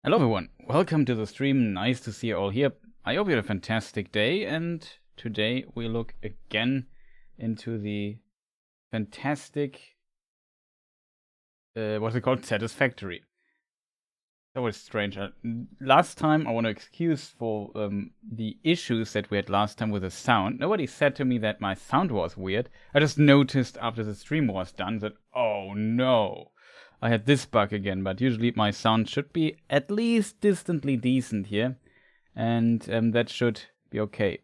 Hello everyone, welcome to the stream, nice to see you all here. I hope you had a fantastic day, and today we look again into the fantastic, what's it called, Satisfactory. That was strange. Last time I want to excuse for the issues that we had last time with the sound. Nobody said to me that my sound was weird. I just noticed after the stream was done that, oh no, I had this bug again, but usually my sound should be at least distantly decent here, and that should be okay.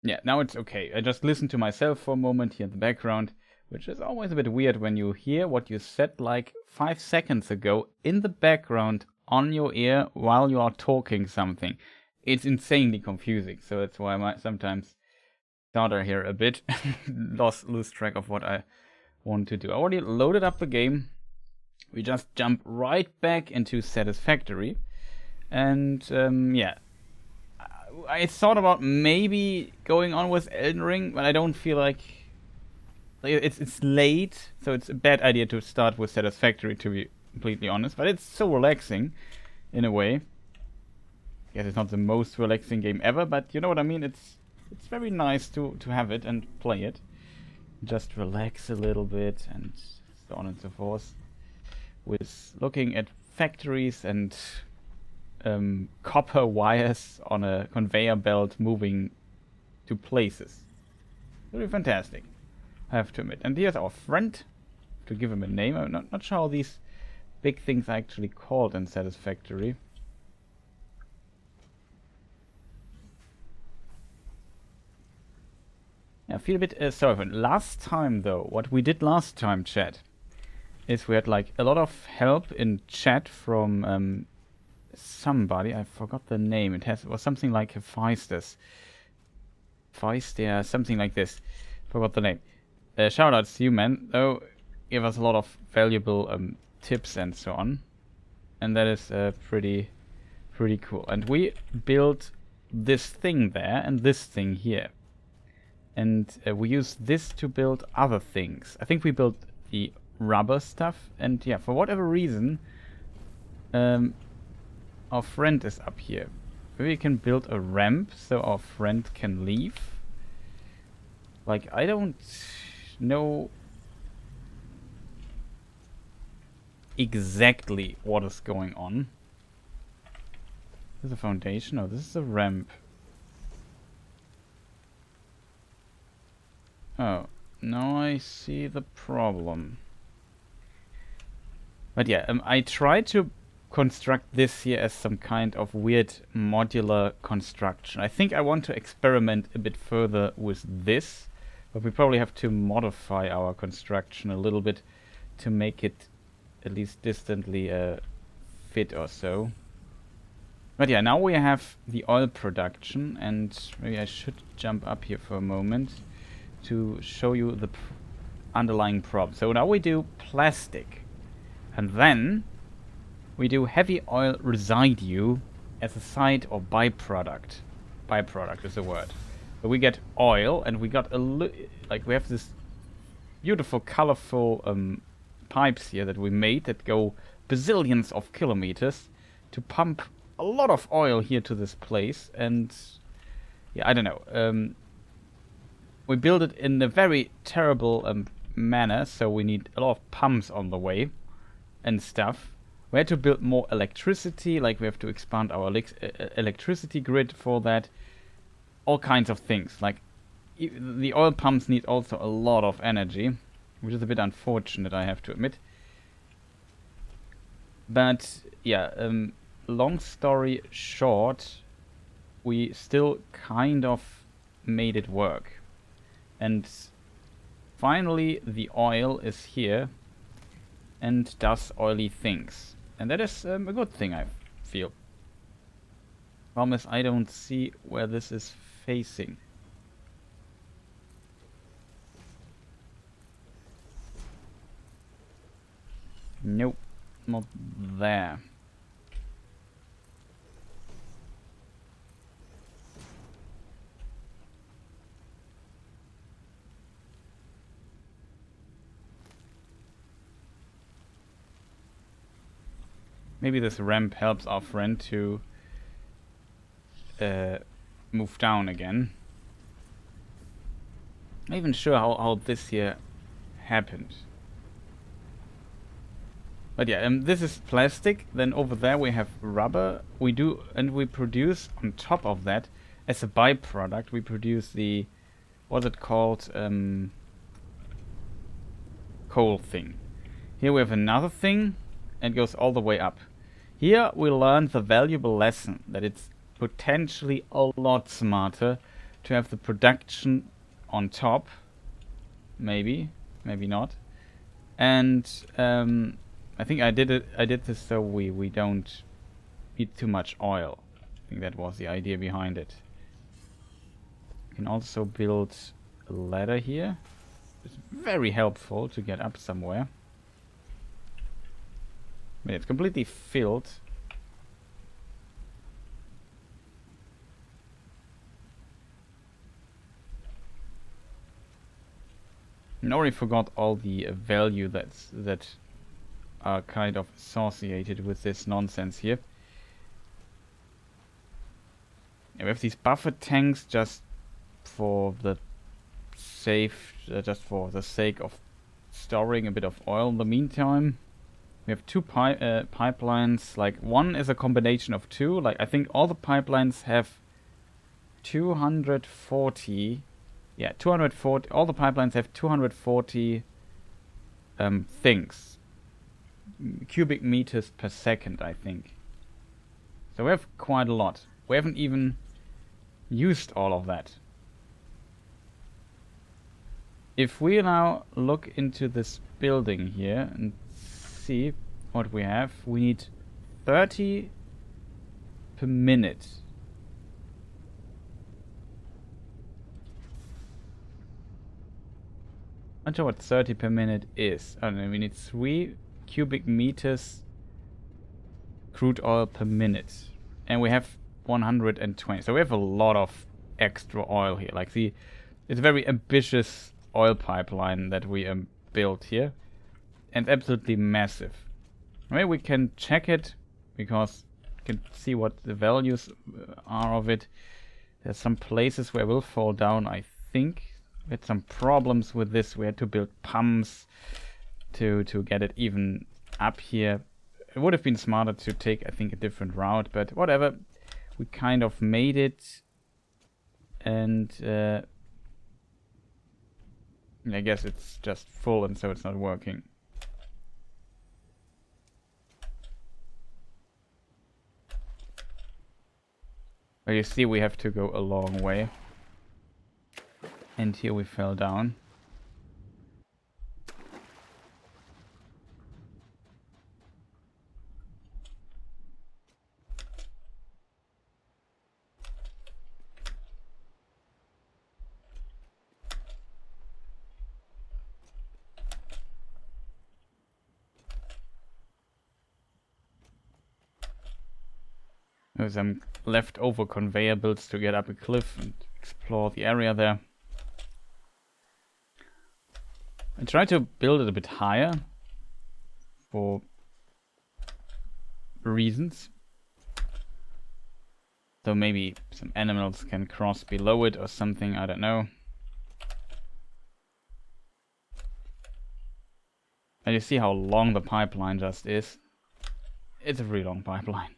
Yeah, now it's okay. I just listened to myself for a moment here in the background, which is always a bit weird when you hear what you said like 5 seconds ago in the background on your ear while you are talking something. It's insanely confusing, so that's why I might sometimes stutter here a bit, lose track of what I want to do. I already loaded up the game. We just jump right back into Satisfactory, and yeah, I thought about maybe going on with Elden Ring, but I don't feel like it's late, so it's a bad idea to start with Satisfactory, to be completely honest. But it's so relaxing, in a way. Yes, it's not the most relaxing game ever, but you know what I mean. It's very nice to have it and play it. Just relax a little bit and so on and so forth. With looking at factories and copper wires on a conveyor belt moving to places. Very fantastic, I have to admit. And here's our friend, to give him a name. I'm not sure how these big things are actually called in Satisfactory. Yeah, I feel a bit sorry for it. Last time though, what we did last time, chat, is we had like a lot of help in chat from somebody. I forgot the name. It was something like Feistes. Feistes, something like this. Forgot the name. Shout outs to you, man. Though, give us a lot of valuable tips and so on, and that is pretty cool. And we built this thing there and this thing here, and we use this to build other things. I think we built the rubber stuff, and yeah, for whatever reason, our friend is up here. Maybe we can build a ramp so our friend can leave. Like, I don't know exactly what is going on. This is a foundation. Oh, this is a ramp. Oh, now I see the problem. But yeah, I tried to construct this here as some kind of weird modular construction. I think I want to experiment a bit further with this, but we probably have to modify our construction a little bit to make it at least distantly fit or so. But yeah, now we have the oil production, and maybe I should jump up here for a moment to show you the underlying problem. So now we do plastic, and then we do heavy oil residue as a side or byproduct. Byproduct is the word. So we get oil, and we got like we have this beautiful, colorful pipes here that we made that go bazillions of kilometers to pump a lot of oil here to this place. And yeah, I don't know. We build it in a very terrible manner, so we need a lot of pumps on the way and stuff. We had to build more electricity, like we have to expand our electricity grid for that. All kinds of things, like the oil pumps need also a lot of energy, which is a bit unfortunate, I have to admit. But yeah, long story short, we still kind of made it work. And finally the oil is here and does oily things. And that is a good thing, I feel. Problem is, I don't see where this is facing. Nope, not there. Maybe this ramp helps our friend to move down again. I'm not even sure how this here happened. But yeah, this is plastic. Then over there we have rubber. We produce on top of that, as a byproduct, we produce the, what's it called, coal thing. Here we have another thing, and it goes all the way up. Here we learn the valuable lesson that it's potentially a lot smarter to have the production on top. Maybe not. And I think I did this so we don't eat too much oil. I think that was the idea behind it. You can also build a ladder here. It's very helpful to get up somewhere. But it's completely filled. I already forgot all the value that are kind of associated with this nonsense here. Yeah, we have these buffer tanks just for the sake of storing a bit of oil in the meantime. We have two pipelines. Like, one is a combination of two. Like, I think all the pipelines have 240. Yeah, 240. All the pipelines have 240 things. Cubic meters per second, I think. So we have quite a lot. We haven't even used all of that. If we now look into this building here and see what we have, we need 30 per minute. I'm not sure what 30 per minute is. Oh no, we need 3 cubic meters crude oil per minute. And we have 120. So we have a lot of extra oil here. Like, it's a very ambitious oil pipeline that we built here. And absolutely massive. Maybe we can check it, because we can see what the values are of it. There's some places where it will fall down, I think. We had some problems with this. We had to build pumps to get it even up here. It would have been smarter to take, I think, a different route, but whatever. We kind of made it, and I guess it's just full, and so it's not working. But you see, we have to go a long way. And here we fell down. There's some leftover conveyor belts to get up a cliff and explore the area there. I tried to build it a bit higher for reasons. So maybe some animals can cross below it or something, I don't know. And you see how long the pipeline just is. It's a really long pipeline.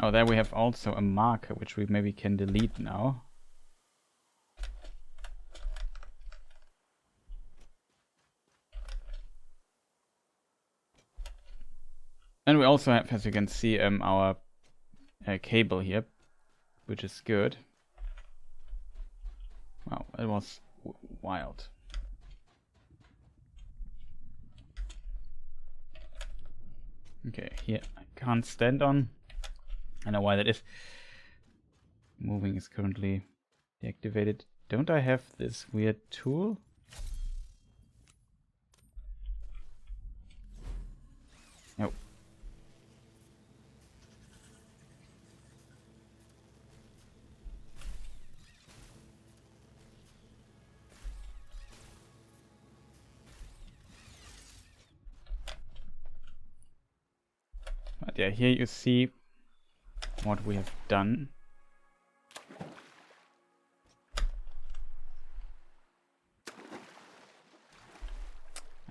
Oh, there we have also a marker, which we maybe can delete now. And we also have, as you can see, our cable here, which is good. Wow, it was wild. Okay, here I can't stand on. I know why that is. Moving is currently deactivated. Don't I have this weird tool? Nope. yeah, here you see what we have done.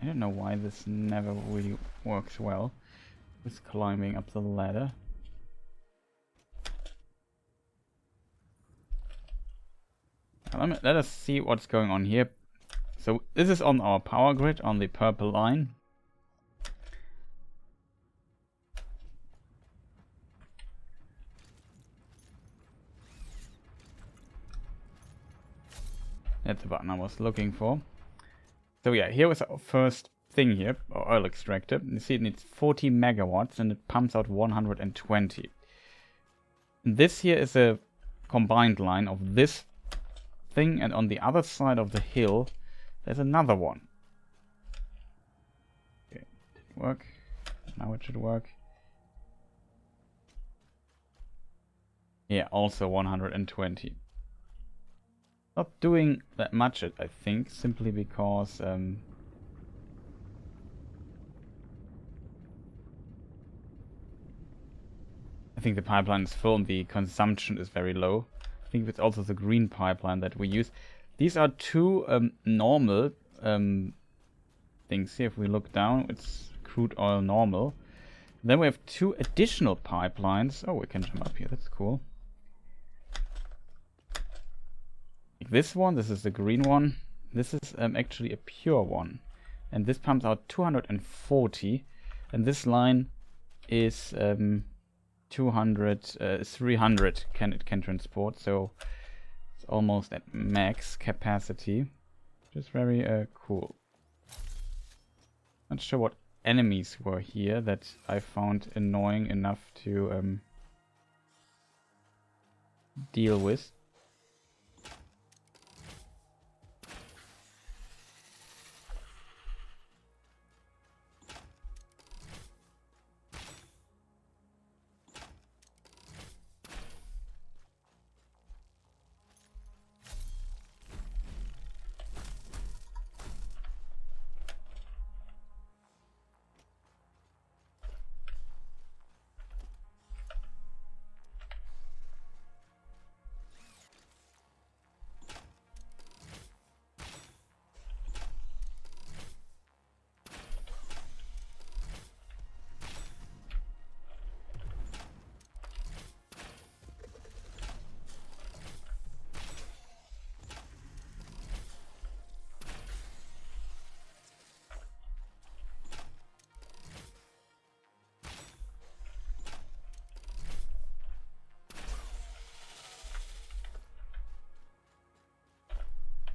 I don't know why this never really works well with climbing up the ladder. Let us see what's going on here. So this is on our power grid on the purple line. That's the button I was looking for. So yeah, here was our first thing here, our oil extractor. You see it needs 40 megawatts and it pumps out 120. And this here is a combined line of this thing, and on the other side of the hill there's another one. Okay, didn't work. Now it should work. Yeah, also 120. Not doing that much, I think, simply because I think the pipeline is full and the consumption is very low. I think it's also the green pipeline that we use. These are two normal things here. If we look down, it's crude oil normal. Then we have two additional pipelines. Oh, we can jump up here. That's cool. Like this one, this is the green one. This is actually a pure one. And this pumps out 240. And this line is 300 it can transport. So it's almost at max capacity. Which is very cool. Not sure what enemies were here that I found annoying enough to deal with.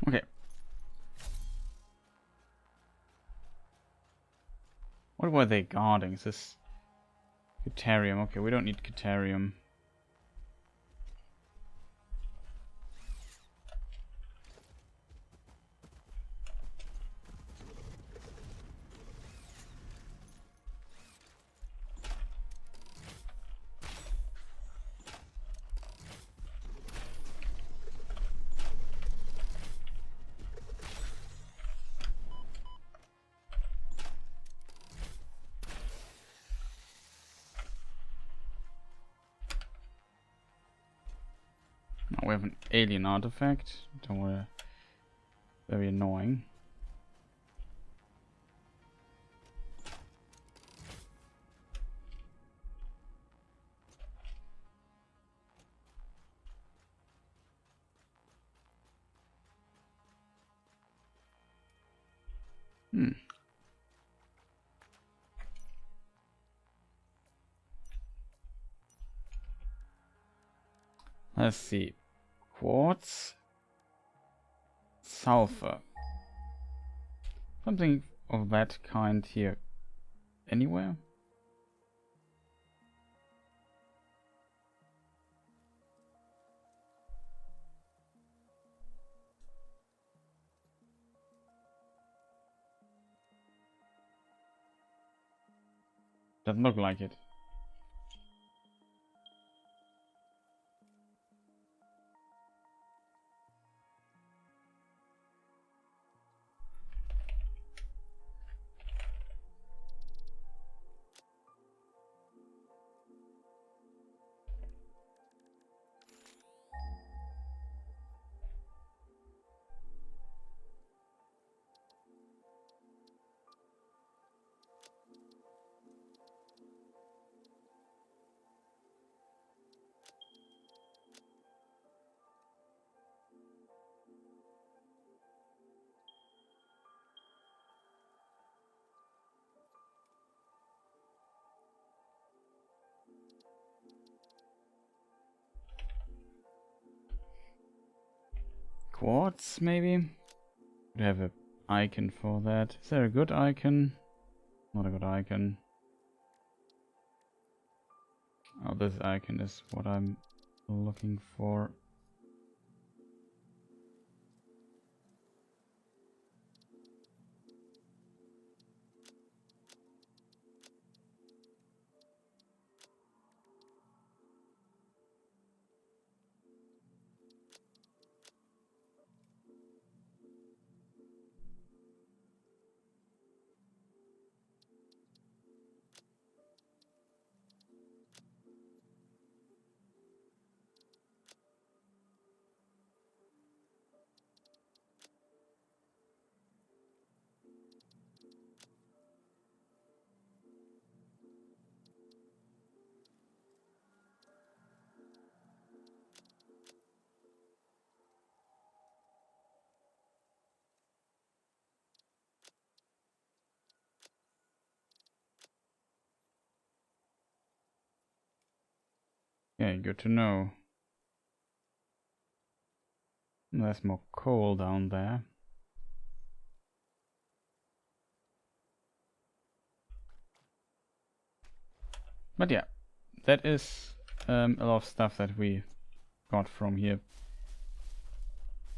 Okay. What were they guarding? Is this Deuterium? Okay, we don't need Deuterium. We have an alien artifact. Don't worry. Very annoying. Let's see. Quartz. Sulfur. Something of that kind here. Anywhere? Doesn't look like it. quartz, maybe? Could have an icon for that. Is there a good icon? Not a good icon. Oh, this icon is what I'm looking for. Okay, good to know. There's more coal down there. But yeah, that is a lot of stuff that we got from here.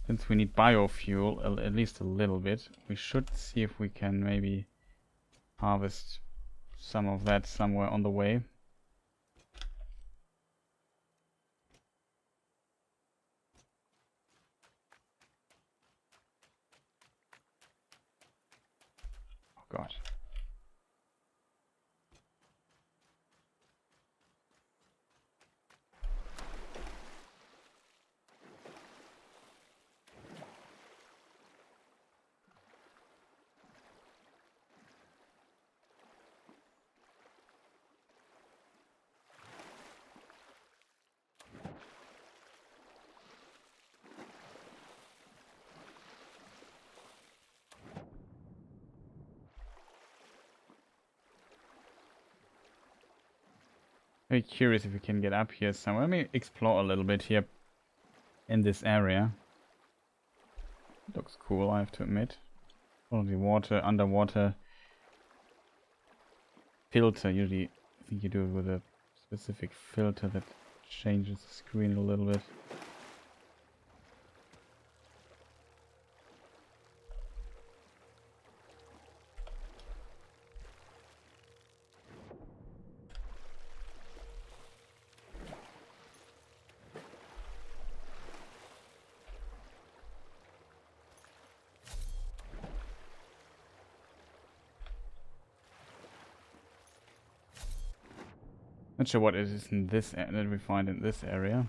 Since we need biofuel, at least a little bit, we should see if we can maybe harvest some of that somewhere on the way. Oh god. Very curious if we can get up here somewhere. Let me explore a little bit here in this area. Looks cool, I have to admit. All the water, underwater filter. Usually, I think you do it with a specific filter that changes the screen a little bit. Not sure what it is in this that we find in this area.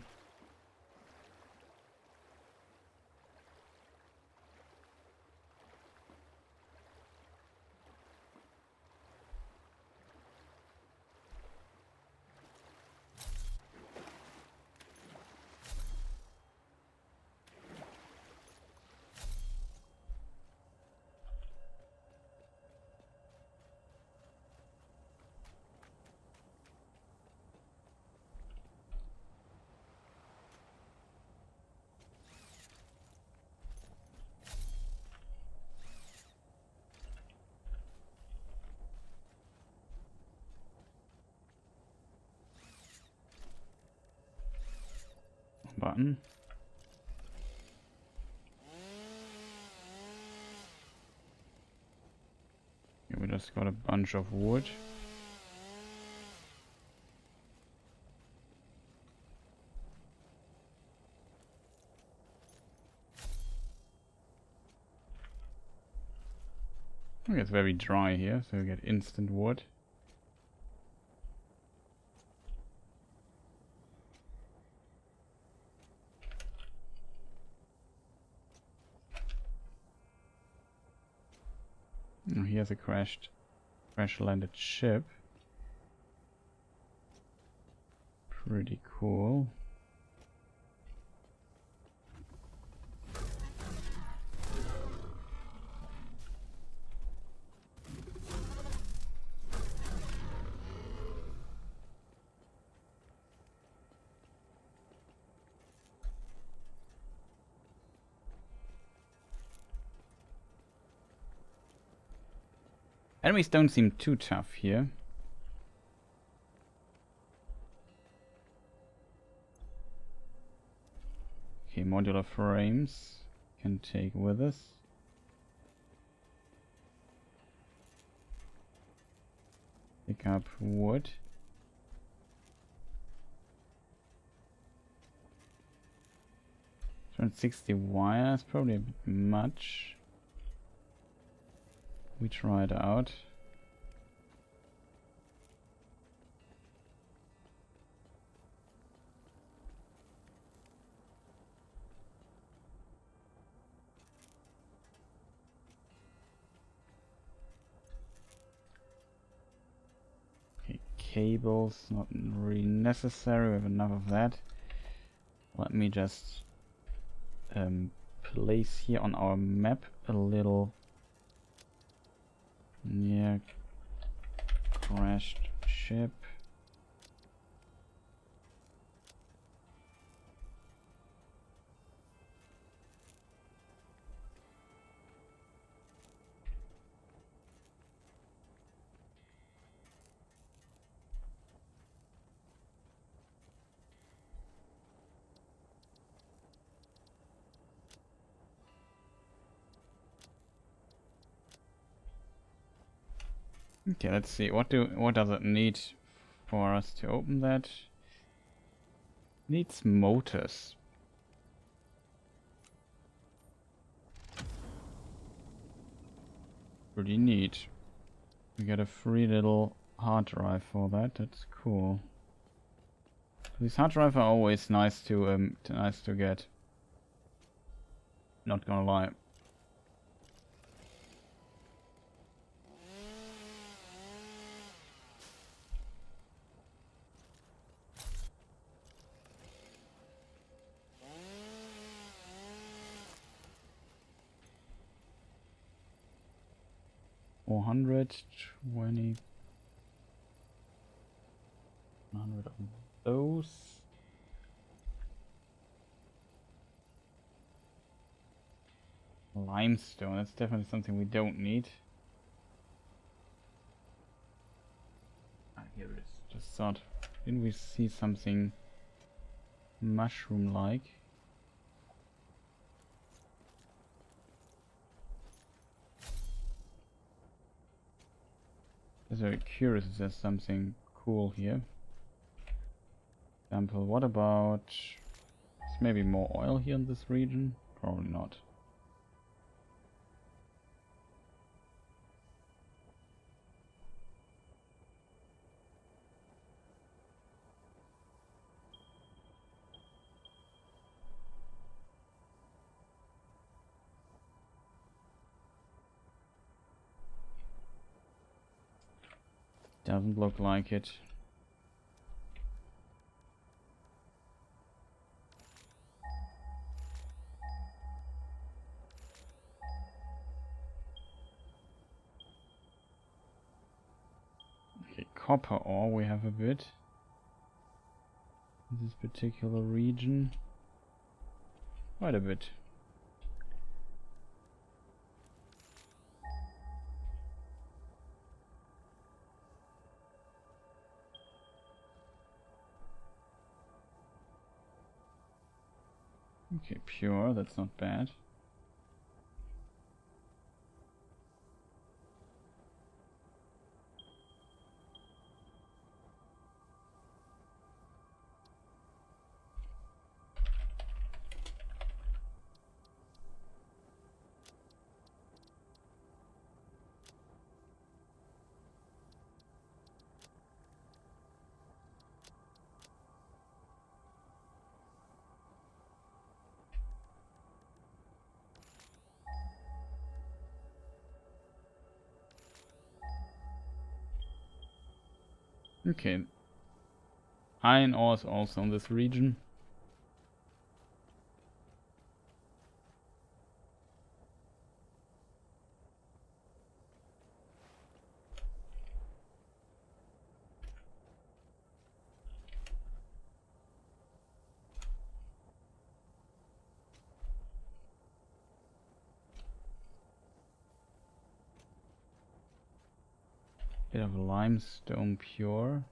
Button. Here we just got a bunch of wood. I think it's very dry here, so we get instant wood. Oh, here's a crash landed ship. Pretty cool. Enemies don't seem too tough here. Okay, modular frames can take with us. Pick up wood. 260 wires, probably a bit much. We try it out. Okay, cables, not really necessary, we have enough of that. Let me just place here on our map a little crashed ship. Okay, let's see. What does it need for us to open that? Needs motors. Pretty neat. We get a free little hard drive for that. That's cool. These hard drives are always nice to get. Not gonna lie. $420. 100 of those. Limestone, that's definitely something we don't need. Ah, here it is. Just thought, didn't we see something mushroom-like? I'm very curious if there's something cool here. Example, what about... There's maybe more oil here in this region? Probably not. Doesn't look like it. Okay, copper ore we have a bit. In this particular region. Quite a bit. Okay, pure, that's not bad. Okay. Iron ore is also in this region. Bit of limestone pure.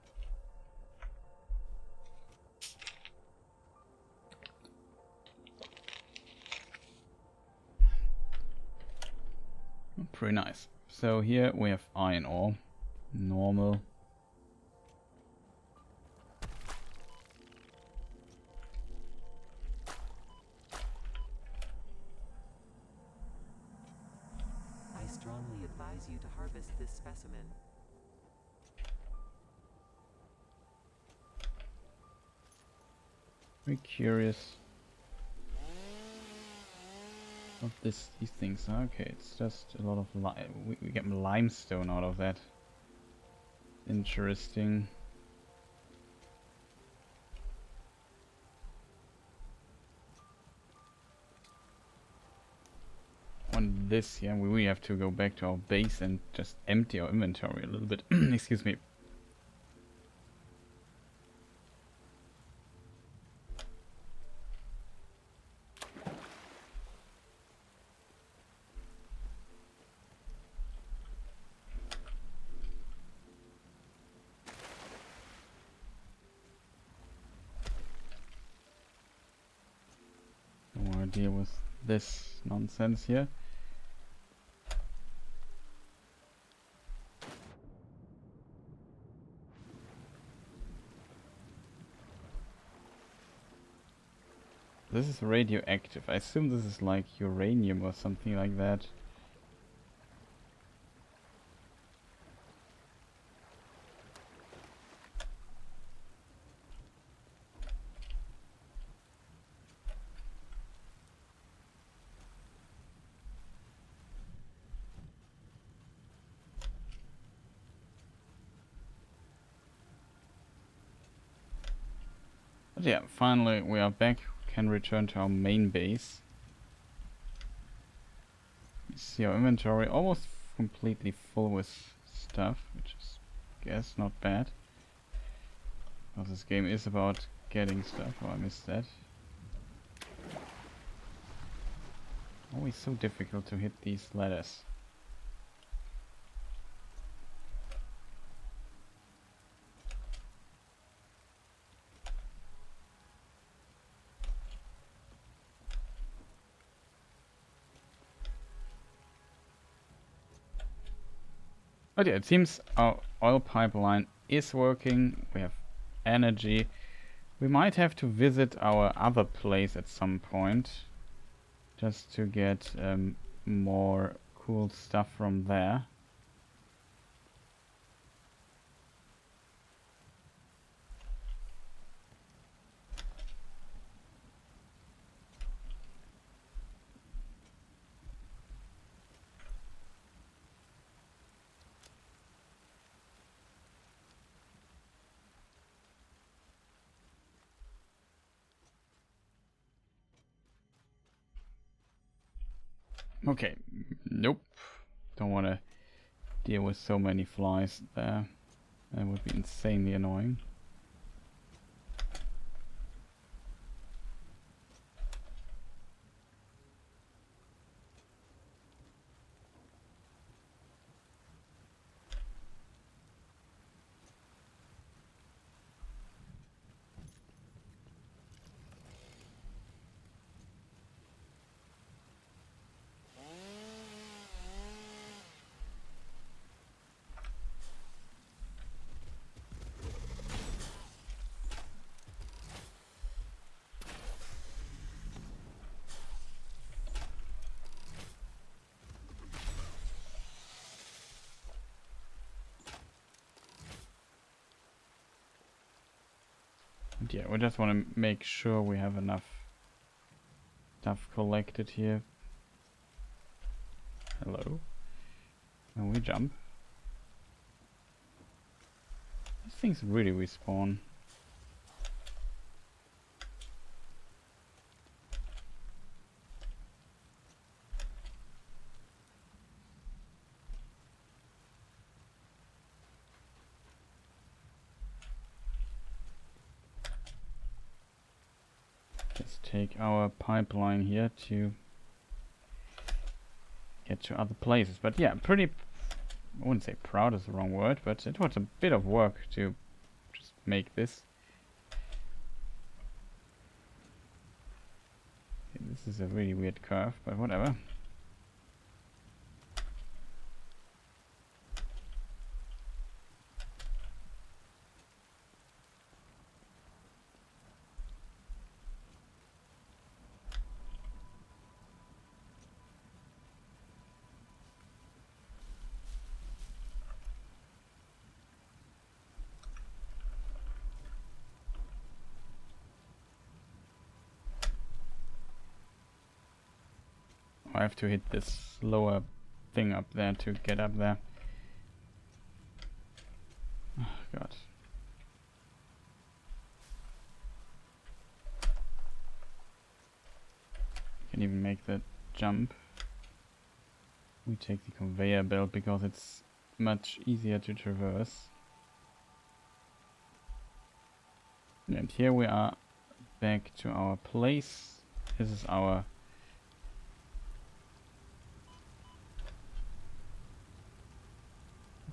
Pretty nice. So here we have iron ore. Normal. I strongly advise you to harvest this specimen. Very curious what these things are. Okay, it's just a lot of we get limestone out of that. Interesting. On this, yeah, we have to go back to our base and just empty our inventory a little bit. Excuse me. Don't want to deal with this nonsense here. This is radioactive. I assume this is like uranium or something like that. But yeah, finally we are back. We can return to our main base. You see our inventory almost completely full with stuff, which is, I guess, not bad. Because this game is about getting stuff. Oh, I missed that. Always so difficult to hit these ladders. But yeah, it seems our oil pipeline is working. We have energy. We might have to visit our other place at some point, just to get more cool stuff from there. Okay, nope. Don't want to deal with so many flies there. That would be insanely annoying. And yeah, we just want to make sure we have enough stuff collected here. Hello. When we jump. These things really respawn. Let's take our pipeline here to get to other places. But yeah, pretty I wouldn't say proud is the wrong word, but it was a bit of work to just make this. Okay, this is a really weird curve, but whatever. I have to hit this lower thing up there to get up there. Oh, God. Can even make that jump. We take the conveyor belt because it's much easier to traverse. And here we are back to our place. This is our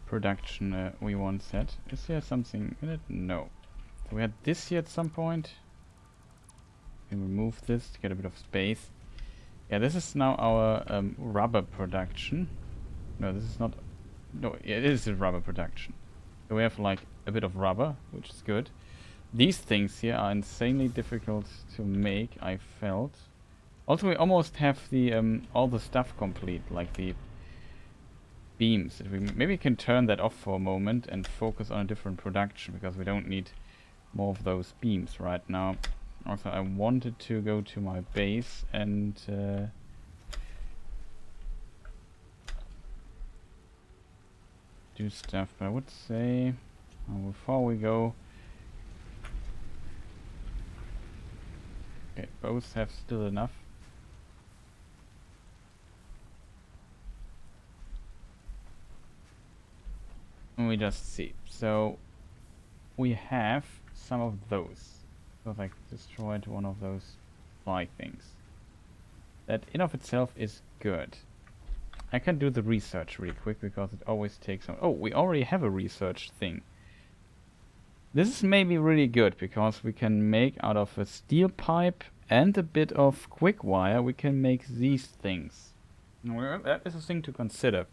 production we once had. Is there something in it? No. So we had this here at some point. We can remove this to get a bit of space. Yeah, this is now our rubber production. No, this is not. No, it is a rubber production. So we have like a bit of rubber, which is good. These things here are insanely difficult to make, I felt. Also, we almost have the all the stuff complete, like the beams. If we maybe can turn that off for a moment and focus on a different production, because we don't need more of those beams right now. Also, I wanted to go to my base and do stuff, but I would say before we go, okay, both have still enough. And we just see. So we have some of those. So I destroyed one of those fly things. That in of itself is good. I can do the research really quick because it always takes some. Oh, we already have a research thing. This is maybe really good because we can make out of a steel pipe and a bit of quick wire, we can make these things. Well, that is a thing to consider.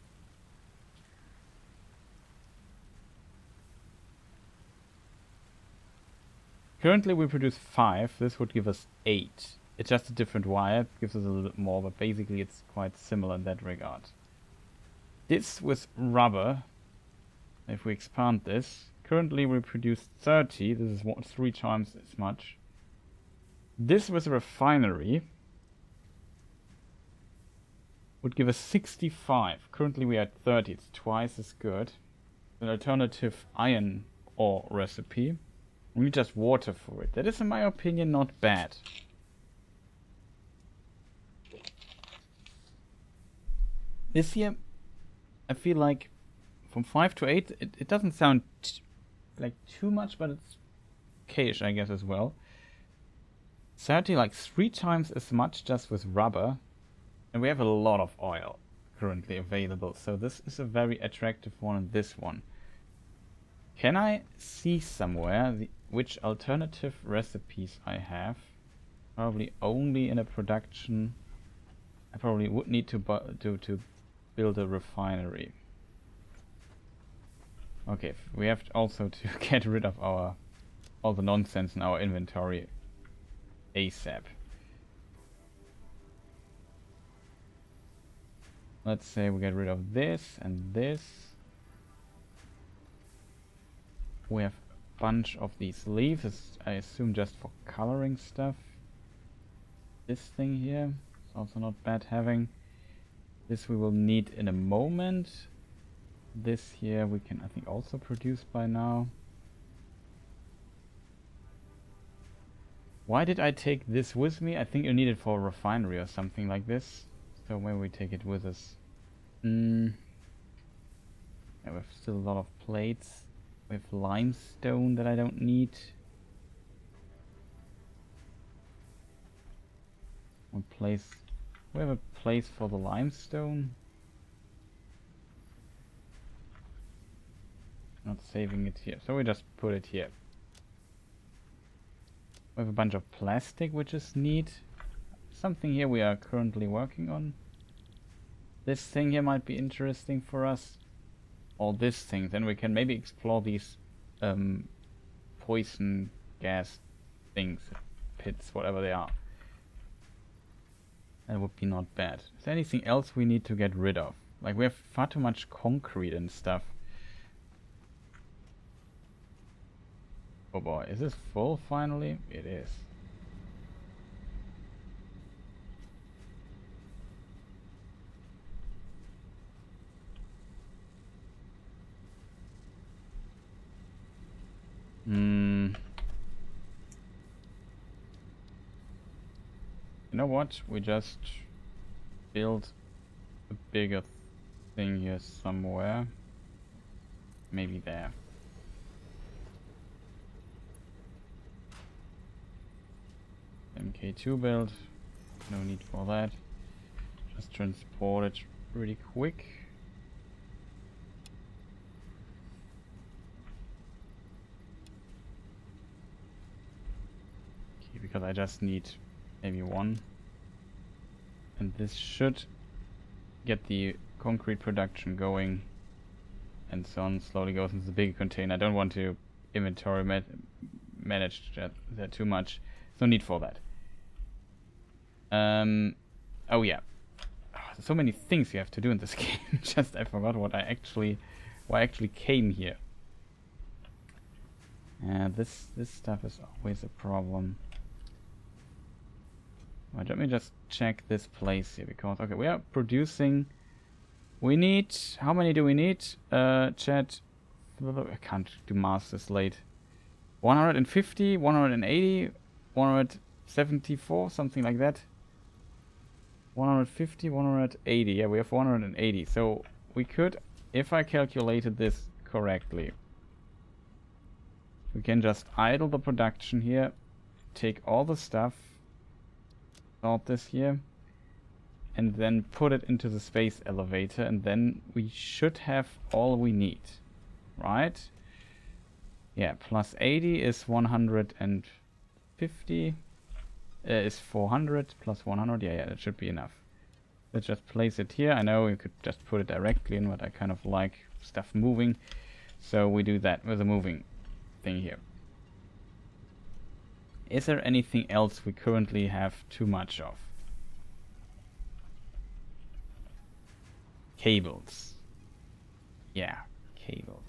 Currently we produce 5, this would give us 8. It's just a different wire, it gives us a little bit more, but basically it's quite similar in that regard. This with rubber, if we expand this, currently we produce 30, this is 3 times as much. This with a refinery would give us 65. Currently we are at 30, it's twice as good. An alternative iron ore recipe. We need just water for it. That is, in my opinion, not bad. This here, I feel like from 5 to 8, it doesn't sound like too much, but it's okayish, I guess, as well. 30, like 3 times as much just with rubber. And we have a lot of oil currently available. So this is a very attractive one, and this one. Can I see somewhere which alternative recipes I have? Probably only in a production. I probably would need to build a refinery. Okay, we have also to get rid of all the nonsense in our inventory ASAP. Let's say we get rid of this and this. We have a bunch of these leaves, it's, I assume just for coloring stuff. This thing here is also not bad having. This we will need in a moment. This here we can, I think, also produce by now. Why did I take this with me? I think you need it for a refinery or something like this. So maybe we take it with us. Yeah, we have still a lot of plates. We have limestone that I don't need. We have a place for the limestone. not saving it here. So we just put it here. We have a bunch of plastic, which is neat. Something here we are currently working on. This thing here might be interesting for us. Or this thing. Then we can maybe explore these poison gas things. Pits, whatever they are. That would be not bad. Is there anything else we need to get rid of? Like, we have far too much concrete and stuff. Oh boy, is this full finally? It is. You know what? We just build a bigger thing here somewhere. Maybe there. MK2 build. No need for that. Just transport it really quick. Okay, because I just need maybe one. And this should get the concrete production going. And so on, slowly goes into the bigger container. I don't want to inventory manage that too much. There's no need for that. Oh yeah. Oh, there's so many things you have to do in this game. Just I forgot why I actually came here. This stuff is always a problem. Right, let me just check this place here because okay, we are producing. We need, how many do we need? Chat. I can't do math this late. 150, 180, 174, something like that. 150, 180. Yeah, we have 180. So we could, if I calculated this correctly, we can just idle the production here, take all the stuff, sort this here, and then put it into the space elevator, and then we should have all we need, right? Yeah, plus 80 is 150, is 400, plus 100, yeah, that should be enough. Let's just place it here. I know you could just put it directly in, but I kind of like stuff moving, so we do that with a moving thing here. Is there anything else we currently have too much of? Cables. Yeah, cables.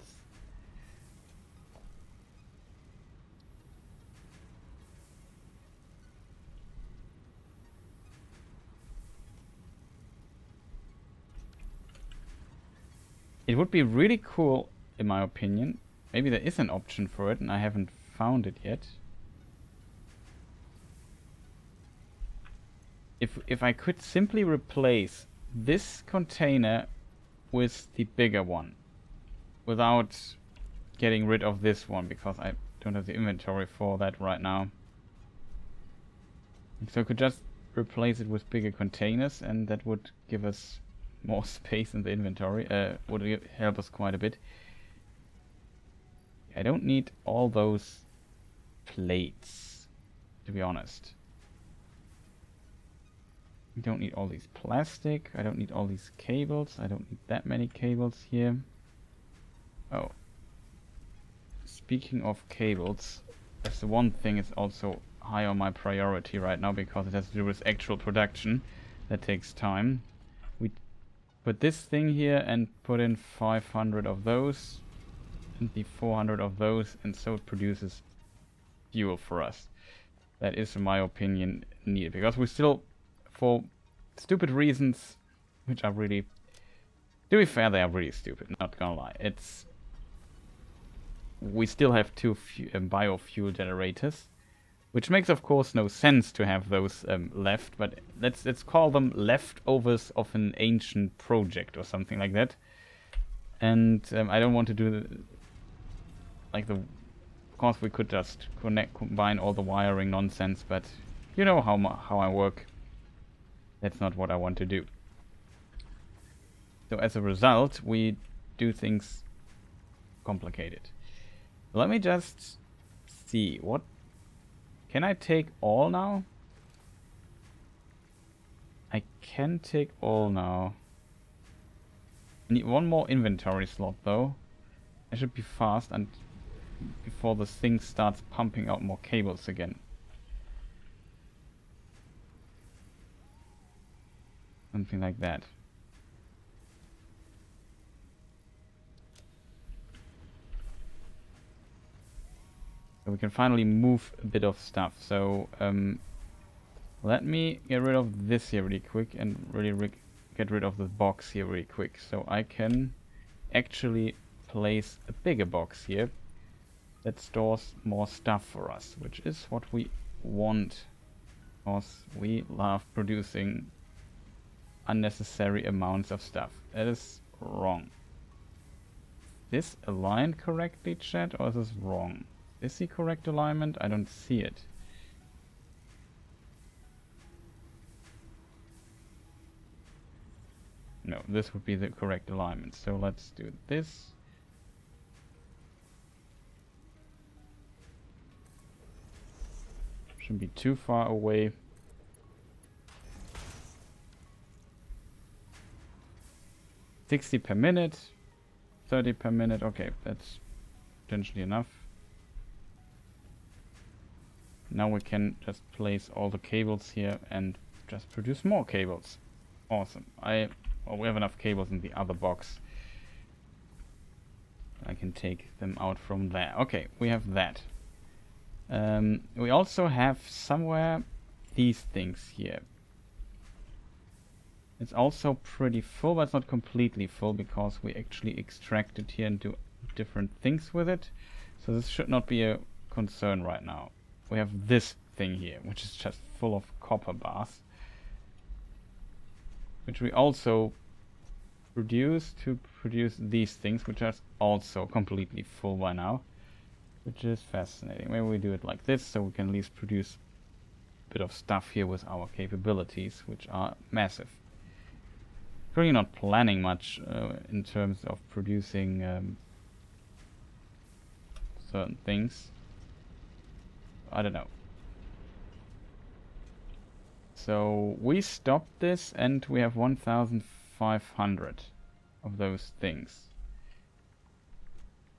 It would be really cool, in my opinion. Maybe there is an option for it and I haven't found it yet. If I could simply replace this container with the bigger one without getting rid of this one because I don't have the inventory for that right now. So I could just replace it with bigger containers and that would give us more space in the inventory, would help us quite a bit. I don't need all those plates, to be honest. I don't need all these plastic, I don't need all these cables, I don't need that many cables here. Oh. Speaking of cables, that's the one thing is also high on my priority right now because it has to do with actual production. That takes time. We put this thing here and put in 500 of those and the 400 of those, and so it produces fuel for us. That is, in my opinion, needed because we still, for stupid reasons, which are really, to be fair, they are really stupid, not gonna lie. We still have two biofuel generators, which makes of course no sense to have those left, but let's call them leftovers of an ancient project or something like that. And I don't want to do of course we could just combine all the wiring nonsense, but you know how I work. That's not what I want to do. So as a result, we do things complicated. Let me just see. What can I take all now? I can take all now. I need one more inventory slot though. I should be fast and before this thing starts pumping out more cables again. Something like that. So we can finally move a bit of stuff. So let me get rid of this here really quick and really get rid of the box here really quick. So I can actually place a bigger box here that stores more stuff for us, which is what we want, because we love producing unnecessary amounts of stuff. That is wrong. Is this aligned correctly, chat, or is this wrong? Is the correct alignment? I don't see it. No, this would be the correct alignment. So let's do this. Shouldn't be too far away. $60 per minute, 30 per minute. Okay, that's potentially enough. Now we can just place all the cables here and just produce more cables. Awesome. Well, we have enough cables in the other box. I can take them out from there. Okay, we have that. We also have somewhere these things here. It's also pretty full, but it's not completely full because we actually extract it here and do different things with it. So this should not be a concern right now. We have this thing here, which is just full of copper bars, which we also produce to produce these things, which are also completely full by now, which is fascinating. Maybe we do it like this, so we can at least produce a bit of stuff here with our capabilities, which are massive. Really not planning much in terms of producing certain things. I don't know. So we stopped this and we have 1,500 of those things.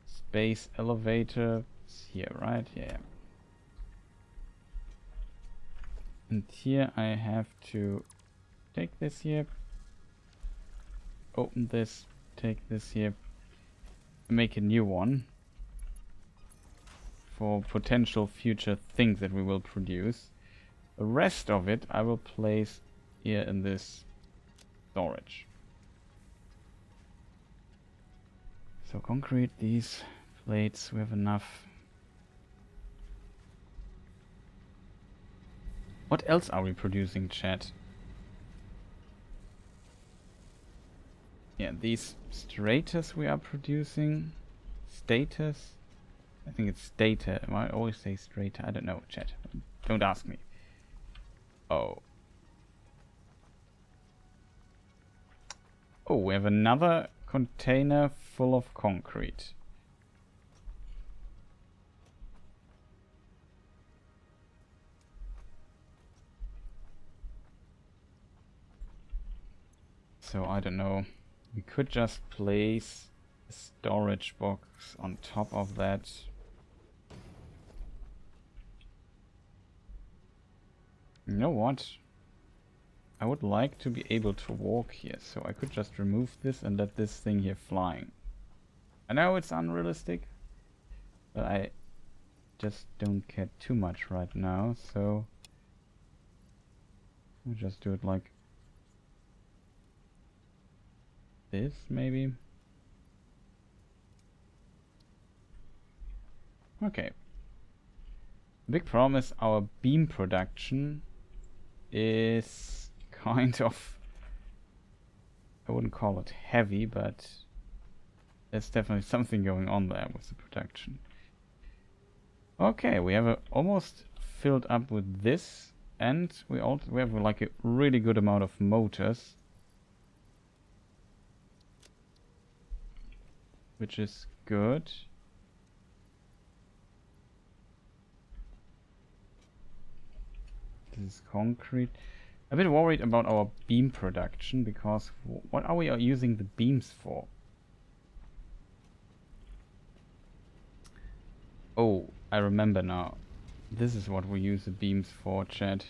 Space elevator is here, right? Yeah. And here I have to take this here, open this, take this here, make a new one for potential future things that we will produce. The rest of it I will place here in this storage. So concrete, these plates, we have enough. What else are we producing, chat? Yeah, these stratus we are producing. Status? I think it's data. I always say strata. I don't know, chat. Don't ask me. Oh. Oh, we have another container full of concrete. So I don't know. We could just place a storage box on top of that. You know what? I would like to be able to walk here, so I could just remove this and let this thing here flying. I know it's unrealistic, but I just don't care too much right now, so I'll just do it like this, maybe. Okay. The big problem is our beam production is kind of, I wouldn't call it heavy, but there's definitely something going on there with the production. Okay, we have almost filled up with this, and we have like a really good amount of motors, which is good. This is concrete. A bit worried about our beam production, because what are we using the beams for? Oh, I remember now. This is what we use the beams for, chat.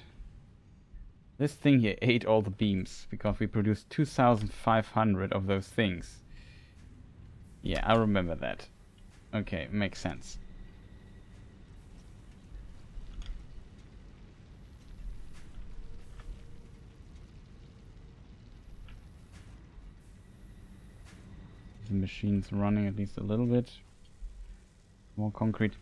This thing here ate all the beams, because we produced 2,500 of those things. Yeah, I remember that. Okay, makes sense. The machine's running at least a little bit. More concrete.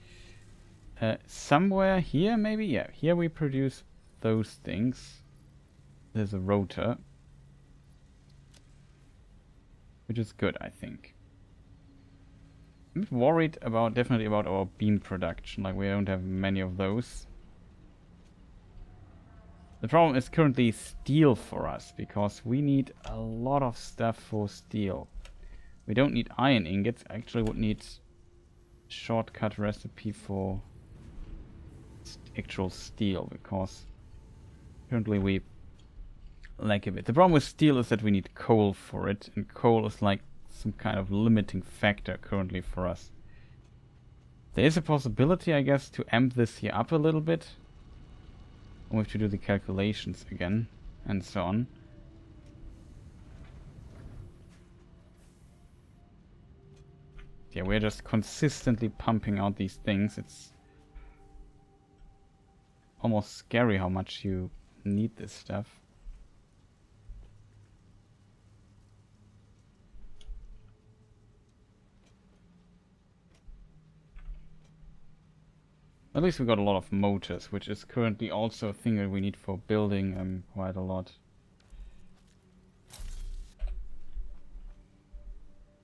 Somewhere here, maybe? Yeah, here we produce those things. There's a rotor. Which is good, I think. I'm worried about, definitely about our beam production. Like, we don't have many of those. The problem is currently steel for us, because we need a lot of stuff for steel. We don't need iron ingots. I actually would need shortcut recipe for actual steel, because currently we lack a bit. The problem with steel is that we need coal for it, and coal is like some kind of limiting factor currently for us. There is a possibility, I guess, to amp this here up a little bit. We have to do the calculations again, and so on. Yeah, we're just consistently pumping out these things. It's almost scary how much you need this stuff. At least we got a lot of motors, which is currently also a thing that we need for building quite a lot.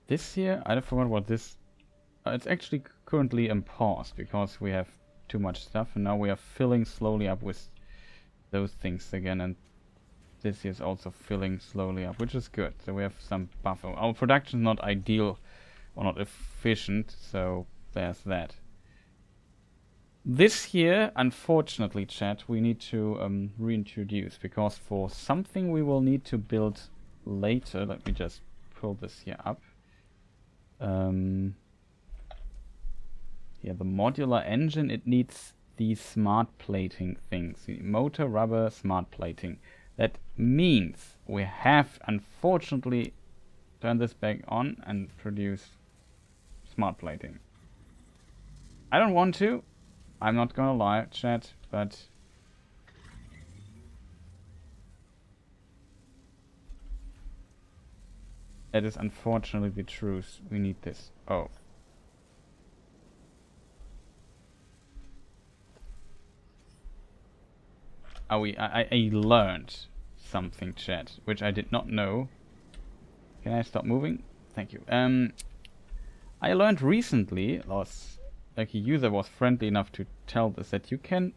This here, I forgot what this... it's actually currently paused, because we have too much stuff, and now we are filling slowly up with those things again, and this here is also filling slowly up, which is good. So we have some buffer. Our production is not ideal or not efficient, so there's that. This here, unfortunately, chat, we need to reintroduce, because for something we will need to build later, let me just pull this here up. Yeah, the modular engine, it needs these smart plating things. Motor, rubber, smart plating. That means we have, unfortunately, turn this back on and produce smart plating. I don't want to. I'm not gonna lie, chat, but... that is unfortunately the truth. We need this. Oh. I learned something, chat, which I did not know. Can I stop moving? Thank you. I learned recently, like a user was friendly enough to tell this, that you can,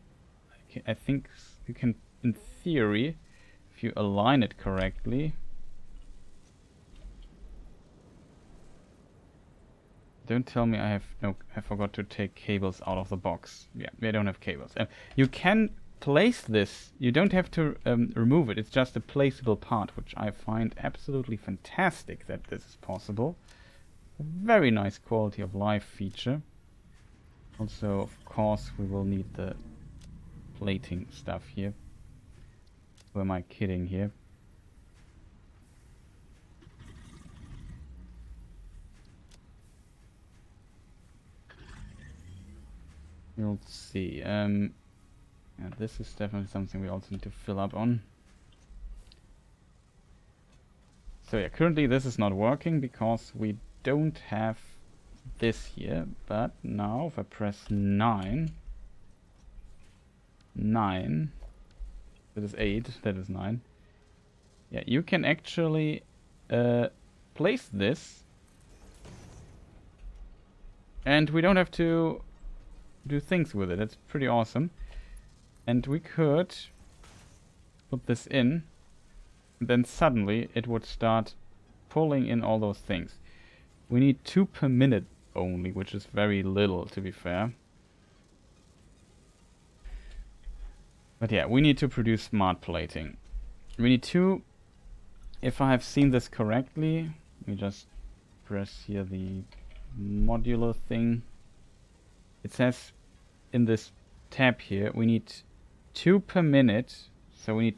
I think you can, in theory, if you align it correctly. Don't tell me I forgot to take cables out of the box. Yeah, we don't have cables. You can place this. You don't have to remove it. It's just a placeable part, which I find absolutely fantastic that this is possible. A very nice quality of life feature. Also, of course, we will need the plating stuff here. Who am I kidding here? We'll see. Yeah, this is definitely something we also need to fill up on. So yeah, currently this is not working because we don't have this here. But now if I press 9, that is 8, that is 9. Yeah, you can actually place this, and we don't have to do things with it. That's pretty awesome. And we could put this in, and then suddenly it would start pulling in all those things. We need 2 per minute only, which is very little, to be fair. But yeah, we need to produce smart plating. We need 2. If I have seen this correctly, let me just press here the modular thing. It says in this tab here, we need 2 per minute. So we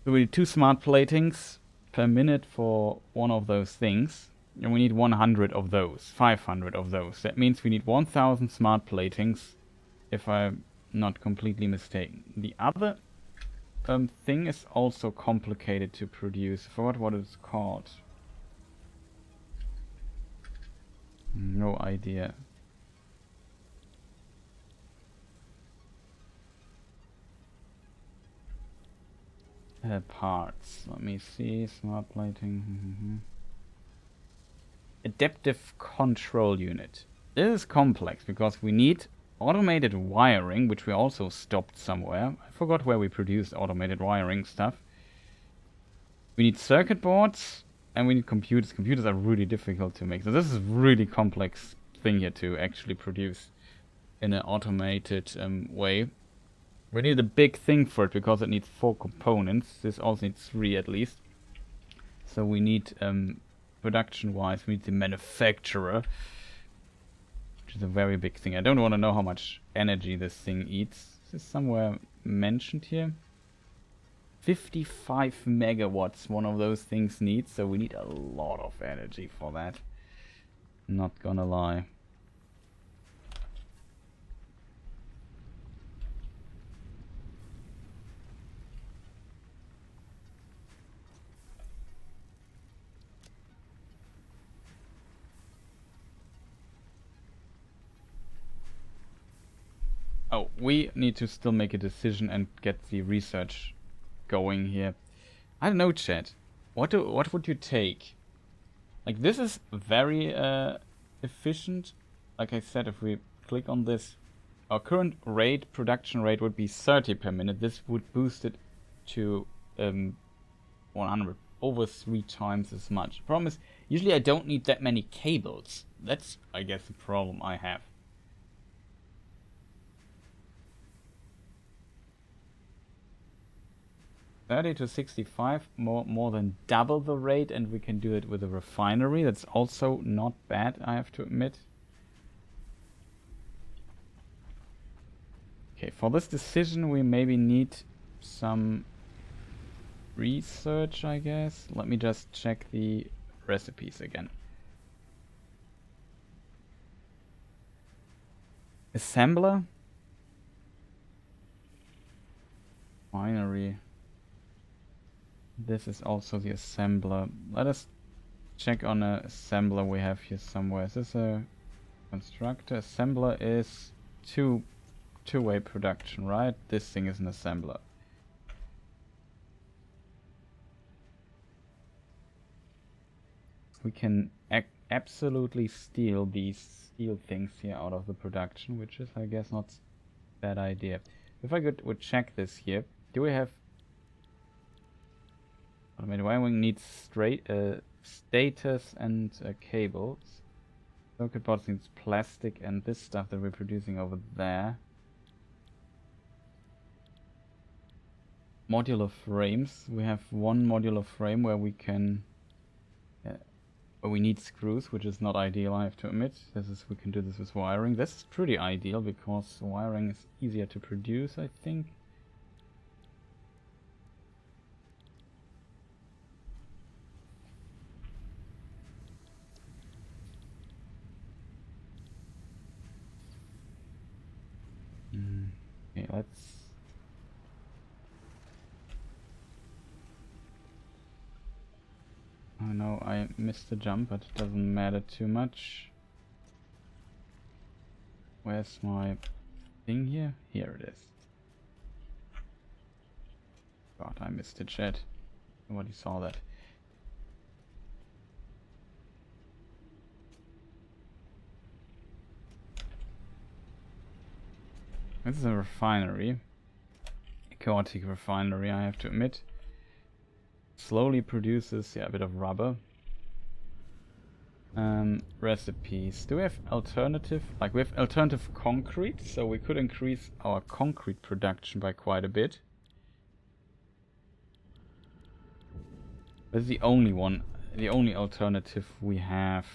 need 2 smart platings per minute for one of those things. And we need 100 of those, 500 of those. That means we need 1000 smart platings, if I'm not completely mistaken. The other thing is also complicated to produce. I forgot what it's called. No idea. Parts. Let me see. Smart plating. Adaptive control unit. This is complex because we need automated wiring, which we also stopped somewhere. I forgot where we produced automated wiring stuff. We need circuit boards and we need computers. Computers are really difficult to make. So this is a really complex thing here to actually produce in an automated way. We need a big thing for it because it needs 4 components. This also needs 3 at least. So we need, production-wise, we need the manufacturer, which is a very big thing. I don't want to know how much energy this thing eats. Is this somewhere mentioned here? 55 megawatts one of those things needs, so we need a lot of energy for that. Not gonna lie. Oh, we need to still make a decision and get the research going here. I don't know, chat. What would you take? Like, this is very efficient. Like I said, if we click on this, our current production rate would be 30 per minute. This would boost it to 100, over 3 times as much. Problem is, usually I don't need that many cables. That's, I guess, the problem I have. 30 to 65, more than double the rate, and we can do it with a refinery. That's also not bad, I have to admit. Okay, for this decision we maybe need some research, I guess. Let me just check the recipes again. Assembler? Refinery. This is also the assembler. Let us check on a assembler we have here somewhere. Is this a constructor? Assembler is two-way production, right? This thing is an assembler. We can absolutely steal these steel things here out of the production, which is, I guess, not a bad idea. If I would check this here, do we have... Automated wiring needs status and cables. Circuit boards needs plastic and this stuff that we're producing over there. Modular frames. We have one modular frame where we can... where we need screws, which is not ideal, I have to admit. We can do this with wiring. This is pretty ideal because wiring is easier to produce, I think. Okay, let's... Oh no, I missed the jump, but it doesn't matter too much. Where's my thing here? Here it is. God, I missed the chat. Nobody saw that. This is a refinery. A chaotic refinery, I have to admit. slowly produces a bit of rubber. Recipes. Do we have alternative? Like we have alternative concrete, so we could increase our concrete production by quite a bit. That's the only one, the only alternative we have.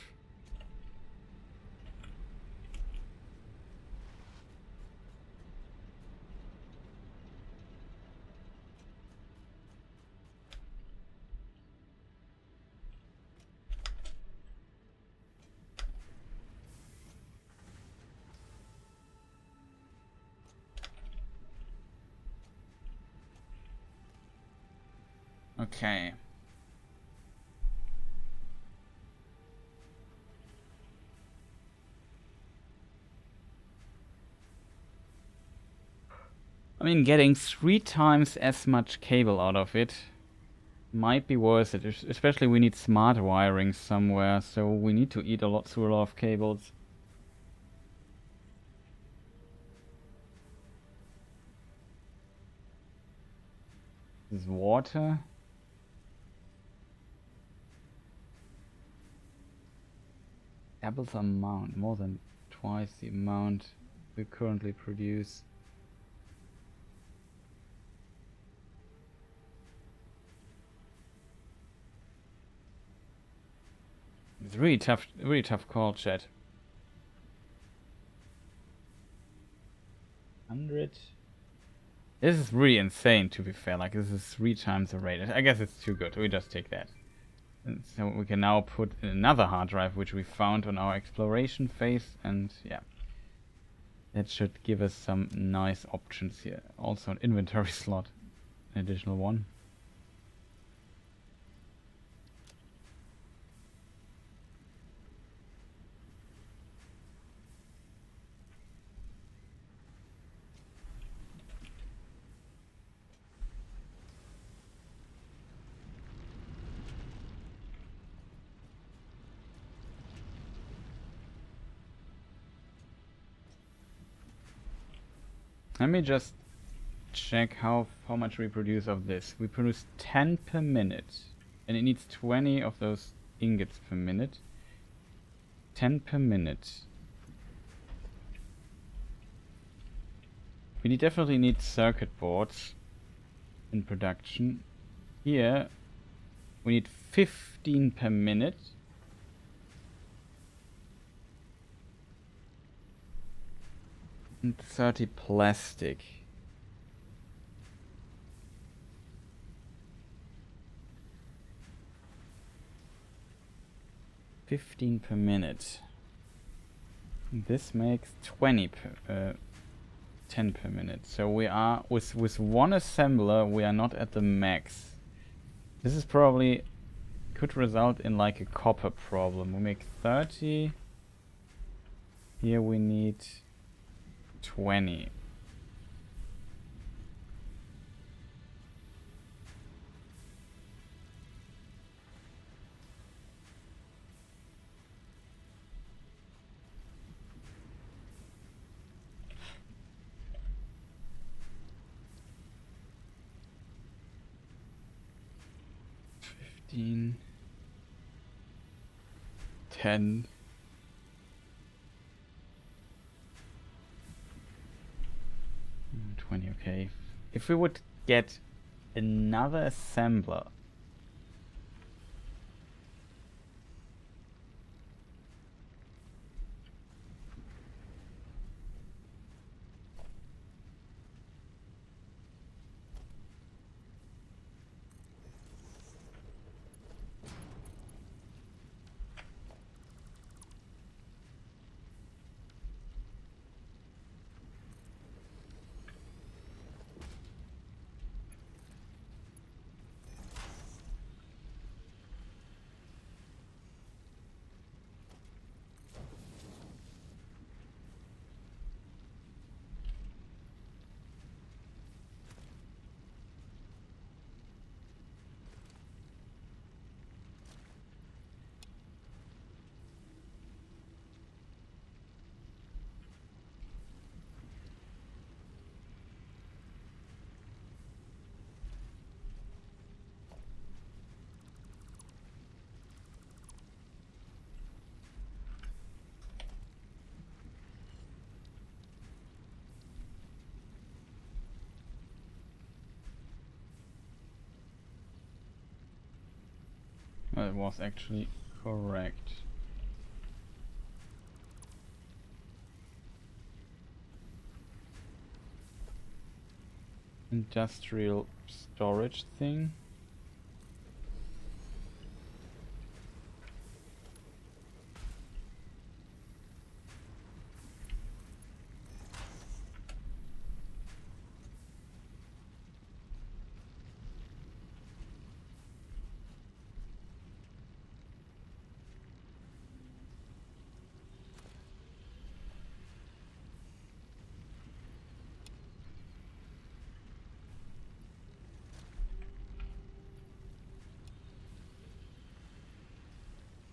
Okay. I mean, getting 3 times as much cable out of it might be worth it. Especially we need smart wiring somewhere, so we need to eat a lot through a lot of cables. This is water. Doubles amount, more than twice the amount we currently produce. It's really tough call, chat. 100. This is really insane, to be fair. Like, this is 3 times the rate. I guess it's too good. We just take that. And so we can now put in another hard drive, which we found on our exploration phase, and yeah. That should give us some nice options here. Also an inventory slot, an additional one. Let me just check how much we produce of this. We produce 10 per minute, and it needs 20 of those ingots per minute. 10 per minute. We definitely need circuit boards in production. Here we need 15 per minute. And 30 plastic. $15 per minute. This makes 20 per 10 per minute. So we are with one assembler we are not at the max. This is probably could result in like a copper problem. We make 30. Here we need 20. $15. 10. Okay. If we would get another assembler. It was actually correct. Industrial storage thing.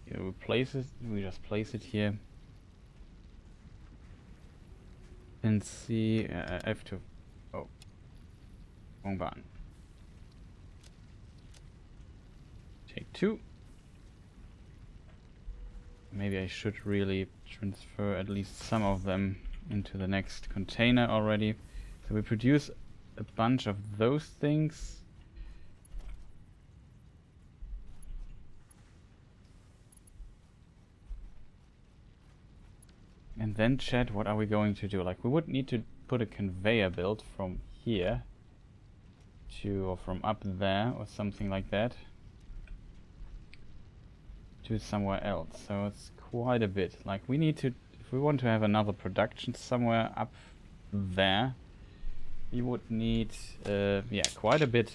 Yeah, we just place it here. And see, I have to, oh, wrong button. Take 2. Maybe I should really transfer at least some of them into the next container already. So we produce a bunch of those things. And then chat, what are we going to do? Like, we would need to put a conveyor belt from here to, or from up there, or something like that, to somewhere else. So it's quite a bit. Like, we need to, if we want to have another production somewhere up there, we would need, yeah, quite a bit.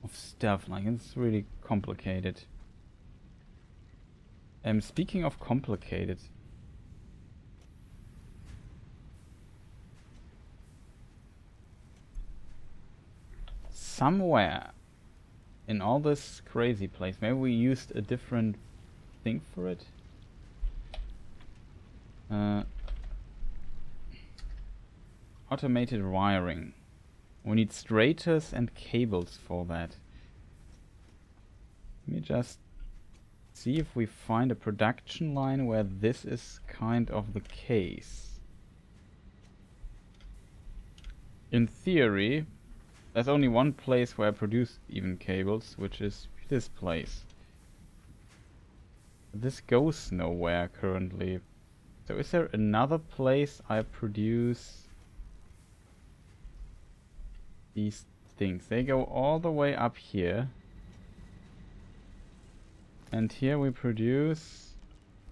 Of stuff. Like, it's really complicated. Speaking of complicated, somewhere in all this crazy place, maybe we used a different thing for it. Automated wiring. We need straighters and cables for that. Let me just see if we find a production line where this is kind of the case. In theory, there's only one place where I produce even cables, which is this place. This goes nowhere currently. So is there another place I produce these things? They go all the way up here. And here we produce,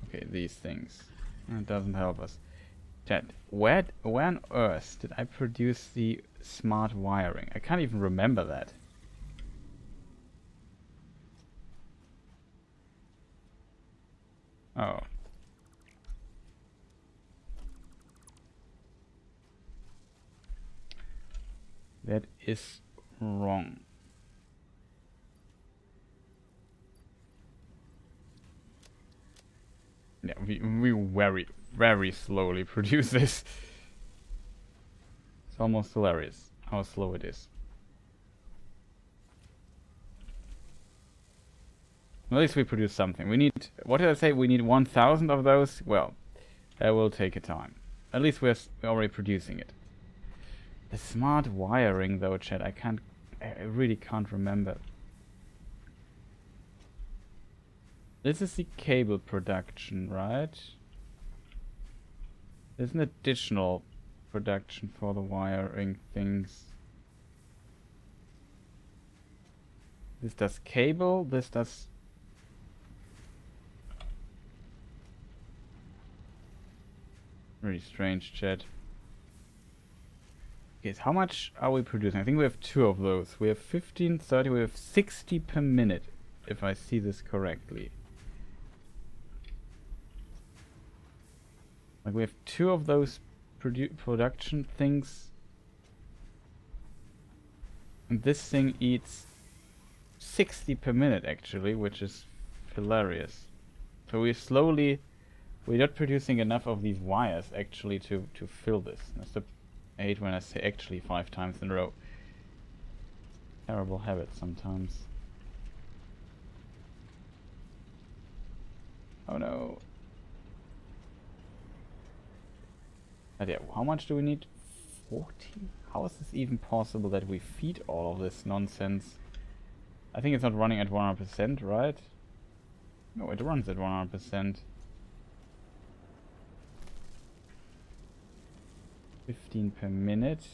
okay, these things. It doesn't help us. Chat, where on earth did I produce the smart wiring? I can't even remember that. Oh. That is wrong. Yeah, we very slowly produce this. It's almost hilarious how slow it is. At least we produce something. We need, what did I say? We need 1,000 of those? Well, that will take a time. At least we're already producing it. The smart wiring though, chat, I really can't remember. This is the cable production, right? There's an additional production for the wiring things. This does cable, this does... Really strange, chat. Okay, so how much are we producing? I think we have 2 of those. We have 15, 30, we have 60 per minute, if I see this correctly. Like, we have 2 of those production things. And this thing eats 60 per minute, actually, which is hilarious. So we're not producing enough of these wires, actually, to fill this. That's the... I hate when I say actually 5 times in a row. Terrible habit sometimes. Oh no. But yeah, how much do we need? 40? How is this even possible that we feed all of this nonsense? I think it's not running at 100%, right? No, it runs at 100%. 15 per minute.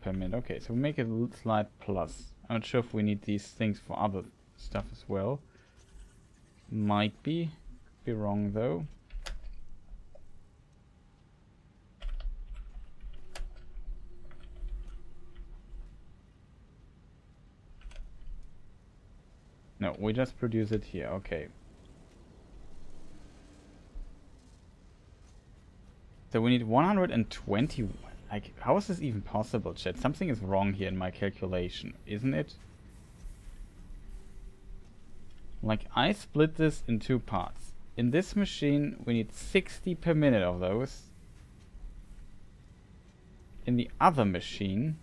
Per minute. Okay, so we make a slight plus. I'm not sure if we need these things for other stuff as well. Might be. Could be wrong though. No, we just produce it here. Okay. So we need 120. Like, how is this even possible, chat? Something is wrong here in my calculation, isn't it? Like, I split this in two parts. In this machine, we need 60 per minute of those. In the other machine,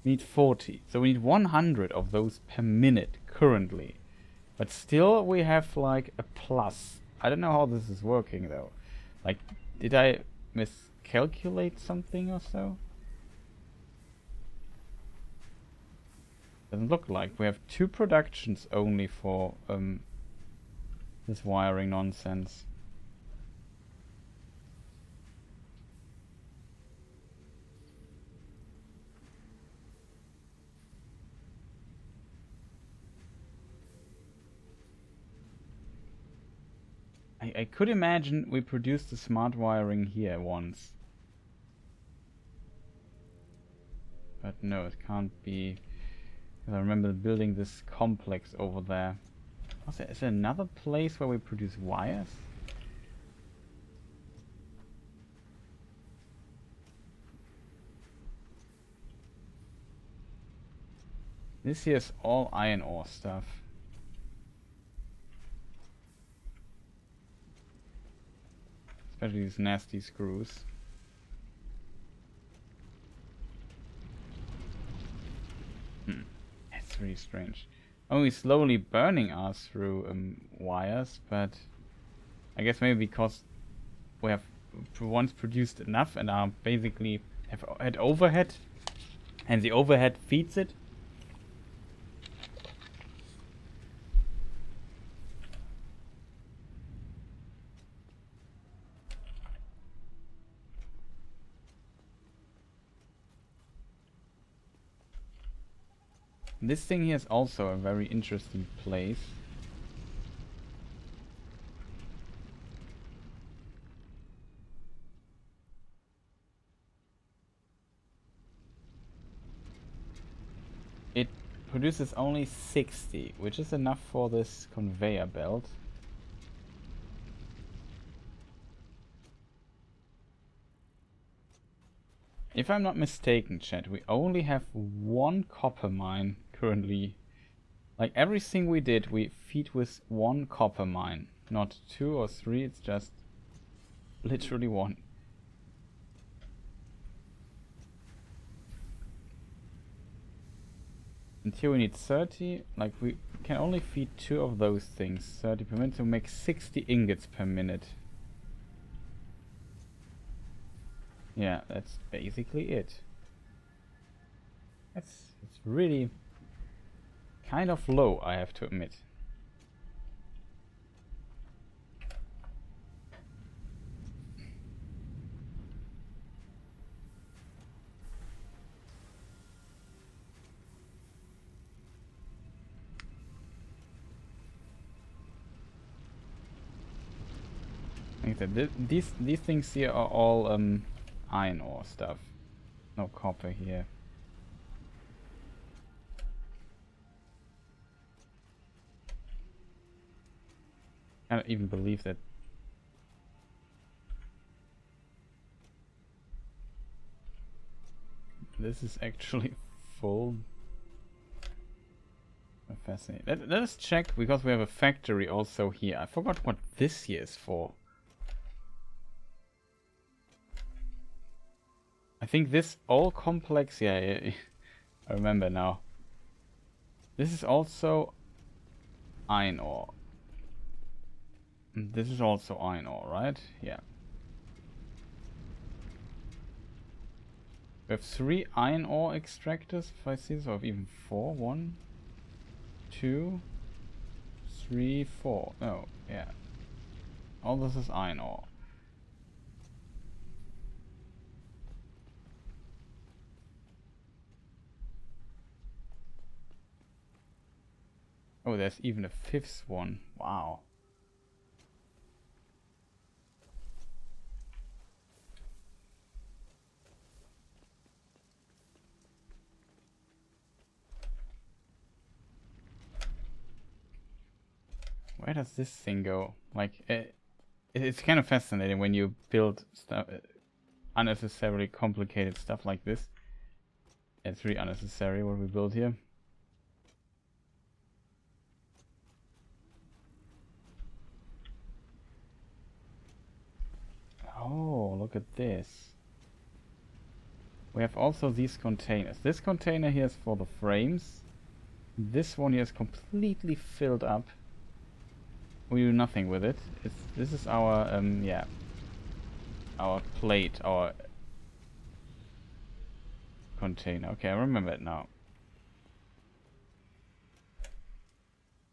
we need 40. So we need 100 of those per minute currently. But still we have like a plus. I don't know how this is working though. Like, did I miscalculate something or so? Doesn't look like. We have 2 productions only for this wiring nonsense. I could imagine we produced the smart wiring here once. But no, it can't be. Because I remember building this complex over there. Is there another place where we produce wires? This here is all iron ore stuff. Especially these nasty screws. That's really strange. Only slowly burning us through wires, but I guess maybe because we have once produced enough and are basically have had overhead, and the overhead feeds it. This thing here is also a very interesting place. It produces only 60, which is enough for this conveyor belt. If I'm not mistaken, chat, we only have 1 copper mine currently. Like, everything we did, we feed with 1 copper mine. Not 2 or 3, it's just literally 1. And here we need 30. Like, we can only feed 2 of those things. 30 per minute to make 60 ingots per minute. Yeah, that's basically it. It's really kind of low, I have to admit. Like I said, these things here are all iron ore stuff. No copper here. I don't even believe that. This is actually full. Fascinating. Let us check, because we have a factory also here. I forgot what this here is for. I think this all complex, yeah, I remember now. This is also iron ore. This is also iron ore, right? Yeah. We have 3 iron ore extractors, if I see this, or even 4. 1, 2, 3, 4. Oh, yeah. All this is iron ore. Oh, there's even a 5th one. Wow. Where does this thing go? Like, it's kind of fascinating when you build stuff, unnecessarily complicated stuff like this. It's really unnecessary what we build here. Oh, look at this. We have also these containers. This container here is for the frames. This one here is completely filled up. We do nothing with it. This is our yeah, our plate, our container. Okay, I remember it now.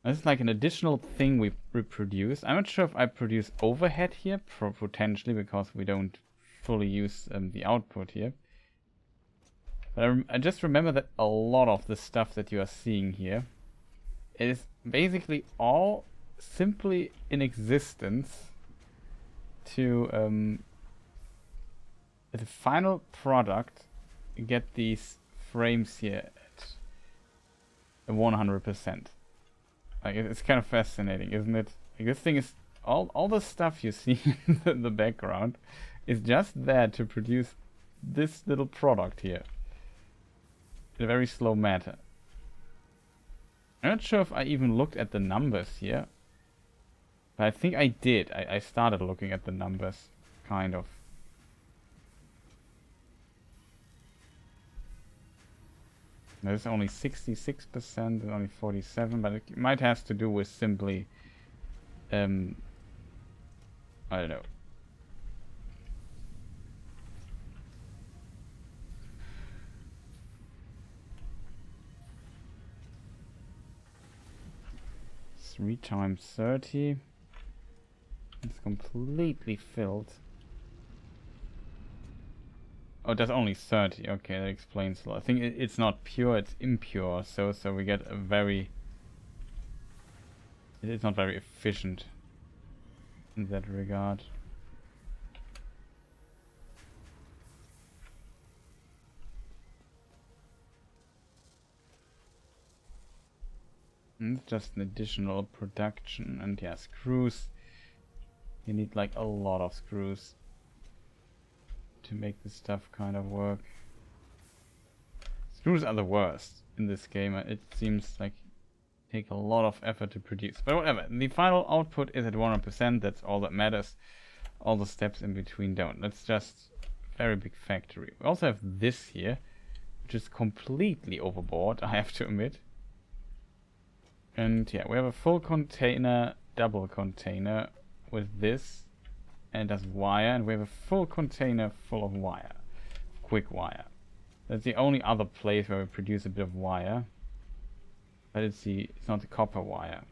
This is like an additional thing we reproduce. I'm not sure if I produce overhead here, potentially, because we don't fully use the output here. But I just remember that a lot of the stuff that you are seeing here is basically all simply in existence to the final product get these frames here at 100%. Like, it's kind of fascinating, isn't it? Like, this thing is all the stuff you see in the background is just there to produce this little product here in a very slow matter. I'm not sure if I even looked at the numbers here, but I think I did. I started looking at the numbers, kind of. There's only 66% and only 47%, but it might have to do with simply, I don't know. Three times 30. It's completely filled. Oh, that's only 30. Okay, that explains a lot. I think it's not pure, it's impure. So we get a very... It's not very efficient in that regard. And it's just an additional production. And yeah, screws. You need like a lot of screws to make this stuff kind of work. Screws are the worst in this game. It seems like take a lot of effort to produce. But whatever, the final output is at 100%. That's all that matters. All the steps in between don't. That's just a very big factory. We also have this here, which is completely overboard, I have to admit. And yeah, we have a full container, double container with this. And it does wire, and we have a full container full of wire. Quick wire. That's the only other place where we produce a bit of wire. But it's not the copper wire.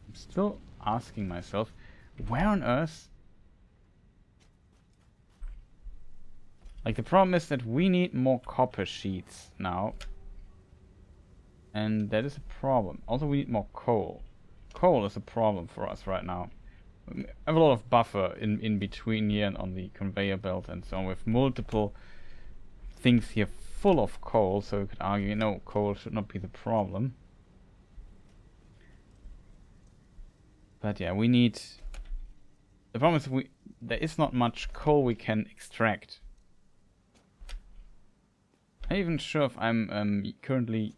I'm still asking myself, where on earth... Like, the problem is that we need more copper sheets now. And that is a problem. Also, we need more coal. Coal is a problem for us right now. I have a lot of buffer in between here and on the conveyor belt and so on, with multiple things here full of coal, so you could argue, no, coal should not be the problem. But yeah, we need... The problem is there is not much coal we can extract. I'm not even sure if I'm currently...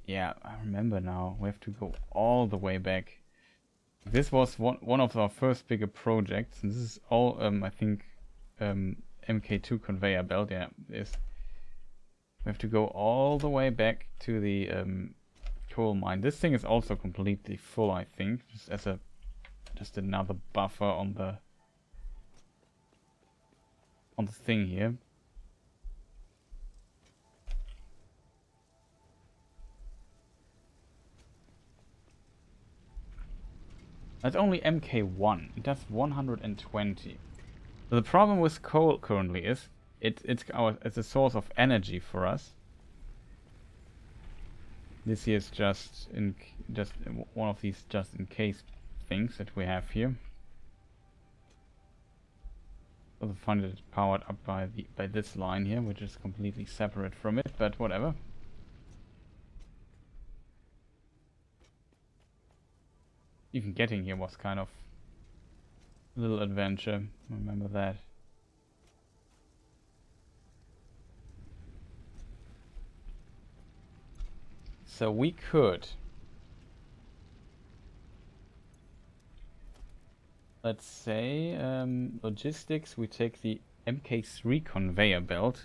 Yeah, I remember now. We have to go all the way back. This was one of our first bigger projects, and this is all, I think, MK2 conveyor belt. Yeah, is we have to go all the way back to the coal mine. This thing is also completely full, I think, just as a another buffer on the thing here. That's only MK1. It does 120. So the problem with coal currently is it's a source of energy for us. This here is just one of these just in case things that we have here. Also funny that it's powered up by this line here, which is completely separate from it, but whatever. Even getting here was kind of a little adventure. Remember that. So we could, let's say, logistics, we take the MK3 conveyor belt.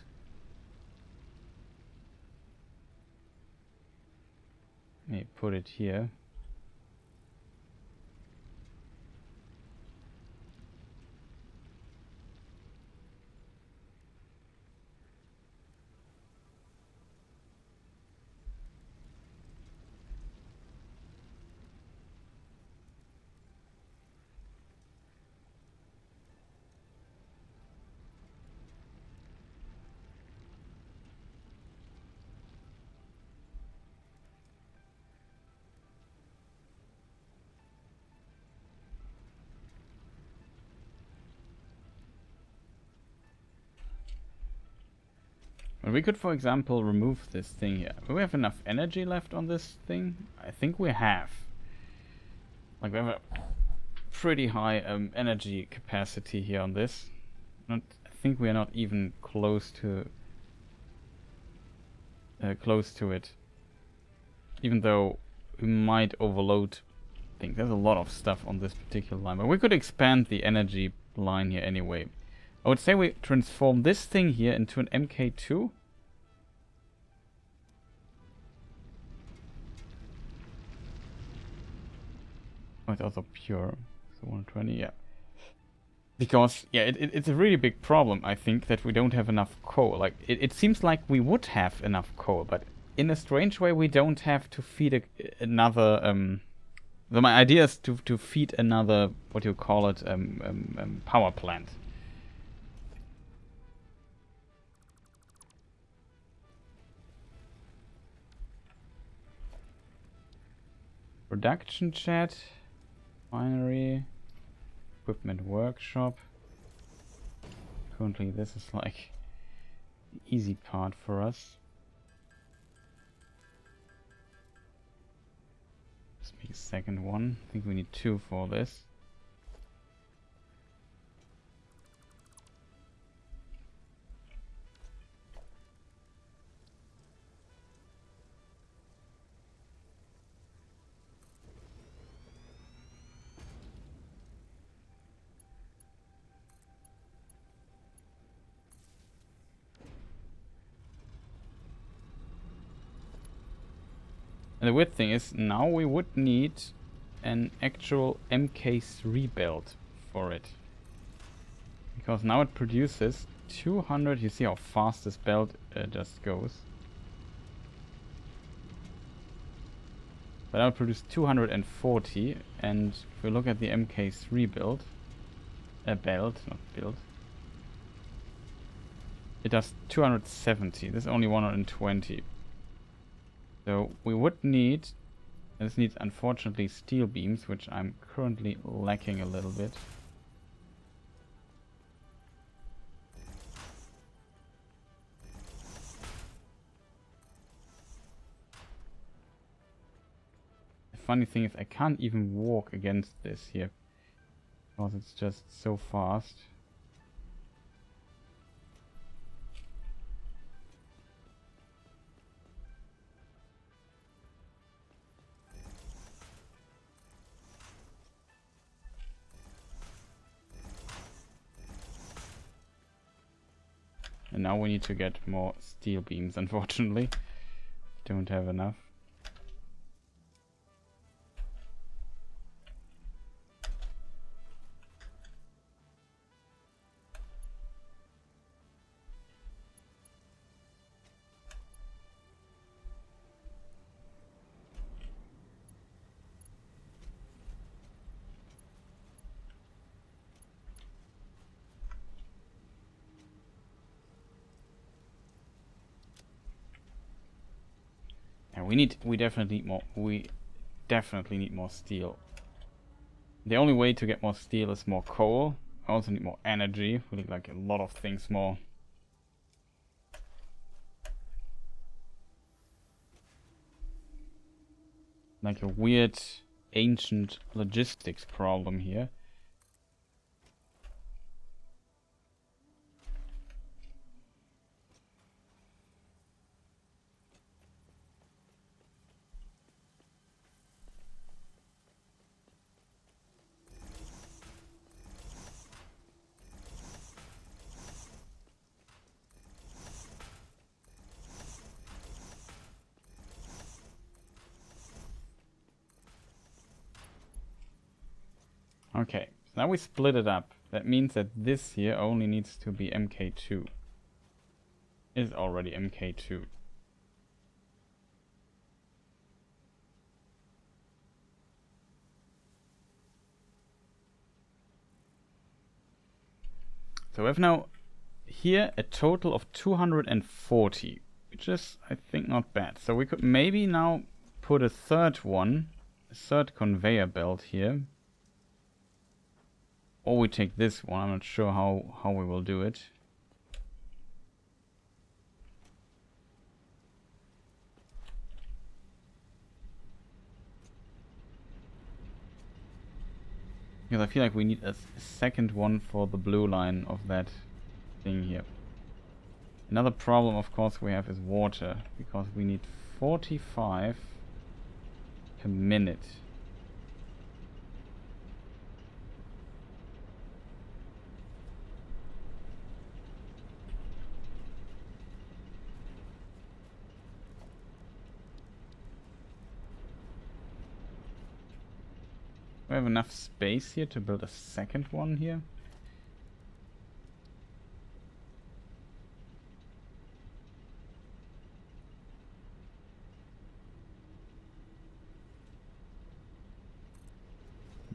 Maybe put it here. But we could, for example, remove this thing here. Do we have enough energy left on this thing? I think we have. Like, we have a pretty high energy capacity here on this. I think we are not even close to it. Even though we might overload things. There's a lot of stuff on this particular line. But we could expand the energy line here anyway. I would say we transform this thing here into an MK2. Oh, it's also pure. So 120, yeah. Because, yeah, it's a really big problem, I think, that we don't have enough coal. Like, it seems like we would have enough coal, but in a strange way we don't have to feed another... So my idea is to feed another, what do you call it, power plant. Production chat, binary, equipment workshop. Currently this is like the easy part for us. Let's make a second one. I think we need 2 for this. And the weird thing is, now we would need an actual MK3 belt for it. Because now it produces 200, you see how fast this belt just goes. But now it produces 240, and if we look at the MK3 belt, not build, it does 270, this is only 120. So we would need, this needs unfortunately steel beams, which I'm currently lacking a little bit. The funny thing is I can't even walk against this here, because it's just so fast. And now we need to get more steel beams, unfortunately. Don't have enough. We definitely need more steel. The only way to get more steel is more coal. I also need more energy. We need like a lot of things more. Like a weird ancient logistics problem here. Okay, so now we split it up. That means that this here only needs to be MK2. Is already MK2. So we have now here a total of 240, which is, I think, not bad. So we could maybe now put a third conveyor belt here. Or we take this one. I'm not sure how we will do it. Because I feel like we need a second one for the blue line of that thing here. Another problem, of course, we have is water. Because we need 45 per minute. We have enough space here to build a second one here.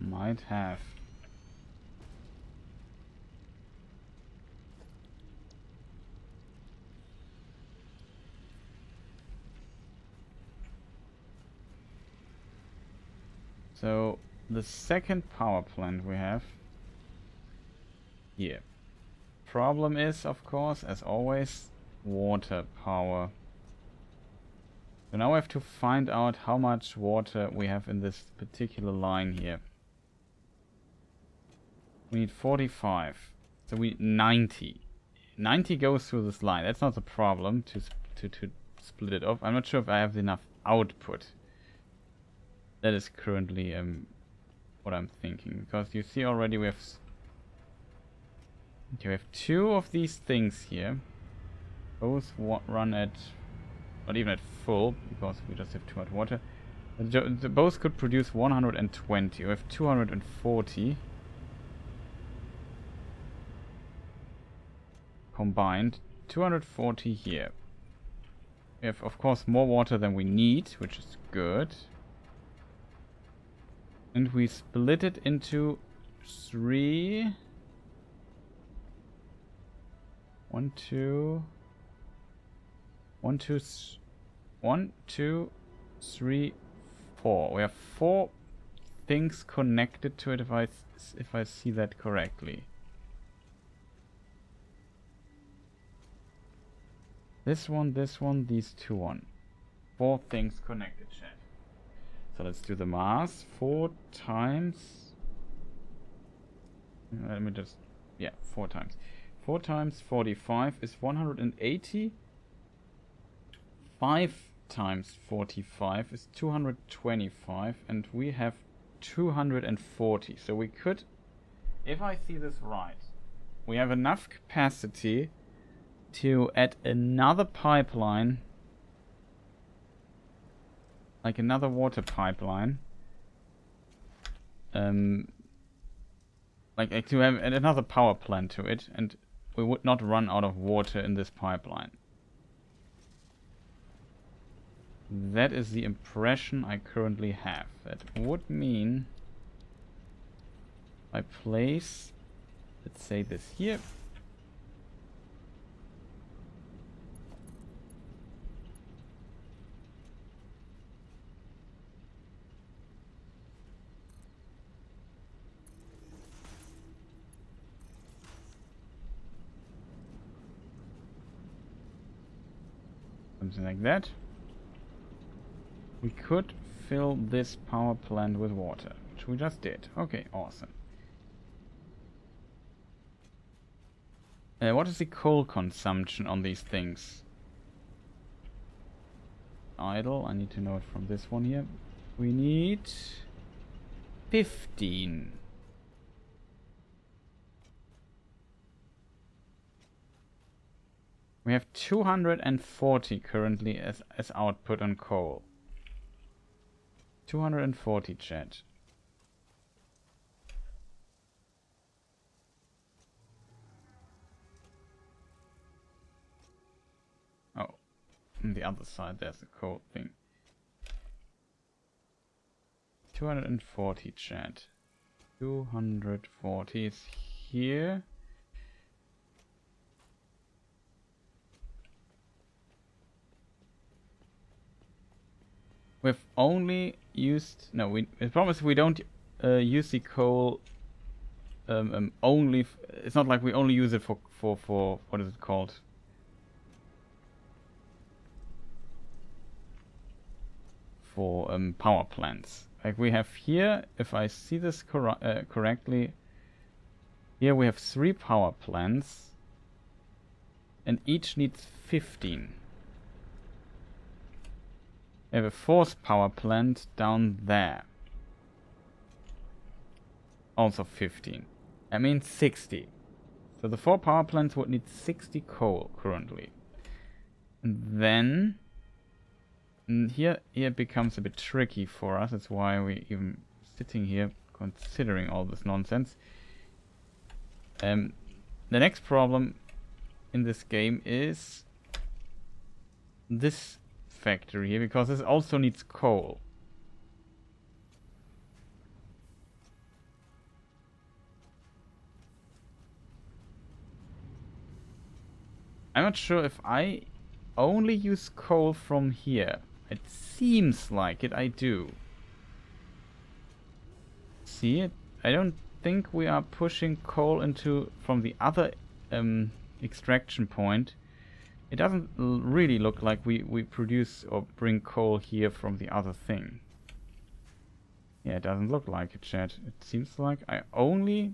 Might have. So the second power plant we have here. Problem is, of course, as always, water power. So now we have to find out how much water we have in this particular line here. We need 45. So we need 90. 90 goes through this line. That's not the problem to split it off. I'm not sure if I have enough output. That is currently what I'm thinking, because you see already we have we have two of these things here. Both run at not even at full, because we just have too much water. Both could produce 120. We have 240 combined. 240 here. We have, of course, more water than we need, which is good. And we split it into 3. 1, 2. 1, 2, 1, 2, 3, 4. We have 4 things connected to it, if I see that correctly. This one, these two one. 4 things connected, chat. So let's do the math. 4 times... Let me just... Yeah, 4 times. 4 times 45 is 180. 5 times 45 is 225. And we have 240. So we could... If I see this right, we have enough capacity to add another pipeline, like another water pipeline. Like to have another power plant to it, and we would not run out of water in this pipeline. That is the impression I currently have. That would mean I place, let's say this here. Something like that. We could fill this power plant with water, which we just did. Okay, awesome. What is the coal consumption on these things? Idle, I need to know it from this one here. We need 15. We have 240 currently as output on coal. 240, chat. Oh, on the other side there's the coal thing. 240, chat. 240 is here. We've only used... No, we promise we don't use the coal only... It's not like we only use it for... What is it called? For power plants. Like we have here, if I see this correctly, here we have 3 power plants, and each needs 15. We have a 4th power plant down there. Also 15. That means 60. So the 4 power plants would need 60 coal currently. And then here it becomes a bit tricky for us. That's why we're even sitting here considering all this nonsense. The next problem in this game is this factory here, because this also needs coal. I'm not sure if I only use coal from here. It seems like it, I do. See it? I don't think we are pushing coal into from the other extraction point. It doesn't really look like we produce or bring coal here from the other thing. Yeah, it doesn't look like it, chat. It seems like I only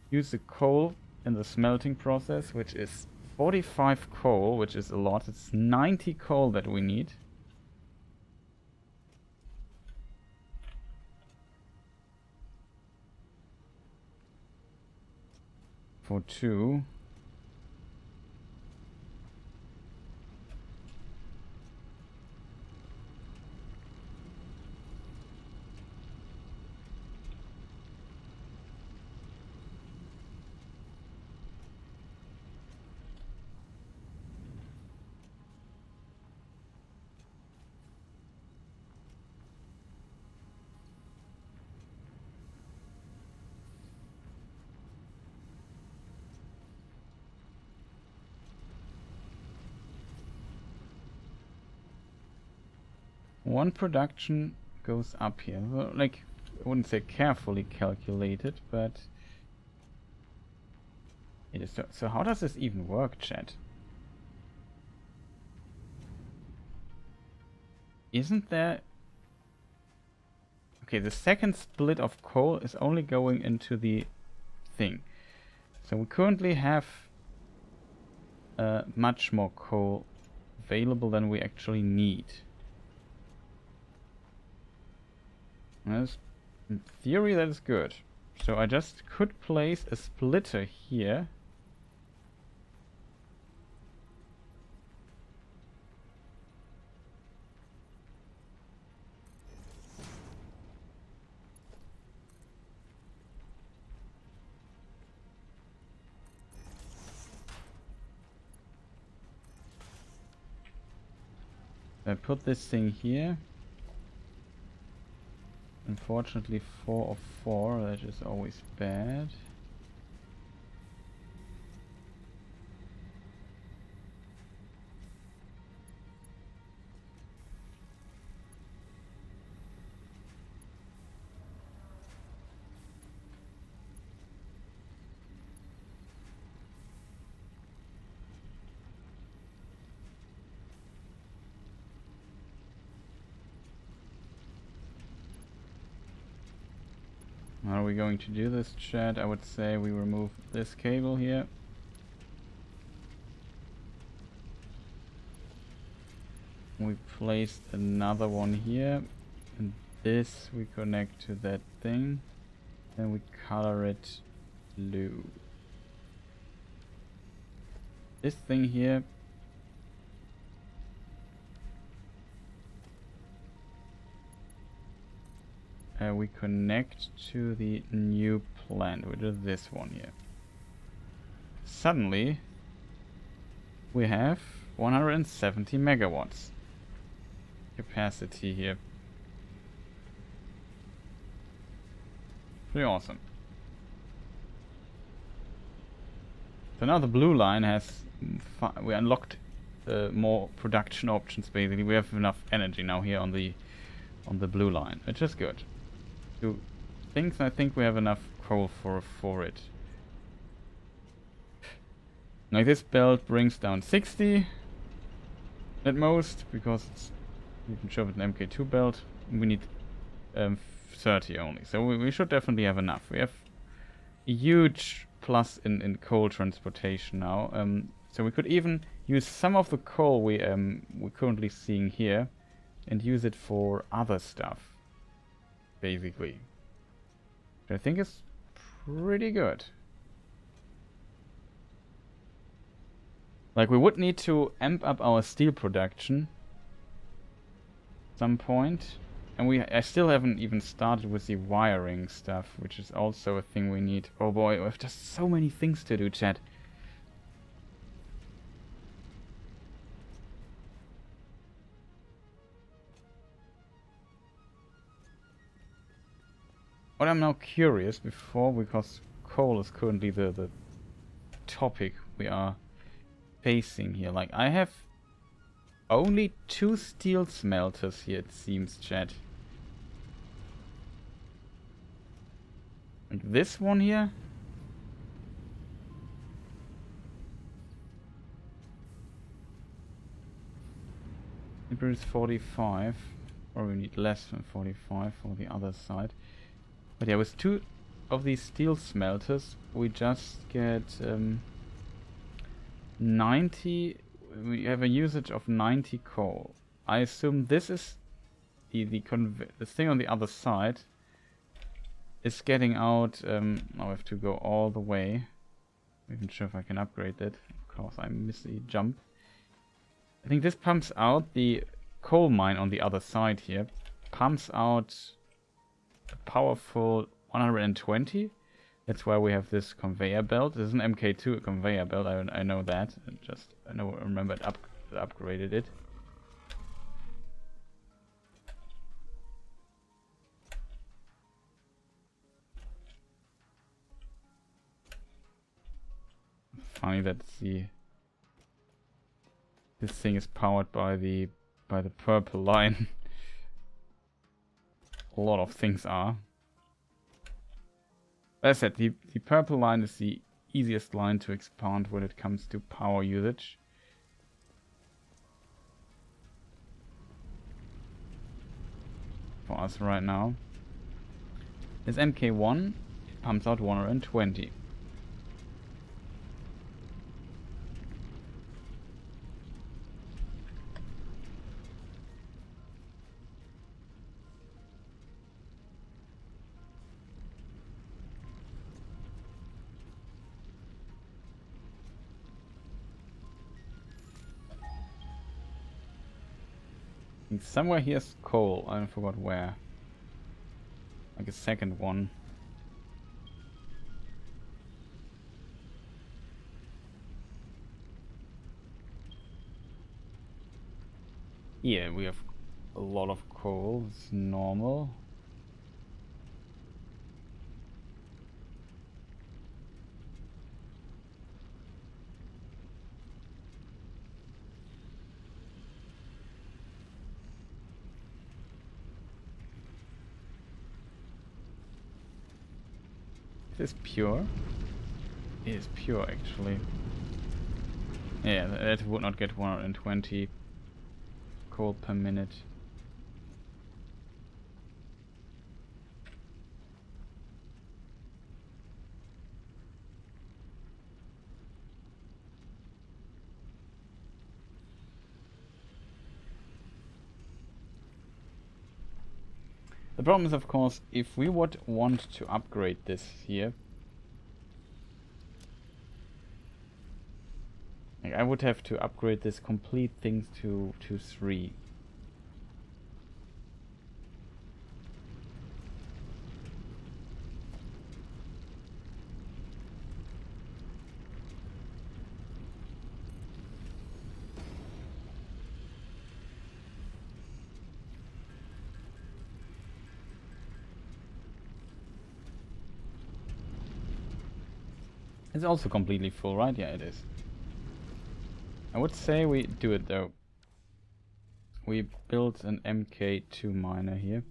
use the coal in the smelting process, which is 45 coal, which is a lot. It's 90 coal that we need. For 2. One production goes up here. Well, like, I wouldn't say carefully calculated, but it is. So how does this even work, chat? Isn't there... Okay, the second split of coal is only going into the thing. So we currently have much more coal available than we actually need. In theory, that is good. So I just could place a splitter here. I put this thing here. Unfortunately 4 of 4, that is always bad. How are we going to do this, chat? I would say we remove this cable here. We placed another one here, and this we connect to that thing. Then we color it blue. This thing here we connect to the new plant, which is this one here. Suddenly we have 170 megawatts capacity here. Pretty awesome. So now the blue line has we unlocked more production options. Basically, we have enough energy now here on the blue line, which is good. Two things. I think we have enough coal for it. Now this belt brings down 60 at most, because it's, you can shove it an MK2 belt. We need 30 only, so we should definitely have enough. We have a huge plus in coal transportation now, so we could even use some of the coal we're currently seeing here and use it for other stuff, basically. Which I think is pretty good. Like, we would need to amp up our steel production at some point. And I still haven't even started with the wiring stuff, which is also a thing we need. Oh boy, we have just so many things to do, chat. What I'm now curious before, because coal is currently the topic we are facing here. Like, I have only 2 steel smelters here, it seems, chat. Like this one here. It produces 45. Or we need less than 45 for the other side. But yeah, with 2 of these steel smelters, we just get 90. We have a usage of 90 coal. I assume this is the thing on the other side is getting out. Now I have to go all the way. I'm not even sure if I can upgrade that. Of course, I missed the jump. I think this pumps out the coal mine on the other side here. Pumps out a powerful 120. That's why we have this conveyor belt. This is an MK2 conveyor belt. I know that. I remember it upgraded it. Funny that this thing is powered by the purple line. A lot of things are. As I said, the purple line is the easiest line to expand when it comes to power usage. For us right now. This MK1 pumps out 120. And somewhere here's coal. I forgot where. Like a second one. Yeah, we have a lot of coal. It's normal. Is this pure? It is pure, actually. Yeah, that would not get 120 coal per minute. The problem is, of course, if we would want to upgrade this here, like I would have to upgrade this complete things to 3. It's also completely full, right? Yeah, it is. I would say we do it though. We built an MK2 miner here.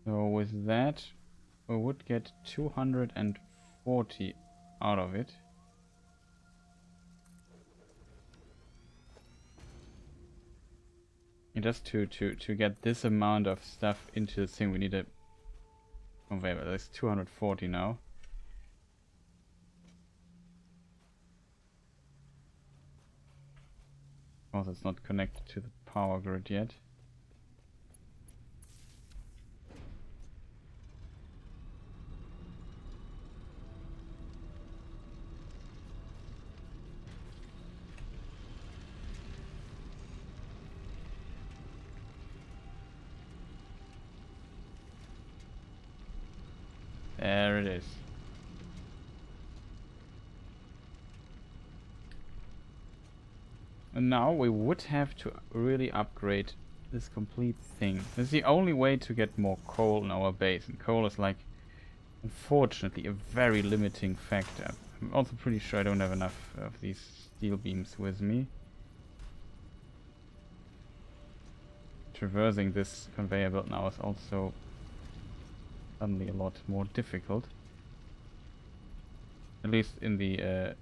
So with that, we would get 240 out of it. And just to get this amount of stuff into the thing, we need a conveyor. That's 240 now. Of course, it's not connected to the power grid yet. There it is. And now we would have to really upgrade this complete thing. This is the only way to get more coal in our base. And coal is like, unfortunately, a very limiting factor. I'm also pretty sure I don't have enough of these steel beams with me. Traversing this conveyor belt now is also suddenly a lot more difficult. At least in the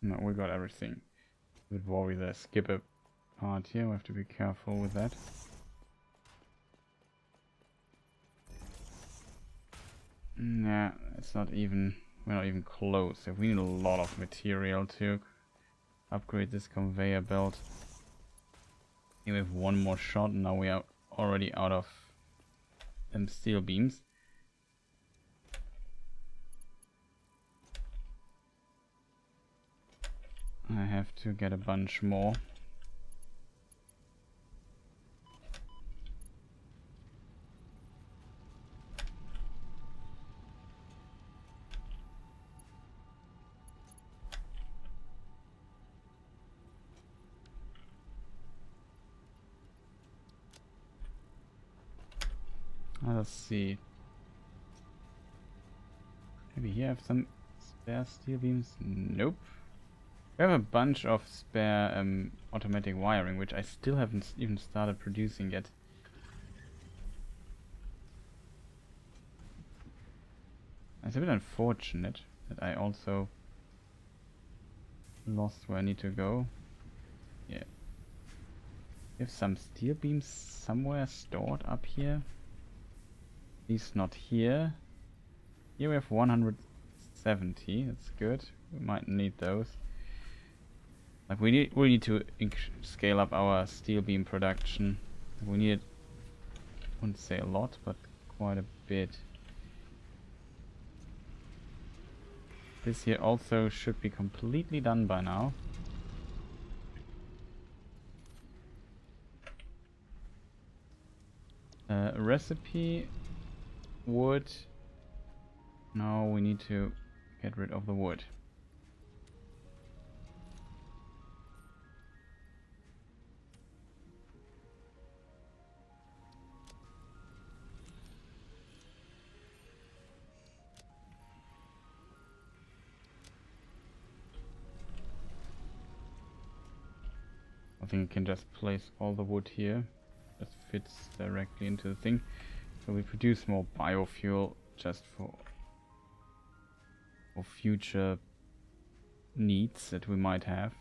no, we got everything. A bit worried that I skip a part here. We have to be careful with that. Nah, it's not even. We're not even close. We need a lot of material to upgrade this conveyor belt. We have one more shot, and now we are already out of steel beams. I have to get a bunch more. Let's see. Maybe here I have some spare steel beams? Nope. We have a bunch of spare automatic wiring, which I still haven't even started producing yet. It's a bit unfortunate that I also lost where I need to go. Yeah. We have some steel beams somewhere stored up here. He's not here. Here we have 170. That's good. We might need those. Like we need to scale up our steel beam production. We need, I wouldn't say a lot, but quite a bit. This here also should be completely done by now. Recipe, wood. No, we need to get rid of the wood. I think I can just place all the wood here. That fits directly into the thing. So we produce more biofuel just for future needs that we might have.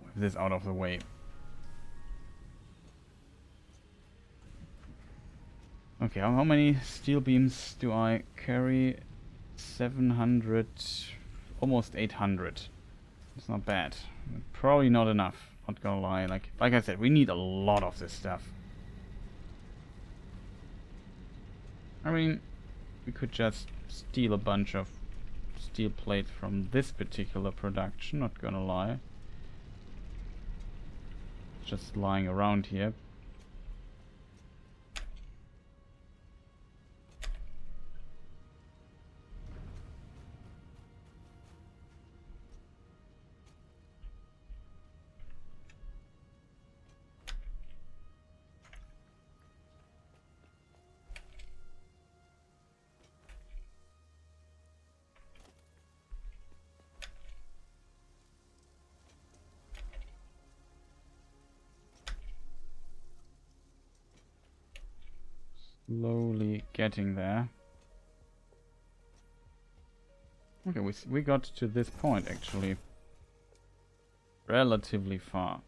With this out of the way. Okay, how many steel beams do I carry? 700, almost 800. It's not bad. Probably not enough, not gonna lie. Like I said, we need a lot of this stuff. I mean, we could just steal a bunch of steel plate from this particular production, not gonna lie. Just lying around here. Slowly getting there. Okay, we got to this point actually. Relatively far.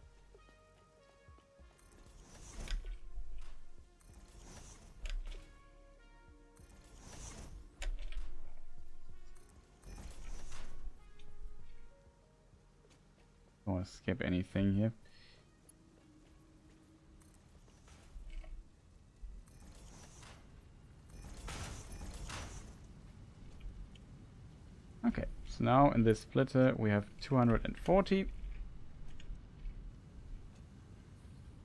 Don't want to skip anything here. Okay, so now in this splitter we have 240.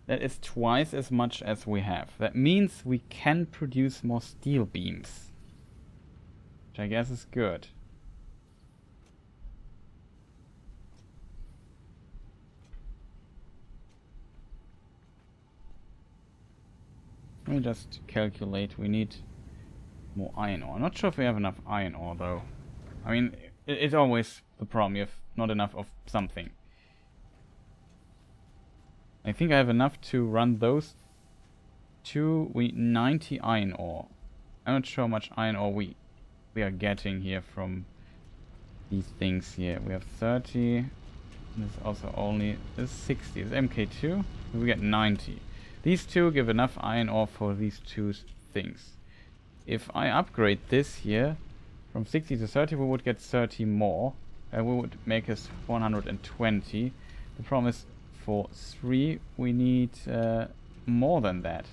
That is twice as much as we have. That means we can produce more steel beams. Which I guess is good. Let me just calculate. We need more iron ore. I'm not sure if we have enough iron ore though. I mean, it's always the problem. You have not enough of something. I think I have enough to run those two. We 90 iron ore. I'm not sure how much iron ore we are getting here from these things here. We have 30. This is also only this 60. It's MK2. We get 90. These two give enough iron ore for these two things. If I upgrade this here from 60 to 30, we would get 30 more. And we would make us 120. The problem is for 3 we need more than that.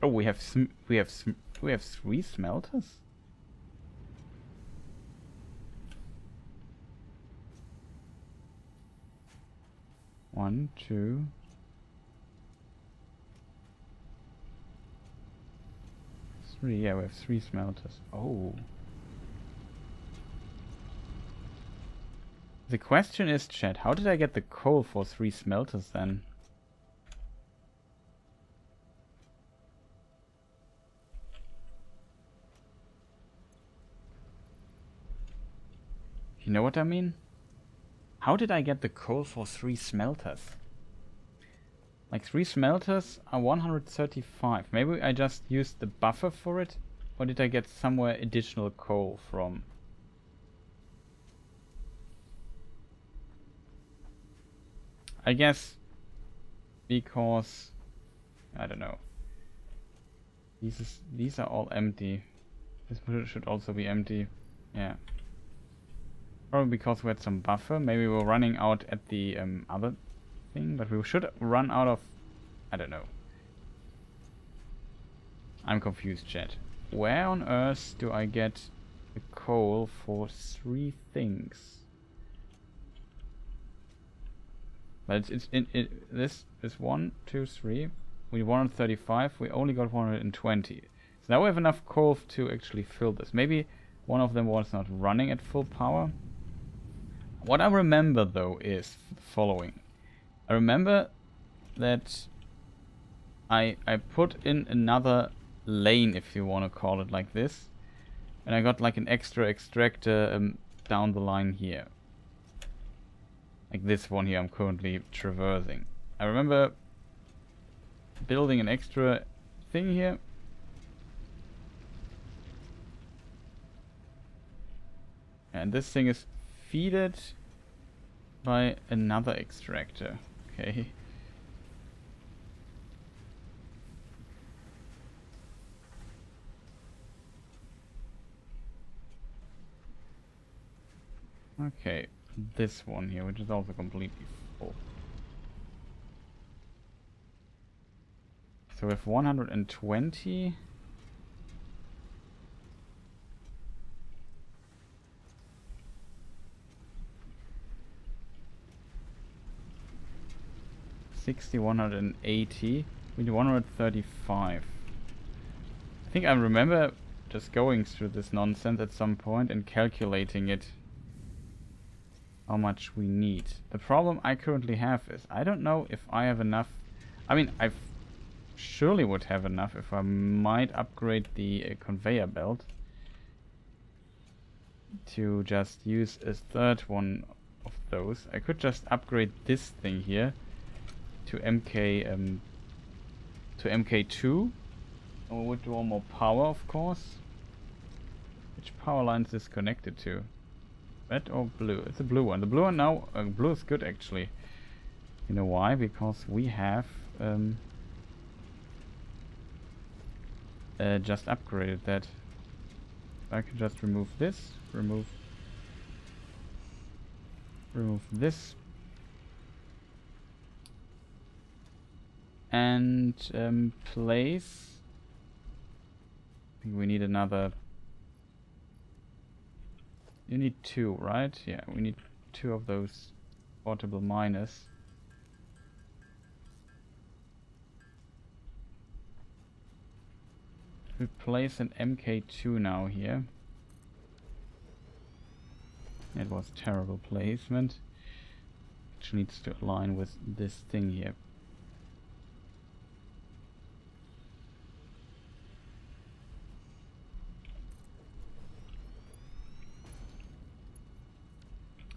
Oh, we have 3 smelters. One, two. Three, yeah, we have 3 smelters. Oh. The question is, chat, how did I get the coal for 3 smelters then? You know what I mean? How did I get the coal for 3 smelters? Like 3 smelters are 135. Maybe I just used the buffer for it? Or did I get somewhere additional coal from? I guess because I don't know. These are all empty. This should also be empty. Yeah. Probably because we had some buffer. Maybe we're running out at the other thing, but we should run out of... I don't know. I'm confused, chat. Where on earth do I get the coal for 3 things? But this is 1, 2, 3. We wanted 35. We only got 120. So now we have enough coal to actually fill this. Maybe one of them was not running at full power. What I remember though is the following. I remember that I put in another lane, if you want to call it like this, and I got like an extra extractor down the line here. Like this one here I'm currently traversing. I remember building an extra thing here. And this thing is feeded by another extractor. Okay. Okay, this one here, which is also completely full. So we have 120. $60, 180. We need 135. I think I remember just going through this nonsense at some point and calculating it. How much we need. The problem I currently have is I don't know if I have enough. I mean, I surely would have enough if I might upgrade the conveyor belt to just use a third one of those. I could just upgrade this thing here to MK2. We would draw more power, of course. Which power line is this connected to? Red or blue? It's a blue one. The blue one now, blue is good actually. You know why? Because we have just upgraded that. I can just remove this, remove this, and place. I think we need another. You need 2, right? Yeah, we need 2 of those portable miners. We place an MK2 now here. It was terrible placement. Which needs to align with this thing here.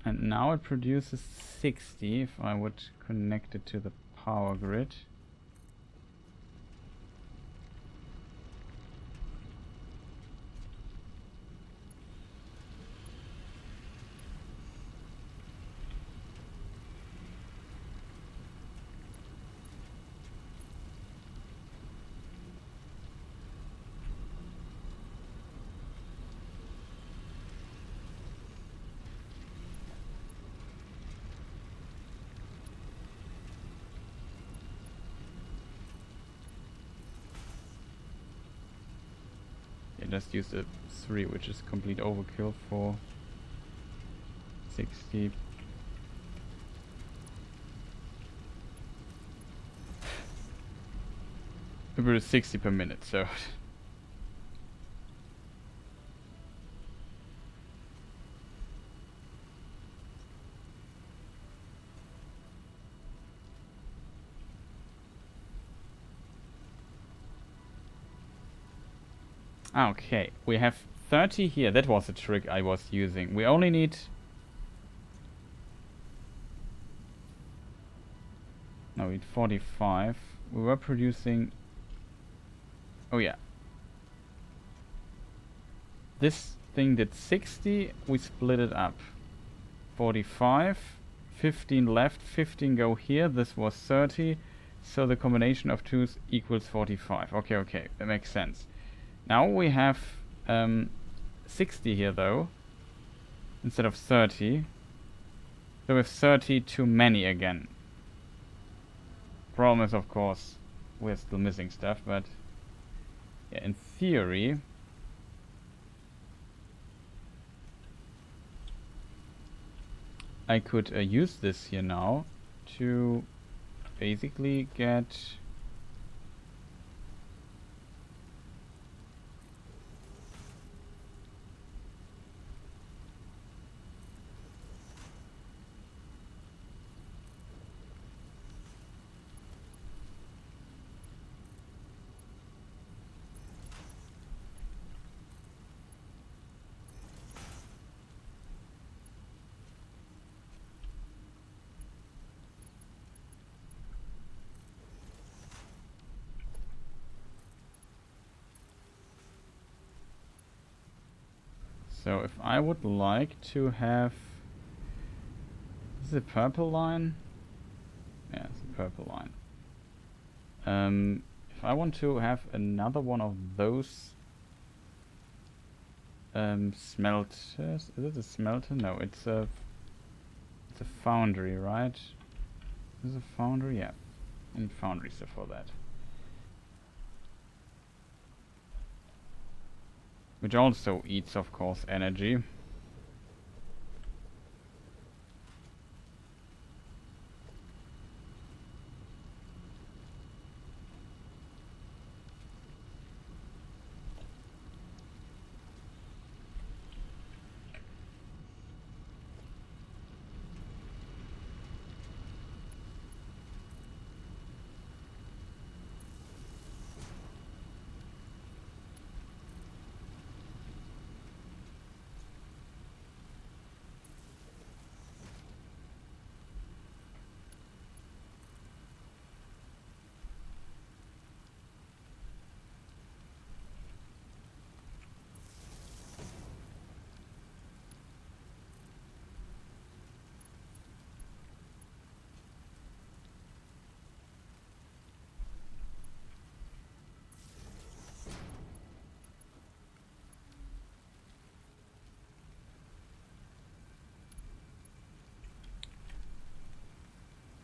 And now it produces 60 if I would connect it to the power grid. Just use a 3, which is complete overkill for 60. We produce 60 per minute, so okay, we have 30 here. That was the trick I was using. We only need... No, we need 45. We were producing... Oh yeah. This thing did 60. We split it up. 45, 15 left, 15 go here, this was 30, so the combination of 2's equals 45. Okay, okay, that makes sense. Now we have 60 here though, instead of 30. So we have 30 too many again. Problem is, of course, we're still missing stuff, but yeah, in theory, I could use this here now to basically get so if I would like to have, is it a purple line? Yeah, it's a purple line. If I want to have another one of those smelters, is it a smelter? No, it's a foundry, right? Is it a foundry? Yeah, and foundries are for that. Which also eats, of course, energy.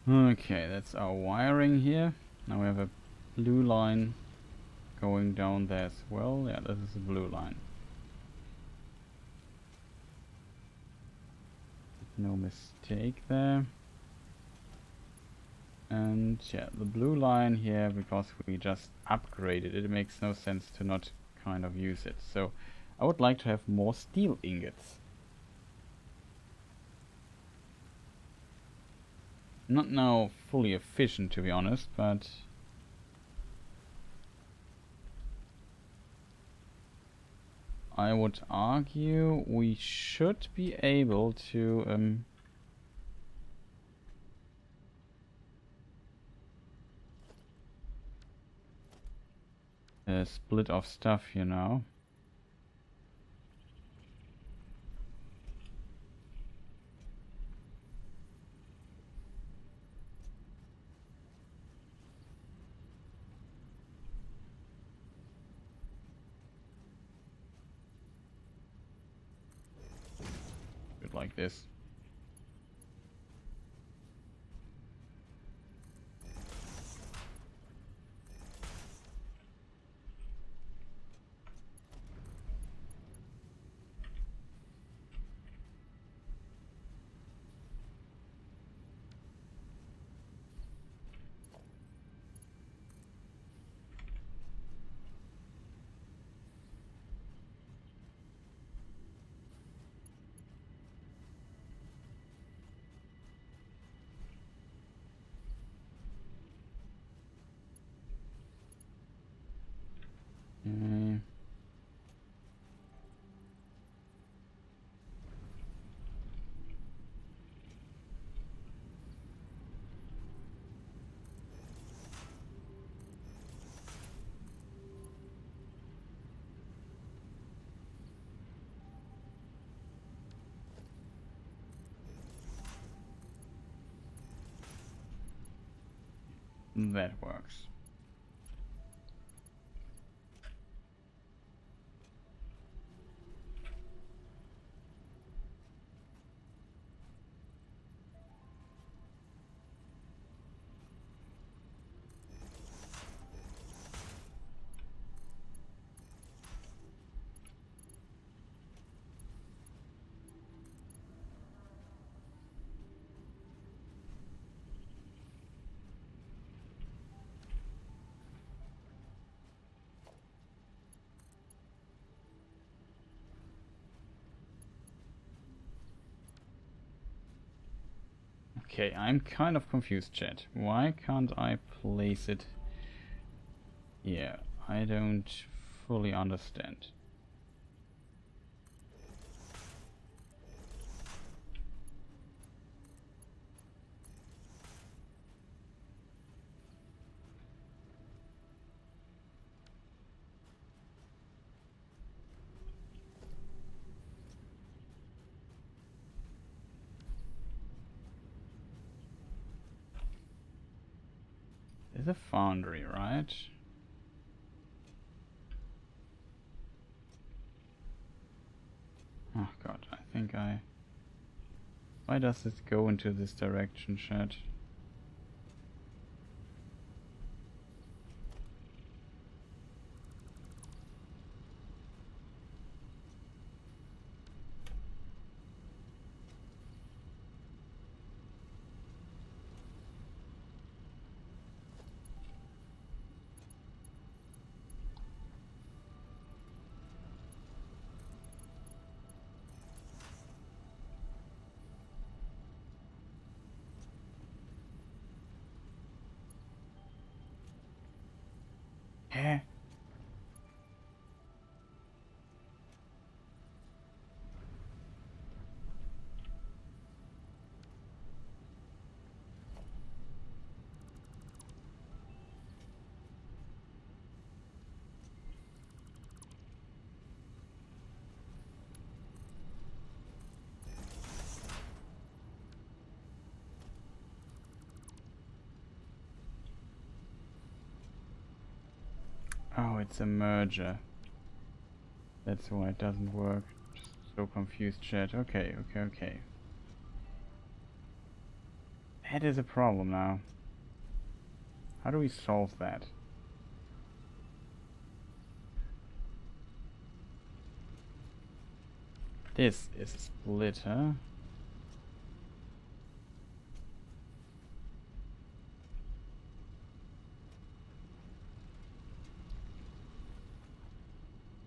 Okay, that's our wiring here. Now we have a blue line going down there as well. Yeah, this is a blue line. No mistake there. And yeah, the blue line here, because we just upgraded it, it makes no sense to not kind of use it. So I would like to have more steel ingots. Not now fully efficient, to be honest, but I would argue we should be able to split off stuff, you know. Bit like this. Okay. That works. Okay, I'm kind of confused, chat. Why can't I place it here? I don't fully understand. There's a foundry, right? Oh god, I think I... Why does this go into this direction, chat? Hä? Oh, it's a merger. That's why it doesn't work. Just so confused, chat. Okay. That is a problem now. How do we solve that? This is a splitter.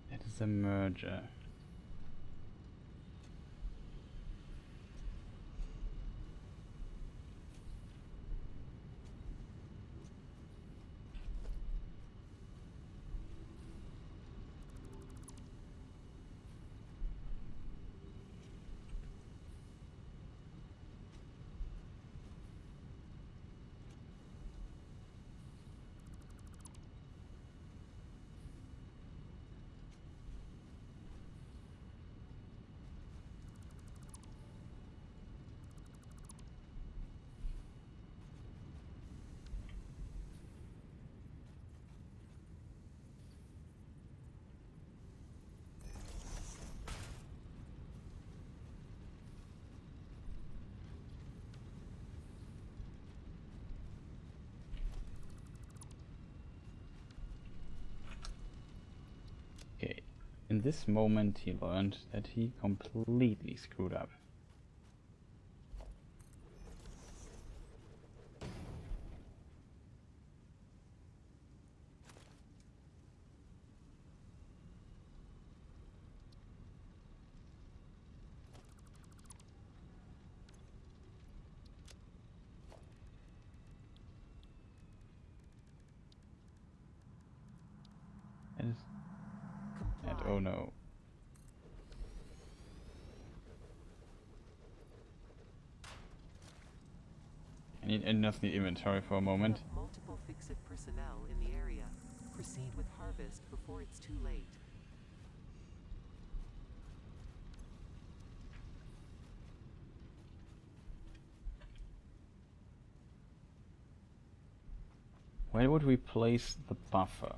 That is a merger. Okay, in this moment he learned that he completely screwed up. And oh no. I just need inventory for a moment. Multiple fix-it personnel in the area. Proceed with harvest before it's too late. Where would we place the buffer?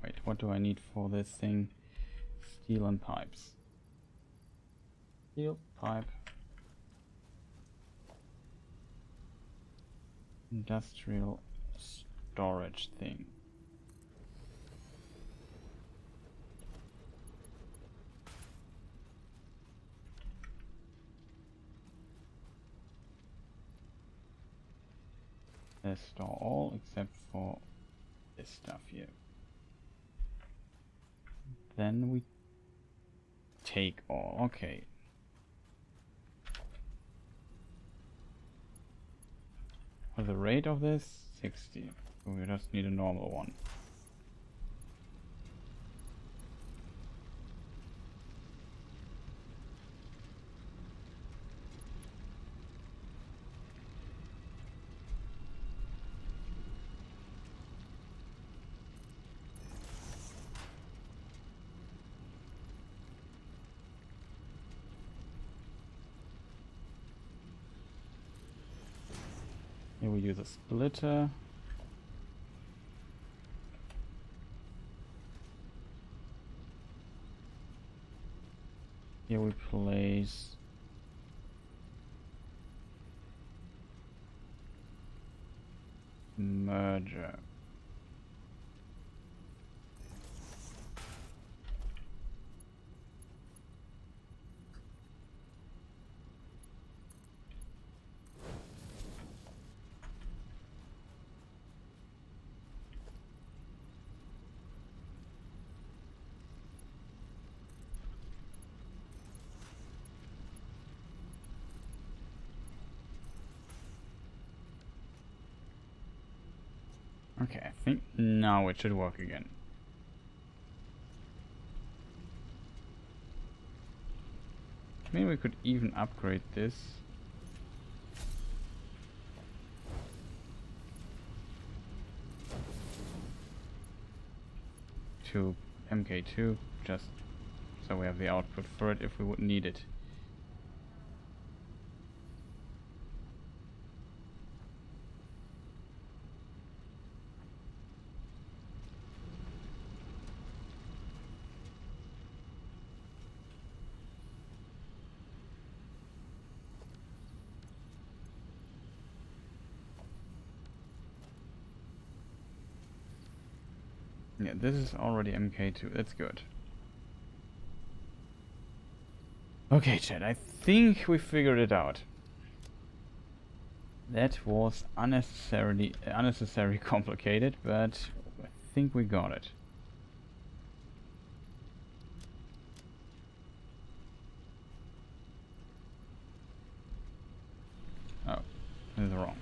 Wait, what do I need for this thing? Steel and pipes. Steel, pipe. Industrial storage thing. Let's store all except for this stuff here. Then we take all. Okay. For the rate of this, 60. So we just need a normal one. Here we use a splitter. Here we place merger. Okay, I think now it should work again. Maybe we could even upgrade this to MK2, just so we have the output for it if we would need it. Yeah, this is already MK2, that's good. Okay, chat, I think we figured it out. That was unnecessarily complicated, but I think we got it. Oh, this is wrong.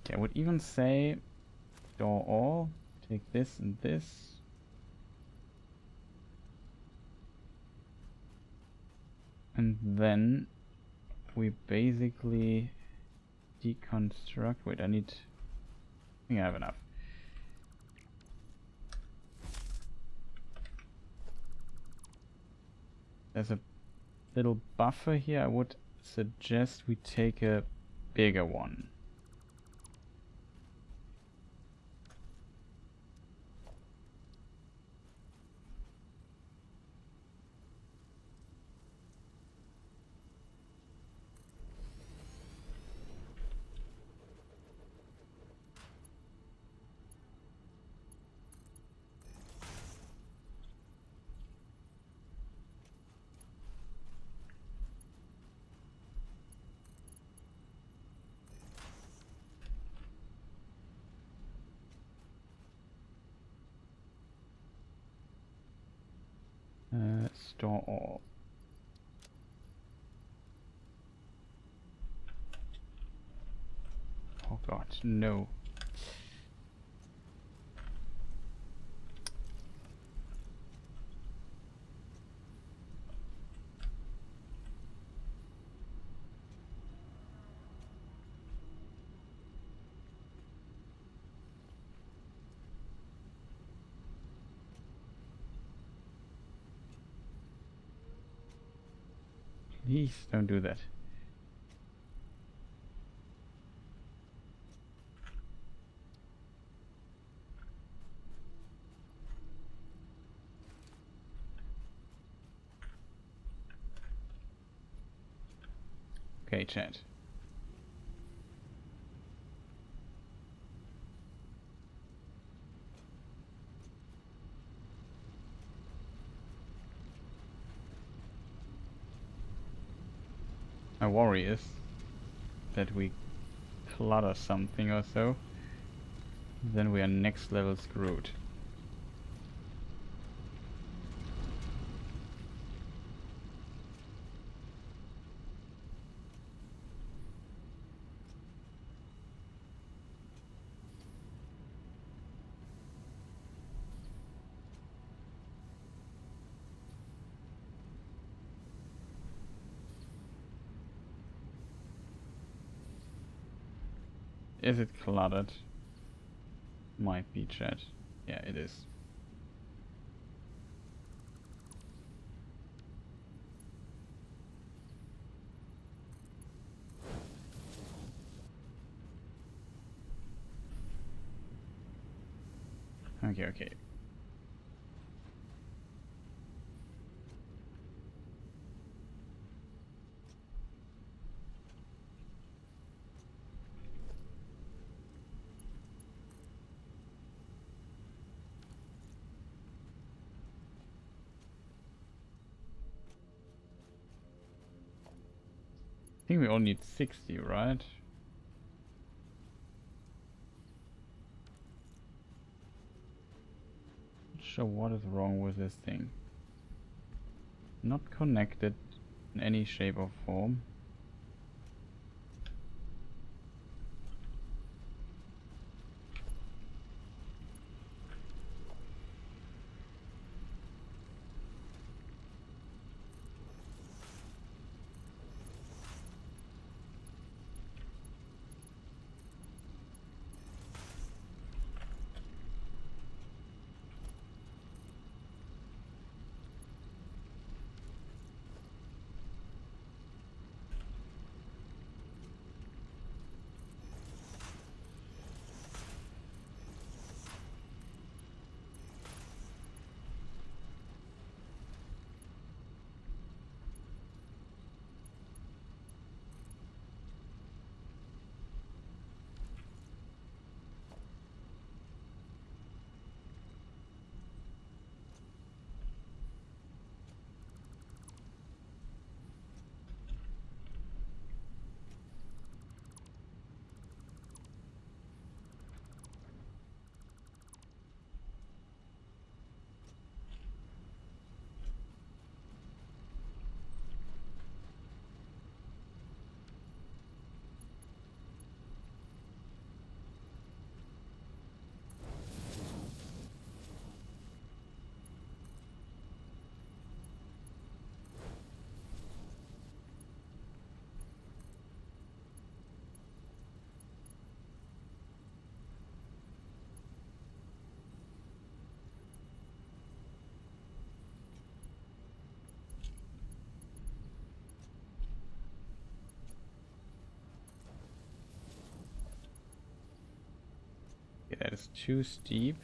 Okay, I would even say store all, take this and this. And then we basically deconstruct. Wait, I think I have enough. There's a little buffer here. I would suggest we take a bigger one. Store all. Oh god, no. Please don't do that. Okay, chat. My worry is that we clutter something or so, then we are next level screwed. Is it cluttered? Might be, chat. Yeah, it is. Okay, okay. I think we all need 60, right? Not sure what is wrong with this thing. Not connected in any shape or form. Okay, that is too steep.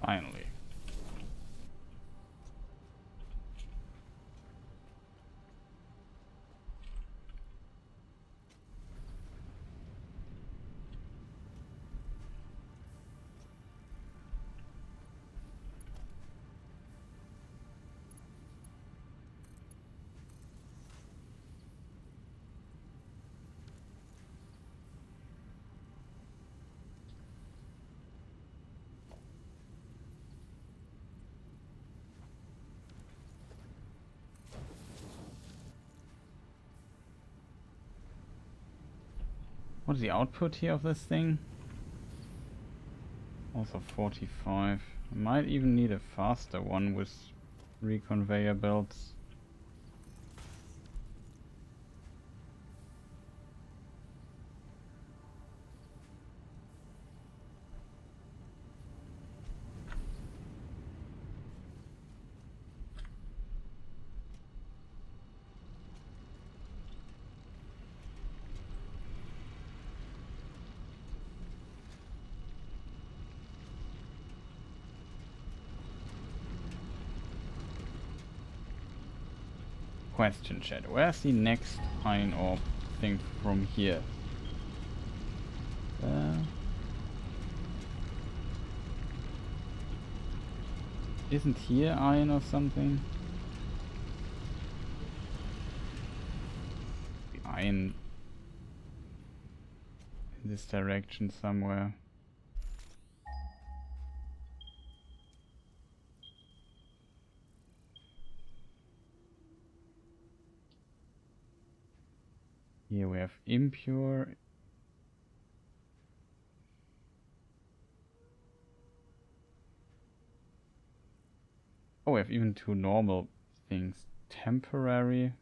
Finally. What's the output here of this thing? Also 45. I might even need a faster one with reconveyor belts. question, chat. Where's the next iron ore thing from here? Isn't here iron or something? The iron in this direction somewhere. Here we have impure. Oh, we have even two normal things. Temporary.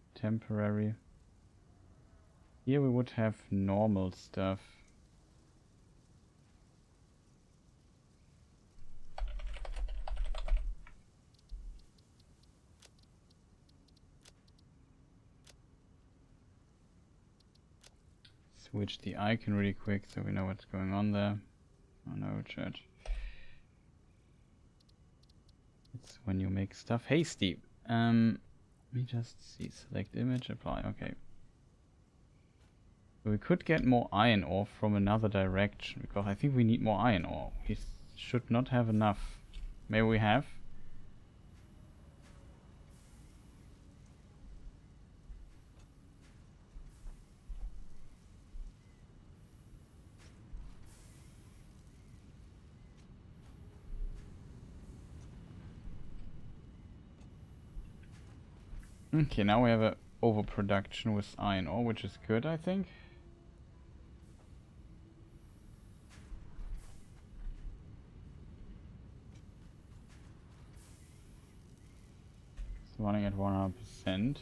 Here we would have normal stuff. Switch the icon really quick so we know what's going on there. Oh no, chat. It's when you make stuff hasty. Let me just see. Select image, apply. Okay. So we could get more iron ore from another direction because I think we need more iron ore. We should not have enough. Maybe we have. Okay, now we have a overproduction with iron ore, which is good, I think. It's running at 100%.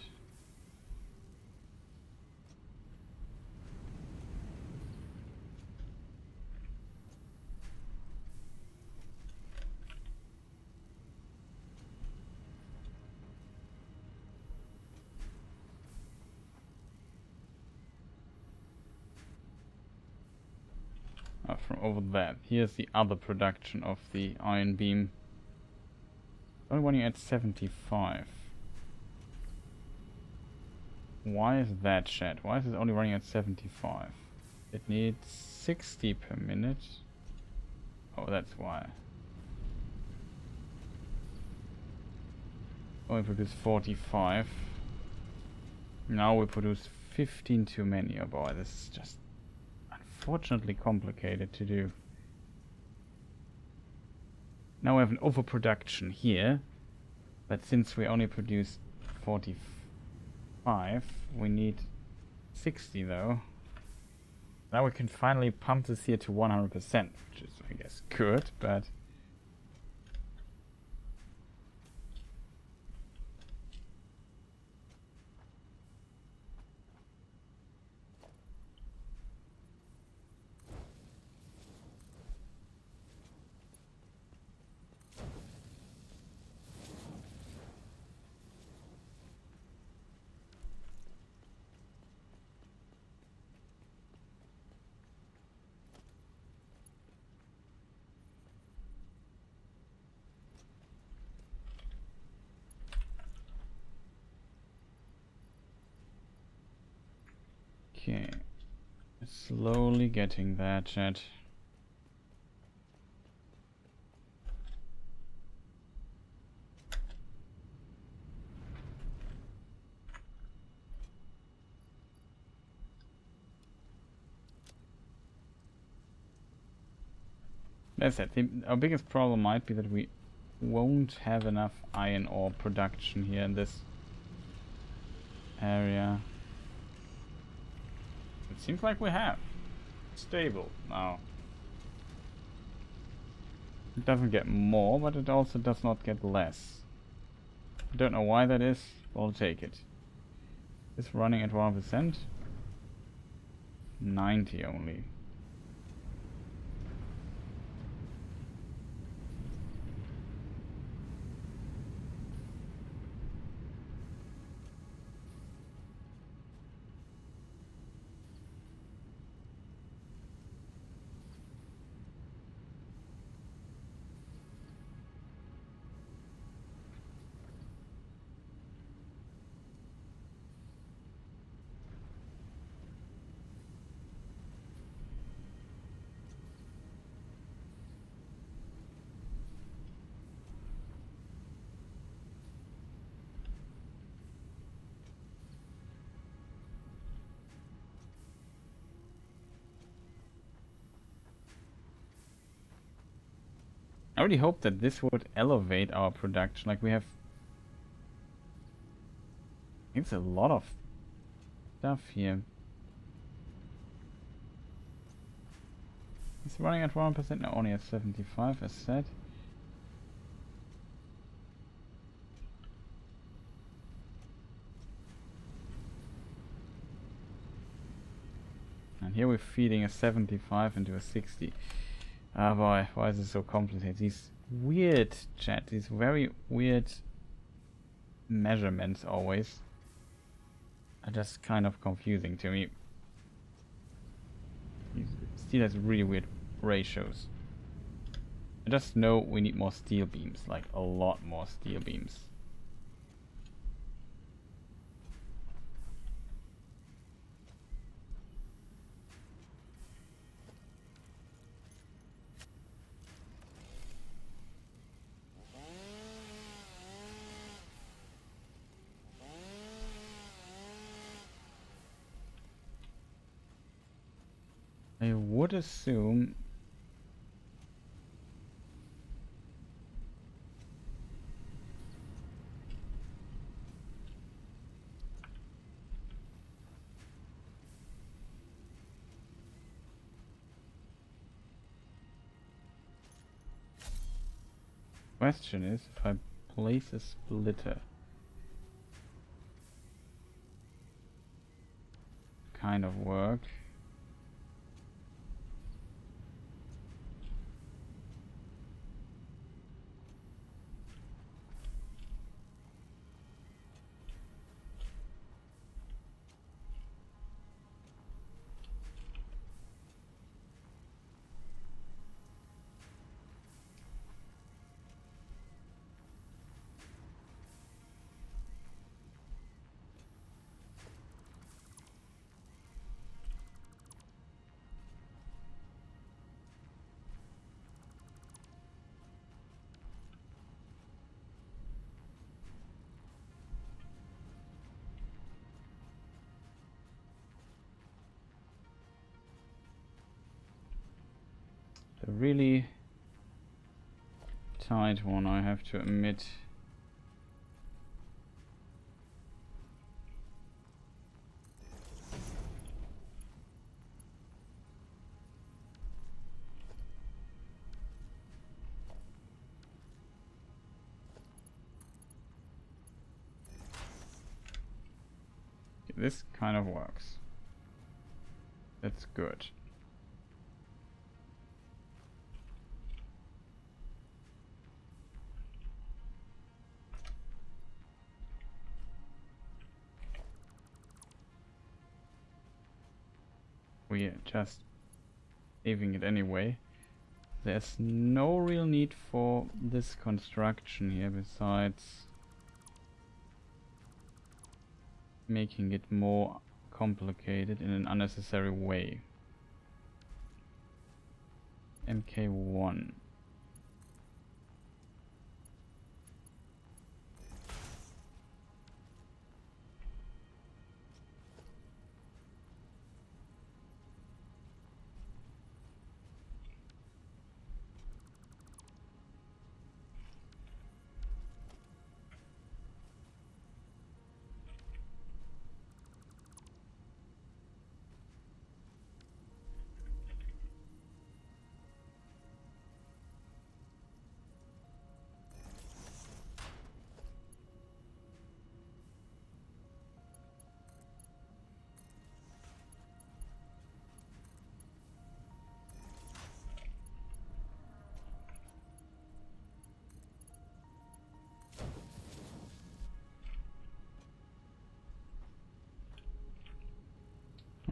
From over that. Here's the other production of the iron beam. Only running at 75. Why is that, chat? Why is it only running at 75? It needs 60 per minute. Oh, that's why. Oh, we produce 45. Now we produce 15 too many. Oh boy, this is just unfortunately complicated to do. Now we have an overproduction here, but since we only produce 45, we need 60 though. Now we can finally pump this here to 100%, which is, I guess, good, but okay. Slowly getting there, chat. That's it. Our biggest problem might be that we won't have enough iron ore production here in this area. It seems like we have. Stable now. It doesn't get more, but it also does not get less. I don't know why that is. We'll take it. It's running at 1%. 90 only. I really hope that this would elevate our production. Like we have... It's a lot of stuff here. It's running at 1%, no, only at 75 as said. And here we're feeding a 75 into a 60. Ah boy, why is it so complicated? These weird chat, these very weird measurements always are just kind of confusing to me. Steel has really weird ratios. I just know we need more steel beams, like a lot more steel beams. I would assume question is if I place a splitter, kind of work. The really tight one, I have to admit. This kind of works. That's good. We are just leaving it anyway. There's no real need for this construction here besides making it more complicated in an unnecessary way. MK1.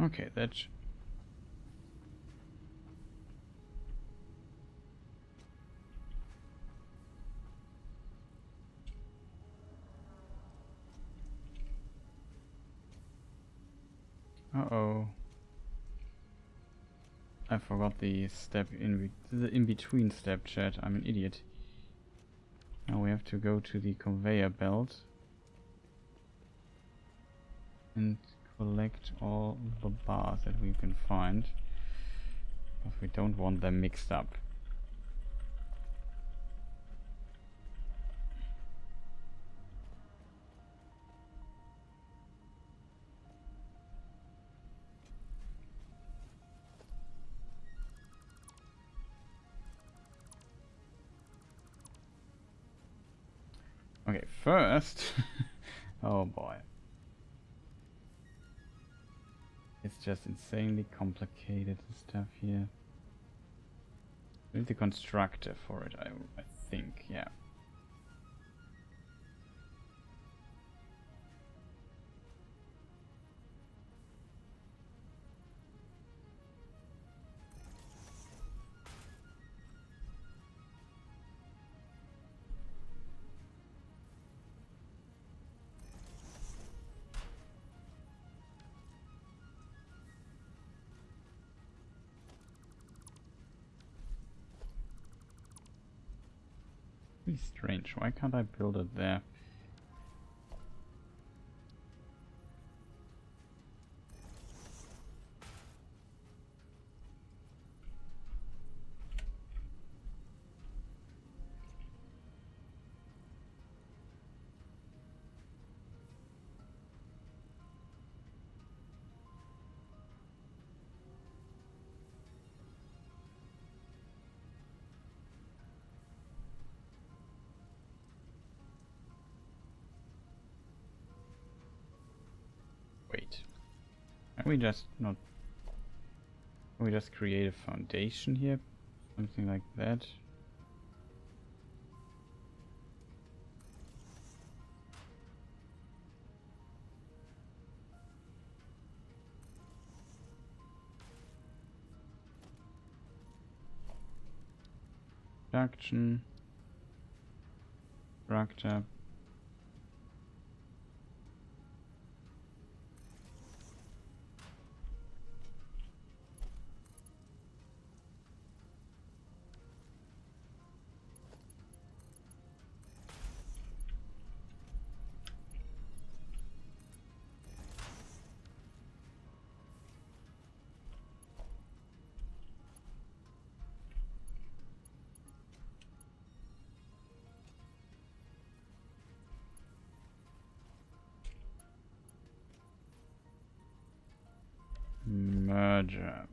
Okay, that's... Uh-oh. I forgot the step the in-between step, chat. I'm an idiot. Now we have to go to the conveyor belt and collect all the bars that we can find, because we don't want them mixed up. Okay, first... oh boy. It's just insanely complicated stuff here. We need the constructor for it, I think, yeah. Really strange. Why can't I build it there? Wait. Can we just not... Can we just create a foundation here? Something like that? Production. Structure. Merger.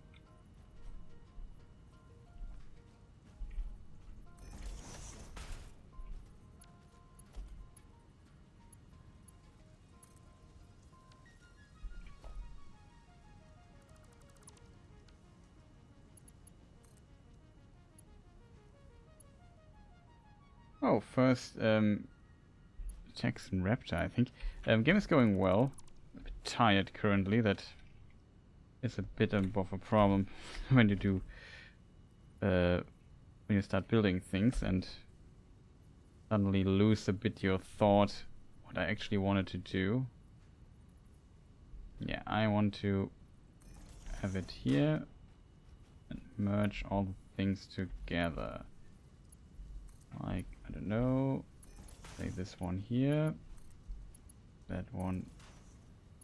Oh, first, Jackson Raptor, I think. Game is going well. A bit tired currently. That is a bit of a problem when you do, when you start building things and suddenly lose a bit your thought what I actually wanted to do. Yeah, I want to have it here and merge all the things together. Like, I don't know, say this one here, that one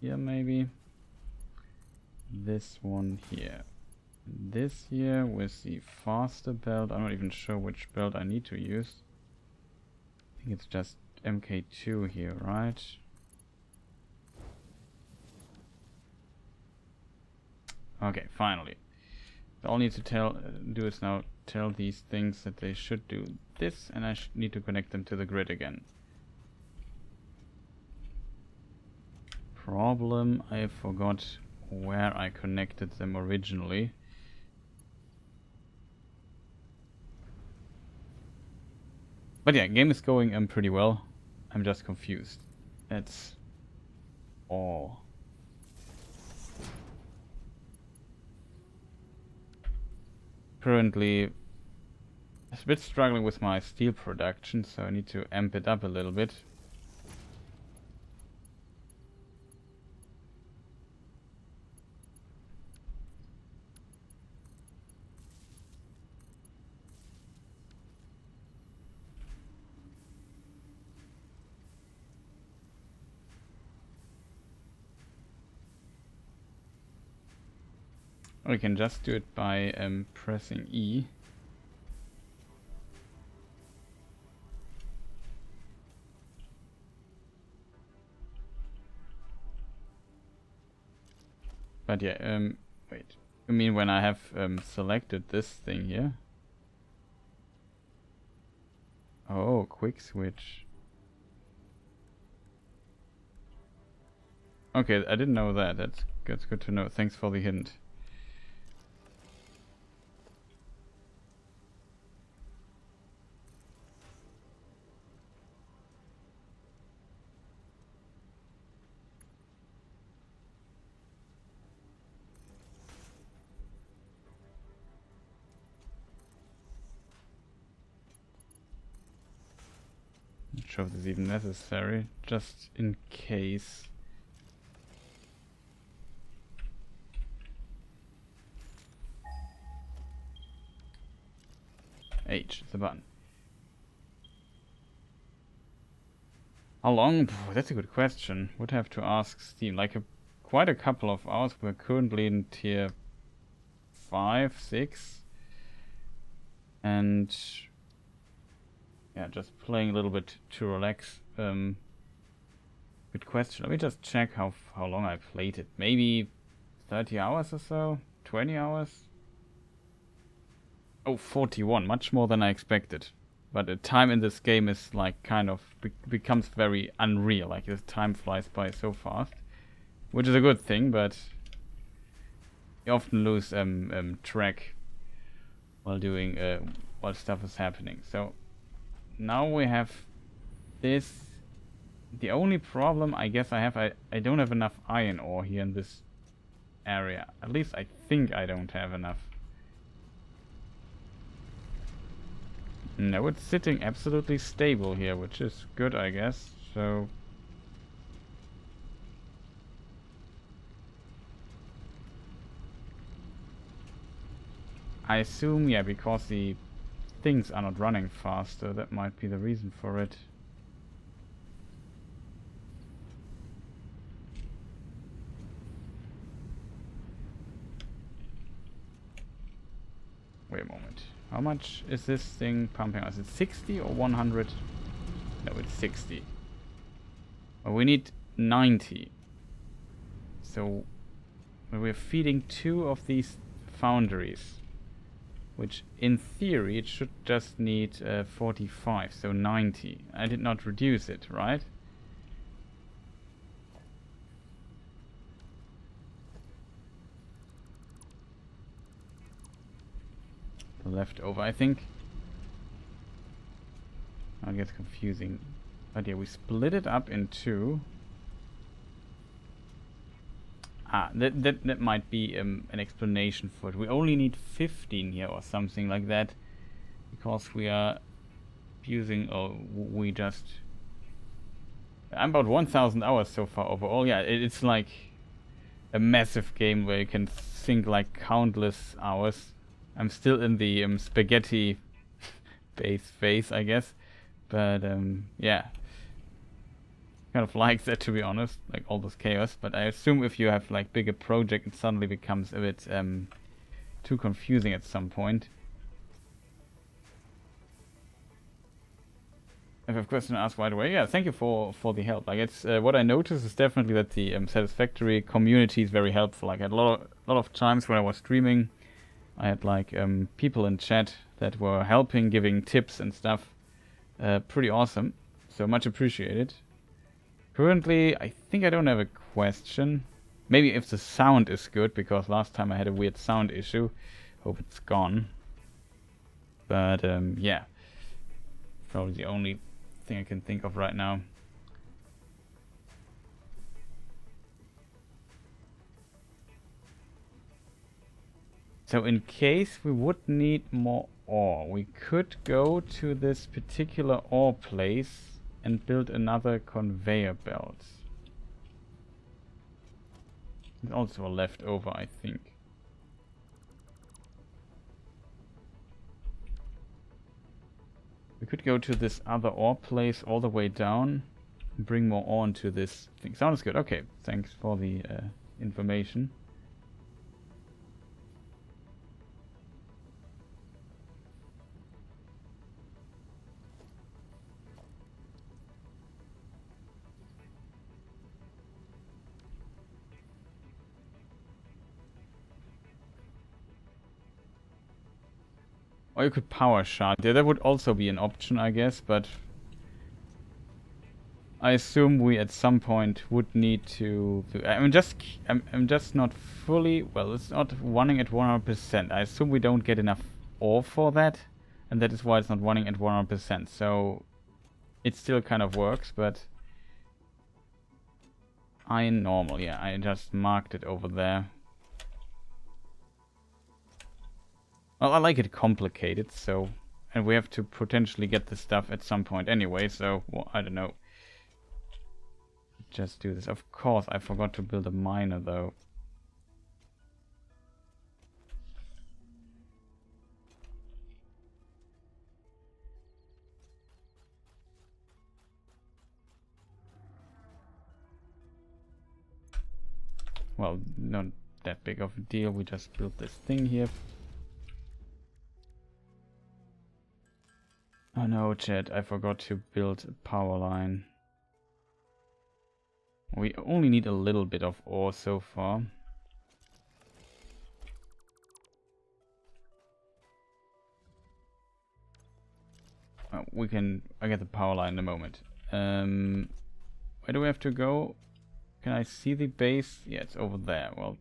here maybe, this one here, this here with the faster belt. I'm not even sure which belt I need to use. I think it's just MK2 here, right? Okay, finally. All I need to do is now tell these things that they should do this, and I need to connect them to the grid again. Problem, I forgot where I connected them originally. But yeah, game is going pretty well. I'm just confused. That's all. Currently, I'm a bit struggling with my steel production, so I need to amp it up a little bit. Or we can just do it by pressing E. But yeah, wait. You mean when I have selected this thing here? Oh, quick switch. Okay, I didn't know that. That's good to know. Thanks for the hint. Not sure if this is even necessary, just in case. H is the button. How long? That's a good question. Would have to ask Steam. Like quite a couple of hours. We're currently in tier 5, 6. And yeah, just playing a little bit to relax. Good question. Let me just check how long I played it. Maybe 30 hours or so? 20 hours? Oh, 41. Much more than I expected. But the time in this game is like kind of becomes very unreal. Like the time flies by so fast. Which is a good thing, but you often lose track while doing while stuff is happening. So now we have this. The only problem I guess I have, I don't have enough iron ore here in this area. At least I think I don't have enough. No, it's sitting absolutely stable here, which is good, I guess. So I assume, yeah, because the things are not running faster, that might be the reason for it. Wait a moment. How much is this thing pumping us? Is it 60 or 100? No, it's 60. Well, we need 90. So we're feeding 2 of these foundries, which in theory it should just need 45, so 90. I did not reduce it, right? The leftover, I think. Now it gets confusing. But yeah, we split it up in 2. Ah, that might be an explanation for it. We only need 15 here or something like that, because we are using, we just... I'm about 1,000 hours so far overall. Yeah, it's like a massive game where you can sink like countless hours. I'm still in the spaghetti base phase, I guess. But yeah. Kind of like that, to be honest, like all this chaos. But I assume if you have like bigger project, it suddenly becomes a bit too confusing at some point. If you have a question, ask right away. Yeah, thank you for the help. Like it's what I noticed is definitely that the Satisfactory community is very helpful. Like I had a lot of times when I was streaming, I had like people in chat that were helping, giving tips and stuff. Pretty awesome. So much appreciated. Currently, I think I don't have a question. Maybe if the sound is good, because last time I had a weird sound issue. Hope it's gone. But yeah, probably the only thing I can think of right now. So in case we would need more ore, we could go to this particular ore place and build another conveyor belt. There's also a leftover, I think. We could go to this other ore place all the way down and bring more ore into this thing. Sounds good. Okay, thanks for the information. Or you could power shard. Yeah, that would also be an option, I guess, but I assume we at some point would need to. I'm just not fully. Well, it's not running at 100%. I assume we don't get enough ore for that, and that is why it's not running at 100%. So it still kind of works, but iron normal. Yeah, I just marked it over there. Well, I like it complicated, so, and we have to potentially get this stuff at some point anyway. So well, I don't know. Just do this. Of course, I forgot to build a miner though. Well, not that big of a deal. We just built this thing here. Oh no, chat, I forgot to build a power line. We only need a little bit of ore so far. I get the power line in a moment. Where do we have to go? Can I see the base? Yeah, it's over there. Well,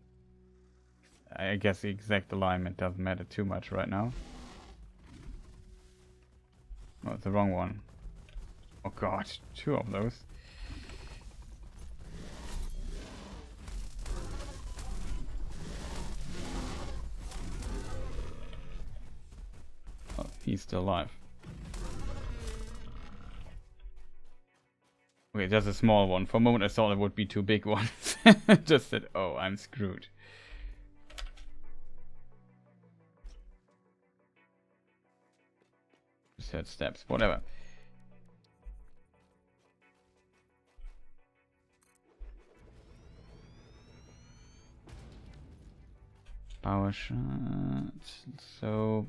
I guess the exact alignment doesn't matter too much right now. Oh, it's the wrong one. Oh god, 2 of those. Oh, he's still alive. Okay, just a small one. For a moment I thought it would be 2 big ones. Just said, oh, I'm screwed. Set steps, whatever. Power shot. So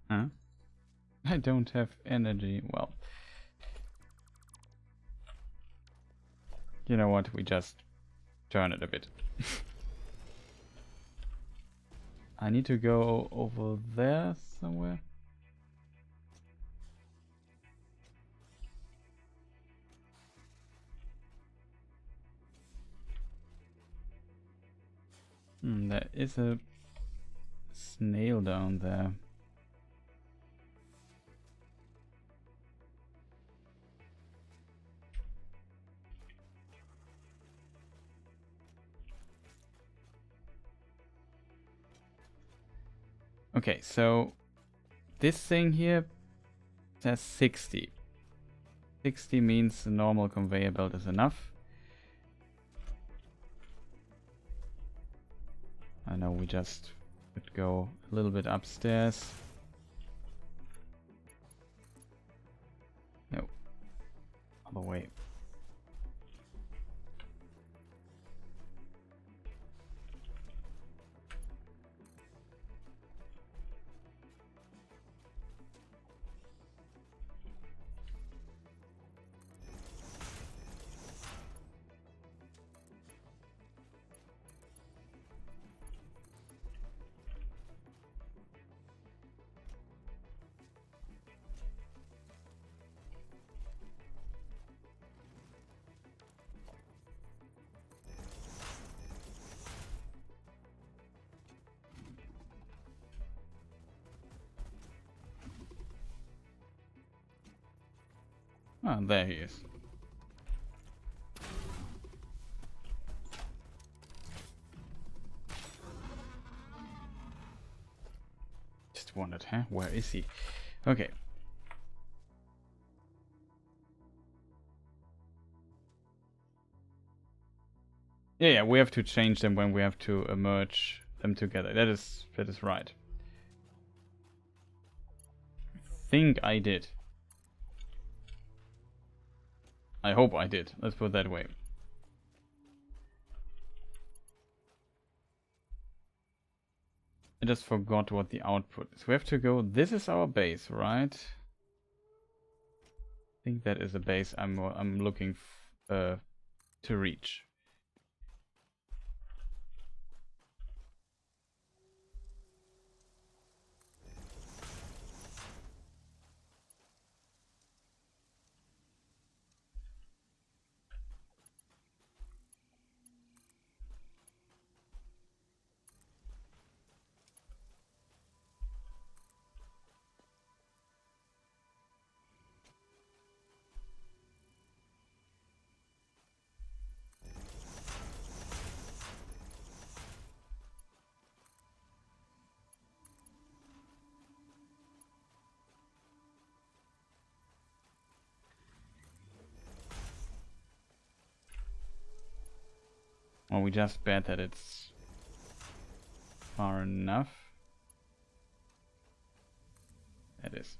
huh? I don't have energy. Well, you know what? We just turn it a bit. I need to go over there somewhere. There is a snail down there. Okay, so this thing here says 60. 60 means the normal conveyor belt is enough. I know we just could go a little bit upstairs. No. Other way. Ah, there he is. Just wondered, huh? Where is he? Okay. Yeah, we have to change them when we have to merge them together. That is right. I think I did. I hope I did. Let's put it that way. I just forgot what the output is. We have to go. This is our base, right? I think that is the base I'm looking to reach. Or we just bet that it's far enough. That is.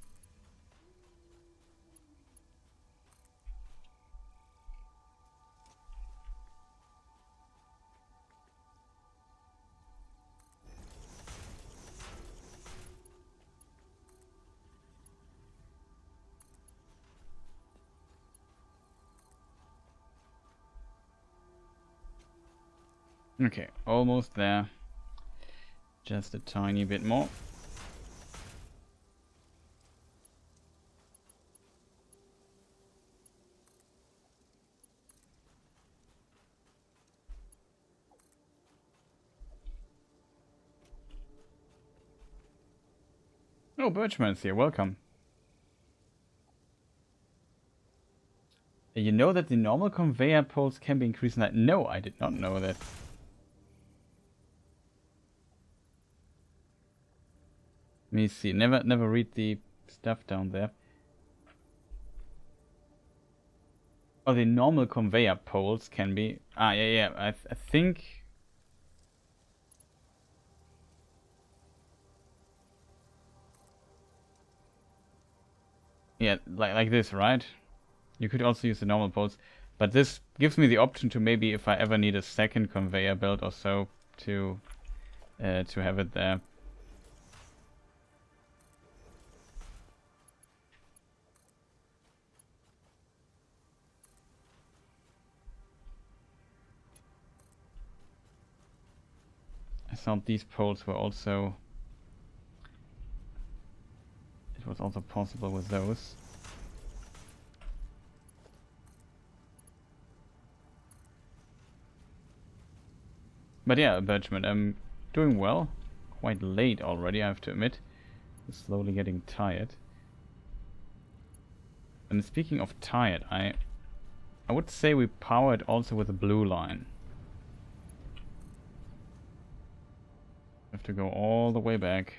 Okay, almost there. Just a tiny bit more. Oh, Birchman's here, welcome. You know that the normal conveyor poles can be increased in height? No, I did not know that. Let me see. Never read the stuff down there. Oh, the normal conveyor poles can be. Ah, yeah. I think. Yeah, like this, right? You could also use the normal poles, but this gives me the option to maybe, if I ever need a second conveyor belt or so, to have it there. I thought these poles were also. It was also possible with those. But yeah, Birchman, I'm doing well. Quite late already, I have to admit. I'm slowly getting tired. And speaking of tired, I would say we power it also with a blue line. Have to go all the way back.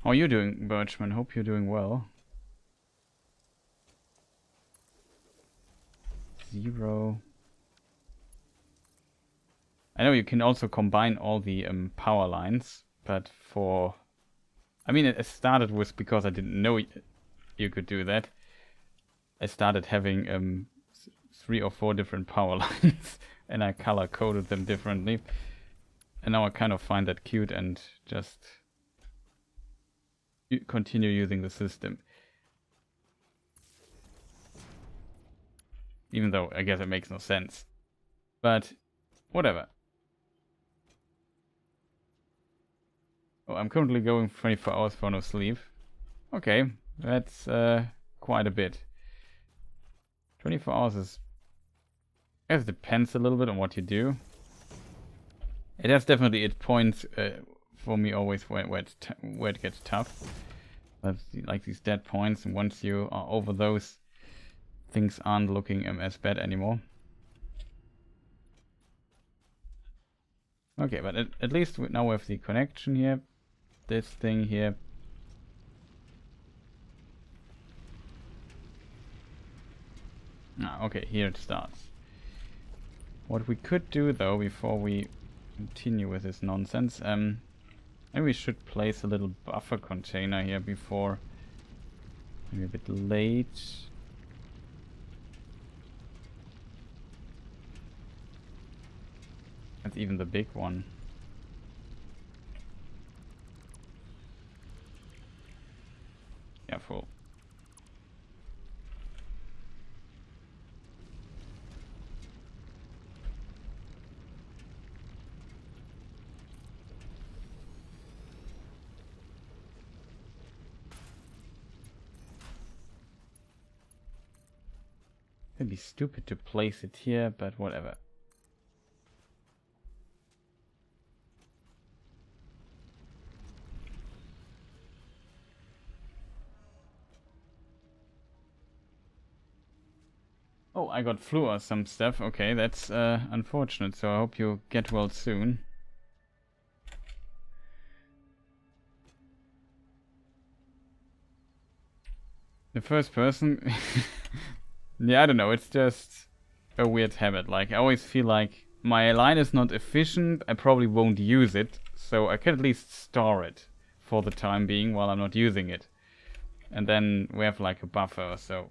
How are you doing, Birchman? Hope you're doing well. 0. I know you can also combine all the power lines, but for... I mean, it started with, because I didn't know you could do that, I started having 3 or 4 different power lines, and I color-coded them differently. And now I kind of find that cute and just continue using the system. Even though I guess it makes no sense. But whatever. Oh, I'm currently going 24 hours for no sleep. Okay, that's quite a bit. 24 hours is... I guess it depends a little bit on what you do. It has definitely its points for me always where it gets tough. That's like these dead points, and once you are over those, things aren't looking as bad anymore. Okay, but at least now we have the connection here. This thing here. Ah, okay, here it starts. What we could do though, before we continue with this nonsense, maybe we should place a little buffer container here before. Maybe a bit late. That's even the big one. Yeah, full. It'd be stupid to place it here, but whatever. Oh, I got flu or some stuff. Okay, that's unfortunate, so I hope you get well soon. The first person, yeah, I don't know. It's just a weird habit. Like I always feel like my line is not efficient. I probably won't use it, so I can at least store it for the time being while I'm not using it, and then we have like a buffer or so.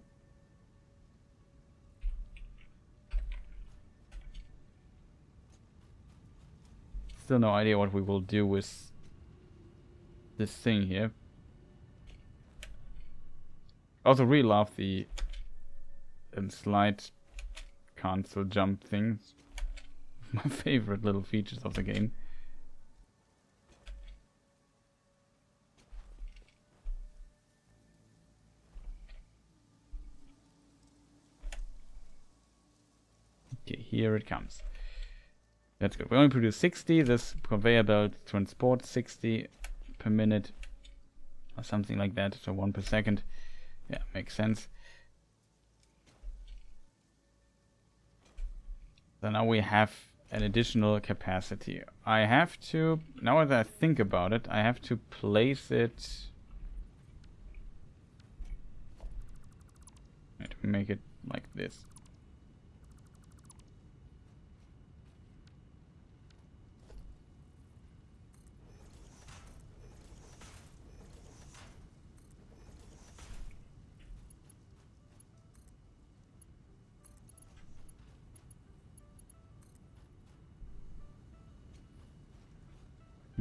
Still no idea what we will do with this thing here. Also really love the slide cancel jump things. My favorite little features of the game. Okay, here it comes. That's good. We only produce 60. This conveyor belt transports 60 per minute or something like that. So 1 per second. Yeah, makes sense. So now we have an additional capacity. I have to, now that I think about it, I have to place it. I have to make it like this.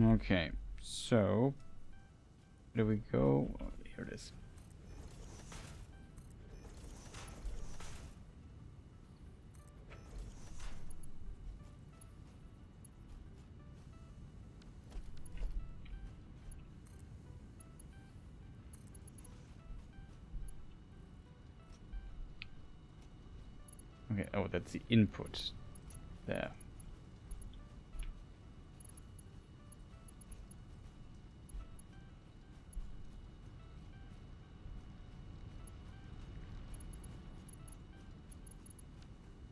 Okay, so where do we go? Oh, here it is. Okay, oh, that's the input there.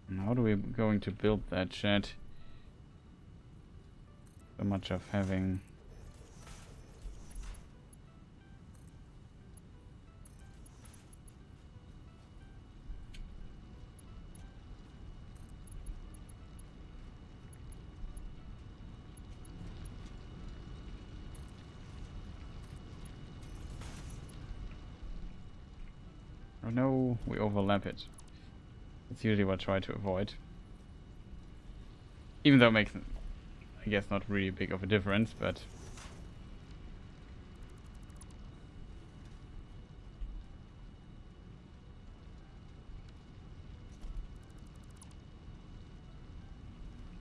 And how do we going to build that shed? So much of having oh no, we overlap it. That's usually what I try to avoid. Even though it makes, I guess, not really big of a difference, but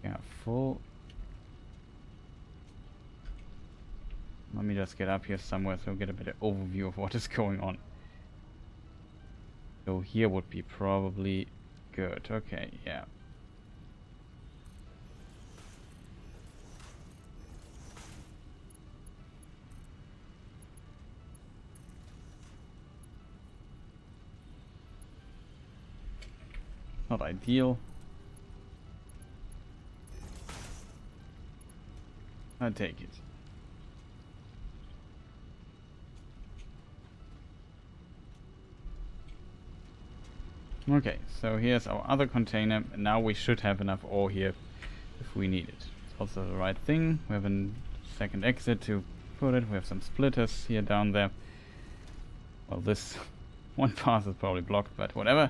yeah, full. Let me just get up here somewhere so we get a better overview of what is going on. So here would be probably good. Okay, yeah. Not ideal. I take it. Okay, so here's our other container, and now we should have enough ore here if we need it. It's also the right thing. We have a second exit to put it. We have some splitters here down there. Well, this one path is probably blocked, but whatever.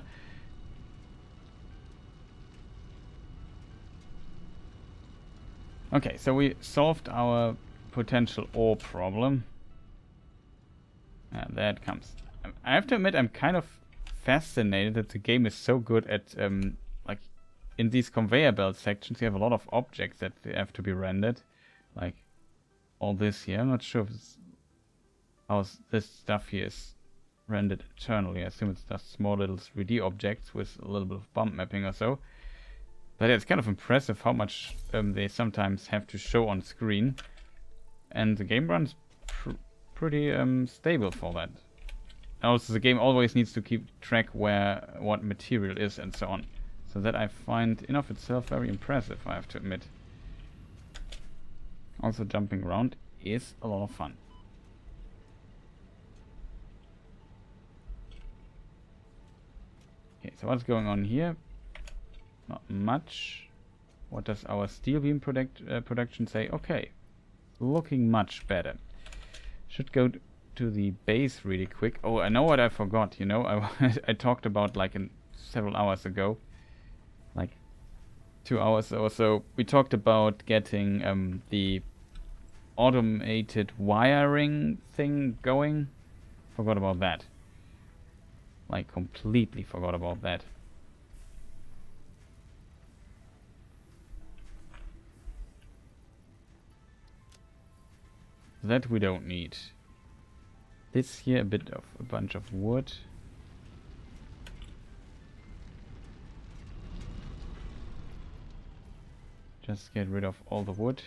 Okay, so we solved our potential ore problem. And there it comes. I have to admit, I'm kind of fascinated that the game is so good at like in these conveyor belt sections you have a lot of objects that have to be rendered, like all this here. I'm not sure if it's how this stuff here is rendered internally. I assume it's just small little 3D objects with a little bit of bump mapping or so, but it's kind of impressive how much they sometimes have to show on screen, and the game runs pretty stable for that. Also, the game always needs to keep track what material is and so on. So that I find in of itself very impressive, I have to admit. Also, jumping around is a lot of fun. so what's going on here? Not much. What does our steel beam production say? Okay, looking much better. Should go to the base really quick. Oh, I know what I forgot, you know. I talked about like several hours ago, like 2 hours or so. We talked about getting the automated wiring thing going. Forgot about that. Like completely forgot about that. That we don't need. This here, a bunch of wood. Just get rid of all the wood.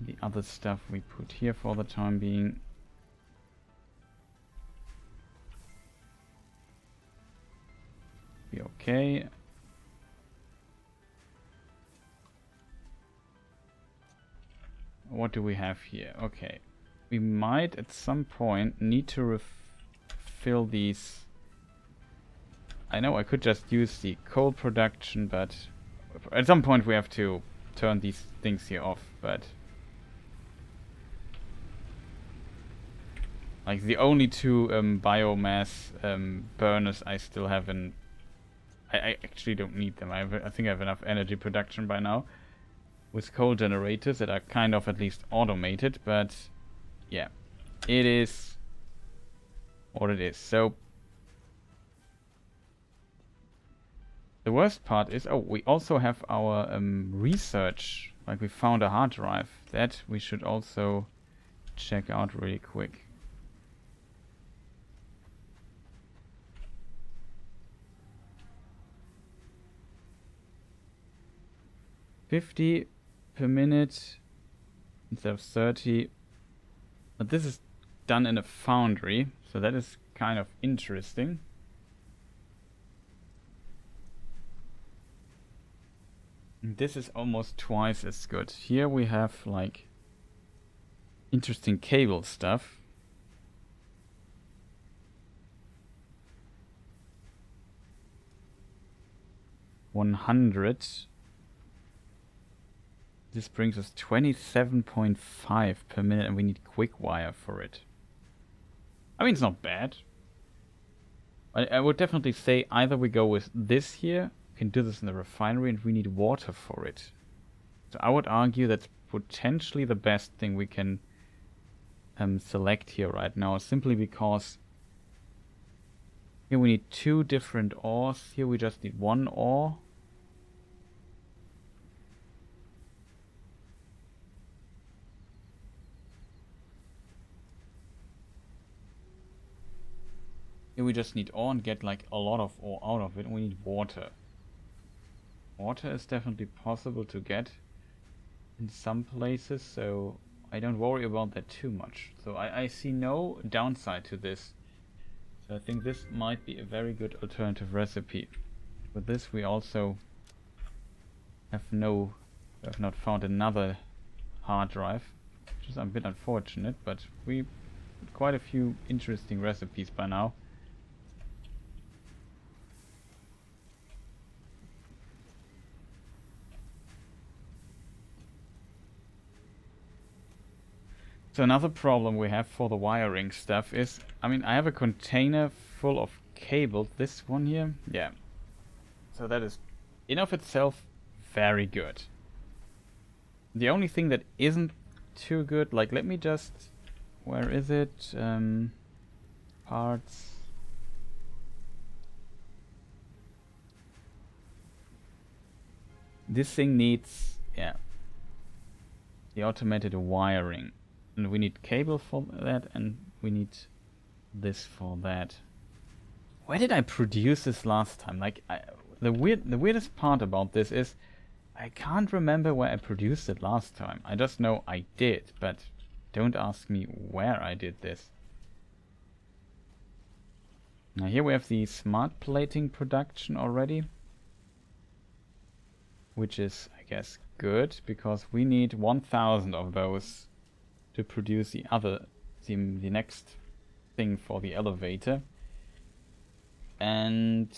The other stuff we put here for the time being. Be okay. What do we have here? Okay. We might at some point need to fill these. I know I could just use the coal production, but at some point we have to turn these things here off, but like the only two biomass burners I still have in. I actually don't need them. I think I have enough energy production by now with coal generators that are kind of at least automated, but yeah, it is what it is. So the worst part is, oh, we also have our research, like we found a hard drive that we should also check out really quick. $50 per minute instead of 30. But this is done in a foundry, so that is kind of interesting. And this is almost twice as good. Here we have like interesting cable stuff. $100. This brings us 27.5 per minute, and we need quick wire for it. I mean, it's not bad. I would definitely say either we go with this here, we can do this in the refinery, and we need water for it. So I would argue that's potentially the best thing we can select here right now, simply because here we need 2 different ores, here we just need 1 ore. Here we just need ore and get like a lot of ore out of it, and we need water. Water is definitely possible to get in some places, so I don't worry about that too much. So I see no downside to this. So I think this might be a very good alternative recipe. With this we also have not found another hard drive, which is a bit unfortunate, but we have quite a few interesting recipes by now. So another problem we have for the wiring stuff is, I mean, I have a container full of cables. This one here, yeah. So that is, in of itself, very good. The only thing that isn't too good, like, let me just, where is it? Parts. This thing needs, yeah, the automated wiring. And we need cable for that, and we need this for that. Where did I produce this last time? Like, the weirdest part about this is I can't remember where I produced it last time. I just know I did, but don't ask me where I did this. Now here we have the smart plating production already, which is, I guess, good, because we need 1,000 of those to produce the next thing for the elevator. And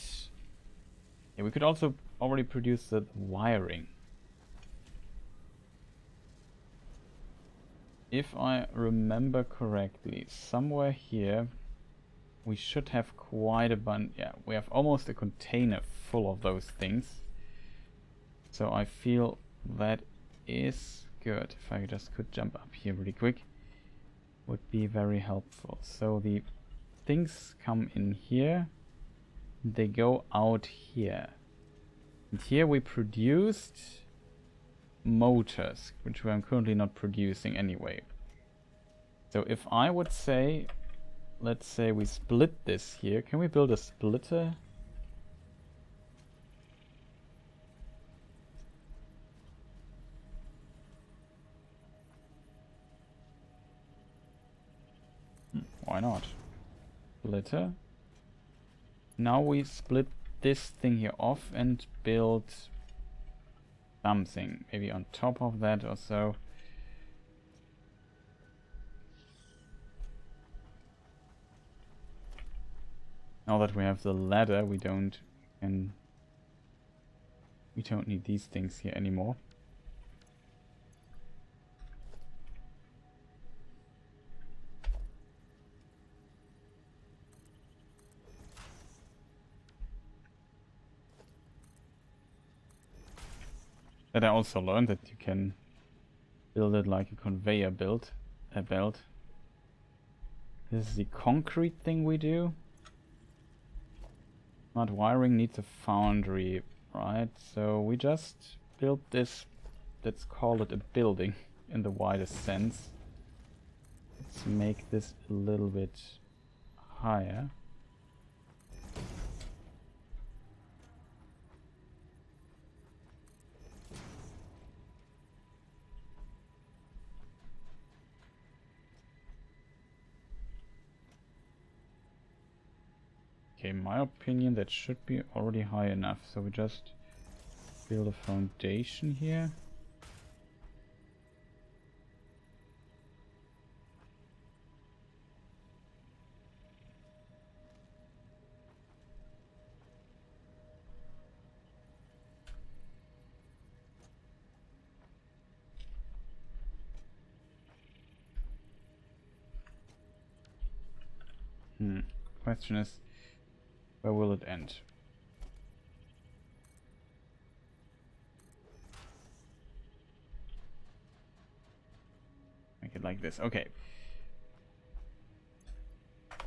yeah, we could also already produce the wiring. If I remember correctly, somewhere here we should have quite a bunch. Yeah, we have almost a container full of those things. So I feel that is good. If I just could jump up here really quick, would be very helpful. So the things come in here, they go out here. And here we produced motors, which I'm currently not producing anyway. So if I would say, let's say we split this here. Can we build a splitter? Why not? Splitter. Now we split this thing here off and build something. Maybe on top of that or so. Now that we have the ladder, we don't need these things here anymore. But I also learned that you can build it like a conveyor belt. This is the concrete thing we do. Smart wiring needs a foundry, right? So we just built this, let's call it a building in the widest sense. Let's make this a little bit higher. Okay, in my opinion that should be already high enough. So we just build a foundation here. Question is, where will it end? Make it like this. Okay.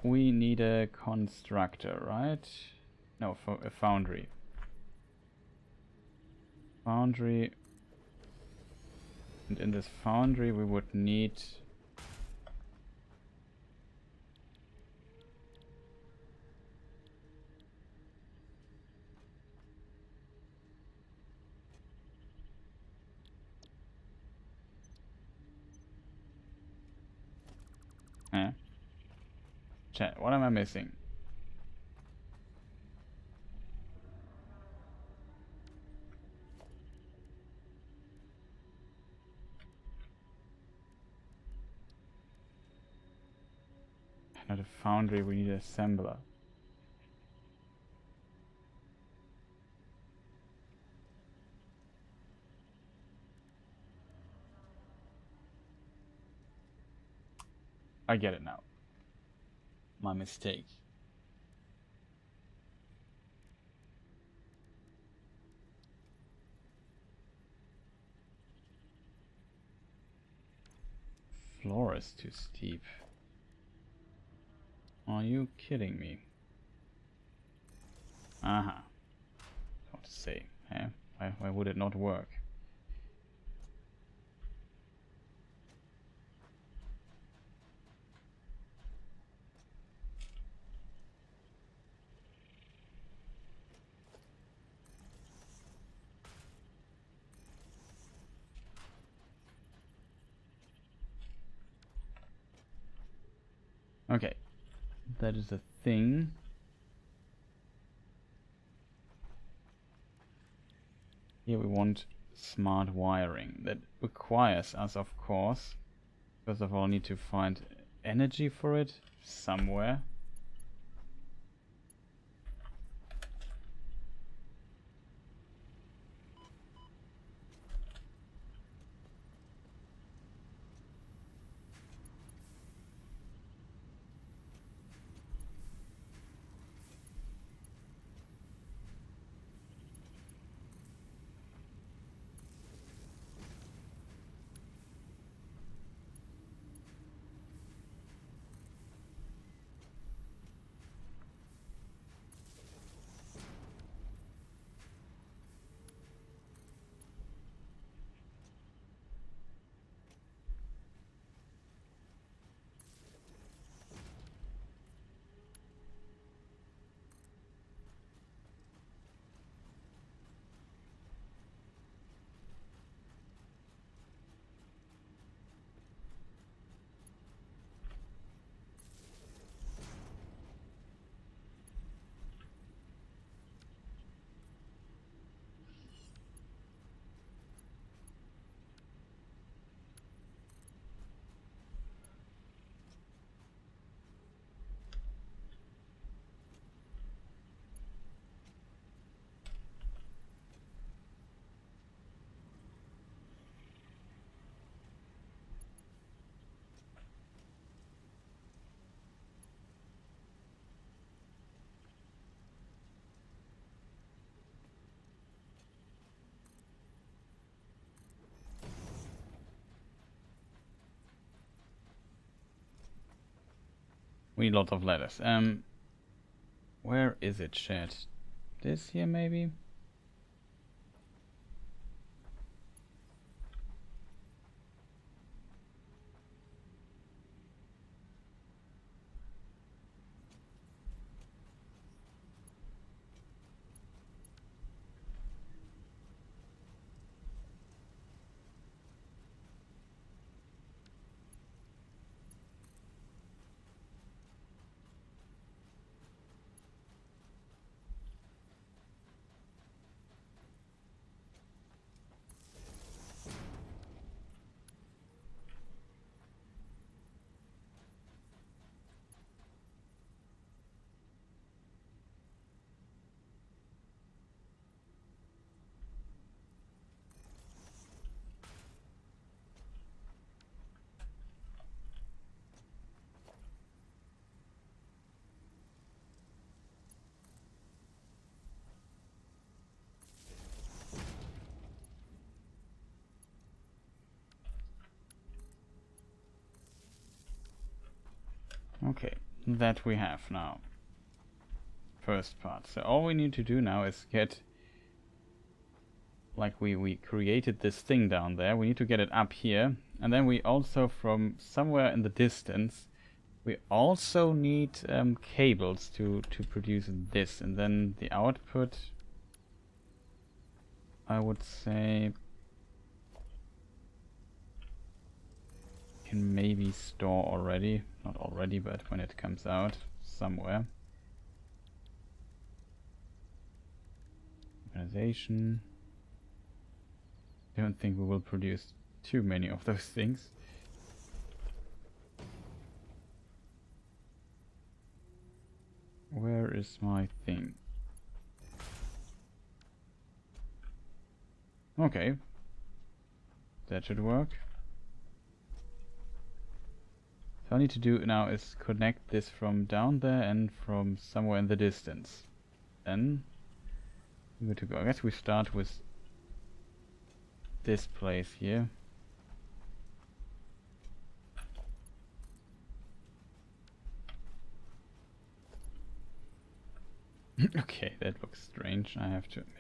We need a constructor, right? No, for a foundry. Foundry. And in this foundry we would need chat, what am I missing? Not a foundry, we need an assembler. I get it now. My mistake. Floor is too steep. Are you kidding me? Aha. What to say? Eh? Why would it not work? Okay, that is a thing. Here we want smart wiring. That requires us, of course, first of all, need to find energy for it somewhere. We need lots of letters. Where is it, chat? This here, maybe? Okay, that we have now. First part. So all we need to do now is get, like we created this thing down there, we need to get it up here, and then we also, from somewhere in the distance, we also need cables to produce this, and then the output, I would say, can maybe store already, not already, but when it comes out somewhere. Organization. Don't think we will produce too many of those things. Where is my thing? Okay. That should work. So all I need to do now is connect this from down there and from somewhere in the distance. Then we're good to go. I guess we start with this place here. Okay, that looks strange, I have to admit.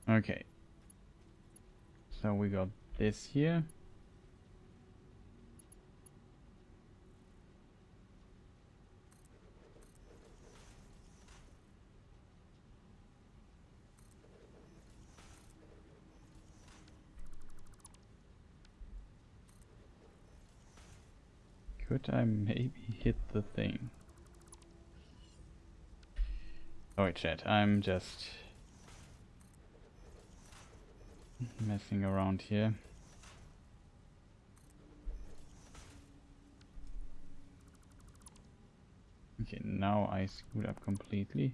Okay. So we got this here. Could I maybe hit the thing? Sorry chat, I'm just messing around here. Okay, now I screwed up completely.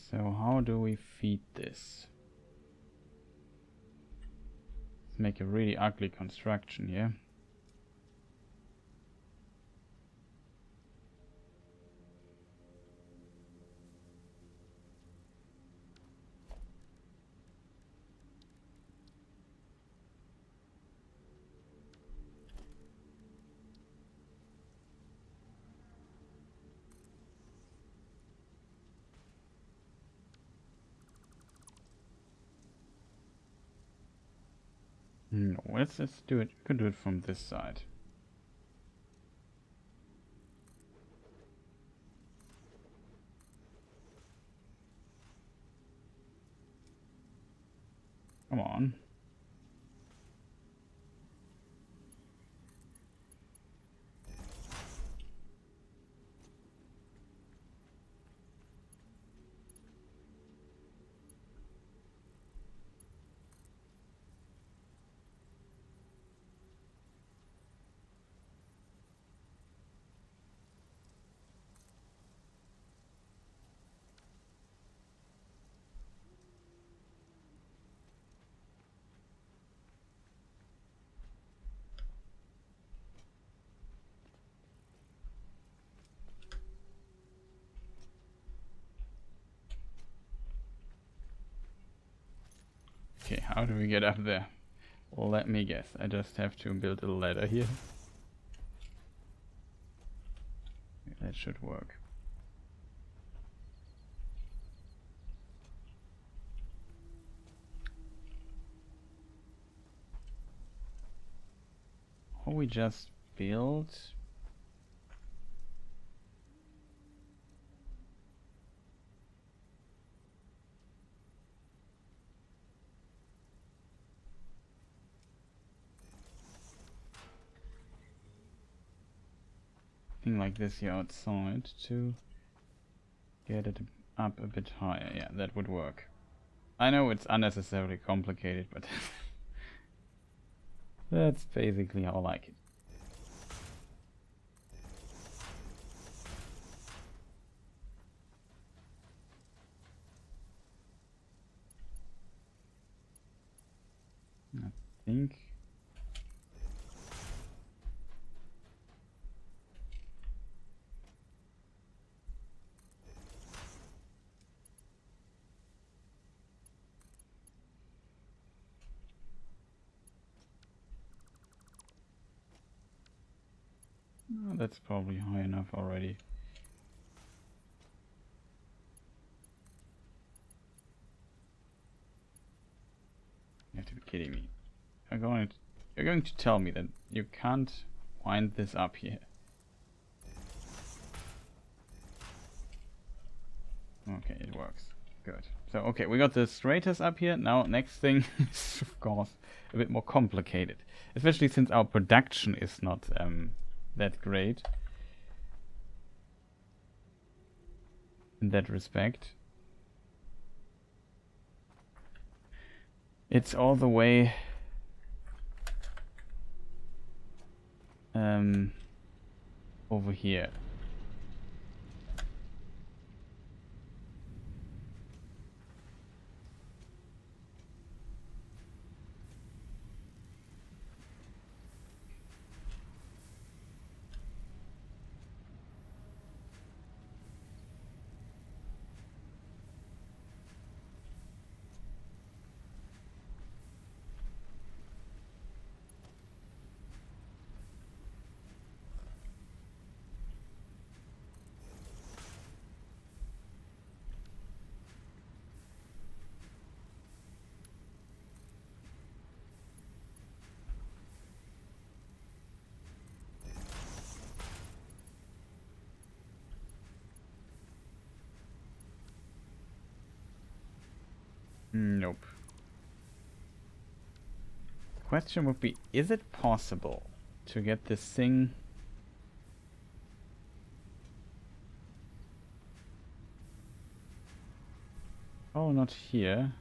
So how do we feed this? Let's make a really ugly construction here. No, let's do it. We could do it from this side. Come on. Okay, how do we get up there? Well, let me guess. I just have to build a ladder here. That should work. Or we just build... thing like this here outside to get it up a bit higher. Yeah, that would work. I know it's unnecessarily complicated, but that's basically how I like it. I think... oh, that's probably high enough already. You have to be kidding me. You're going to tell me that you can't wind this up here. Okay, it works. Good. So, okay, we got the straighters up here. Now, next thing is, of course, a bit more complicated. Especially since our production is not that great. In that respect. It's all the way... over here. Nope. The question would be, is it possible to get this thing... oh, not here.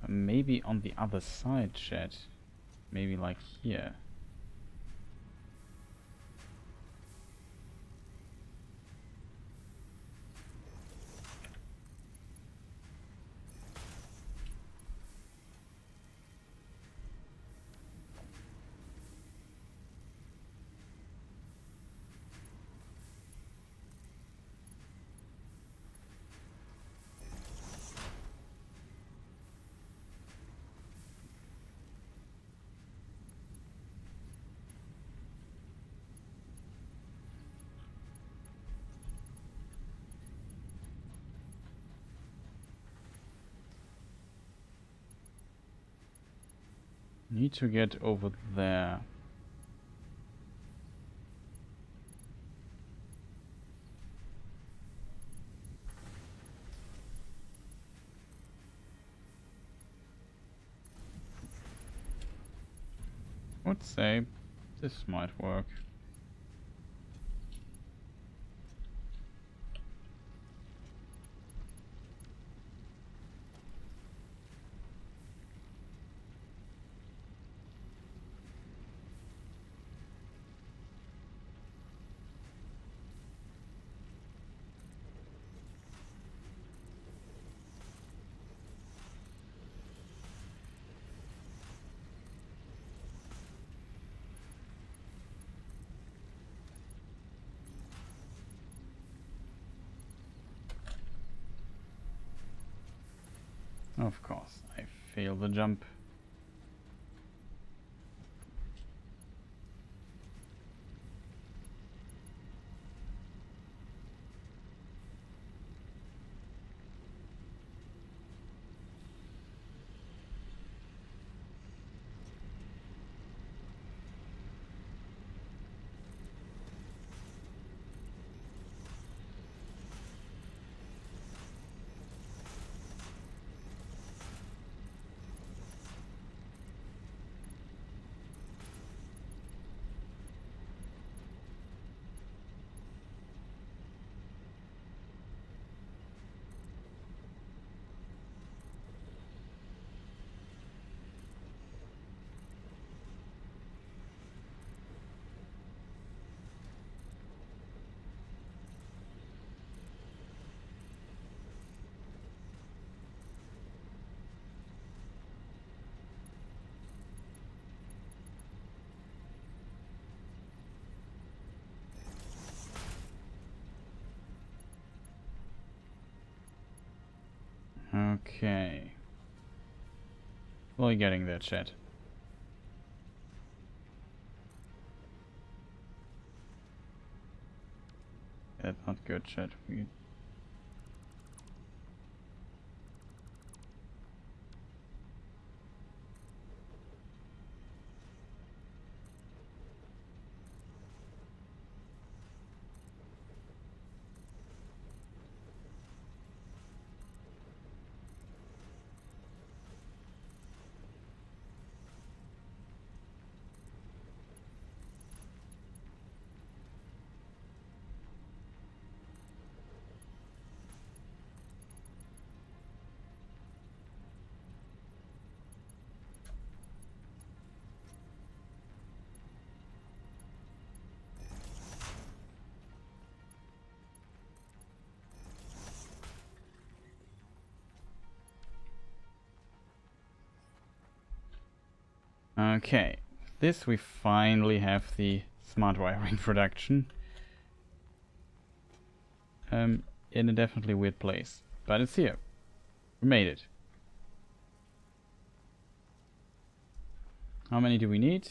Maybe on the other side, chat. Maybe like here. Need to get over there. Would say this might work. Of course, I failed the jump. Okay. Well, you're getting there, chat. That's not good, chat. We Okay, this we finally have the smart wiring production. In a definitely weird place, but it's here. We made it. How many do we need?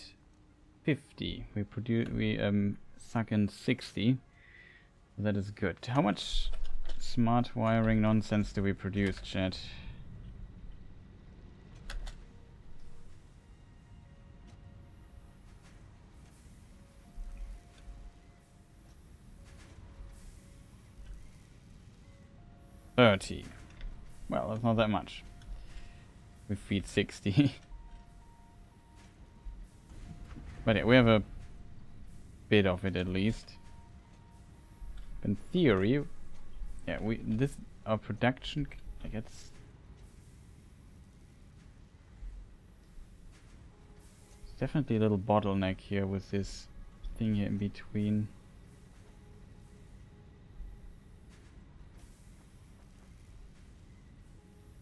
50. We suck in 60. That is good. How much smart wiring nonsense do we produce, chat? $30. Well, that's not that much. We feed 60. But yeah, we have a bit of it at least. In theory, yeah, our production, like it's definitely a little bottleneck here with this thing here in between.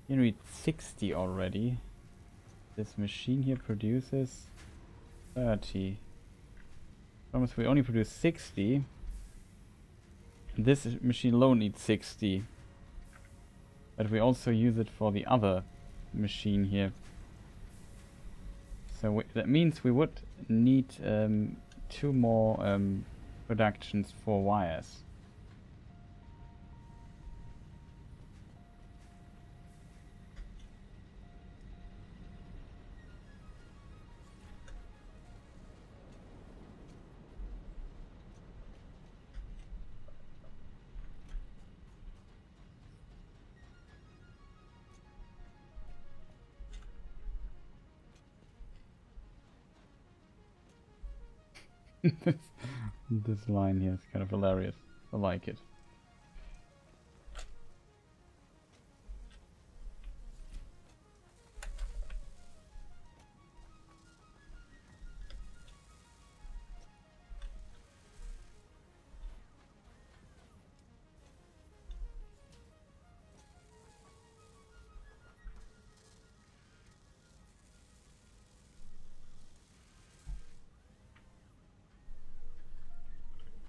You need 60 already. This machine here produces 30. Promise we only produce 60. This machine alone needs 60. But we also use it for the other machine here. So that means we would need 2 more productions for wires. This line here is kind of hilarious. I like it.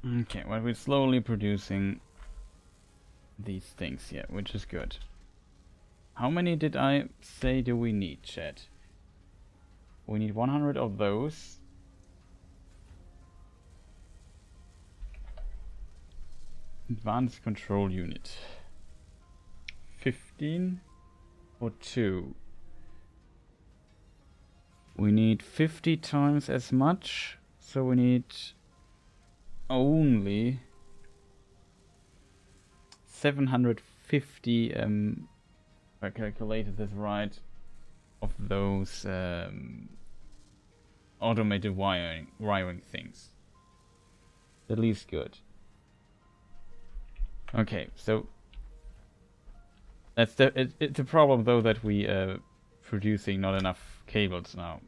Okay, well, we're slowly producing these things here, which is good. How many did I say do we need, chat? We need 100 of those. Advanced control unit. 15 or 2? We need 50 times as much, so we need only 750, if I calculated this right, of those automated wiring things. At least good. Okay, so that's it's a problem though that we producing not enough cables now.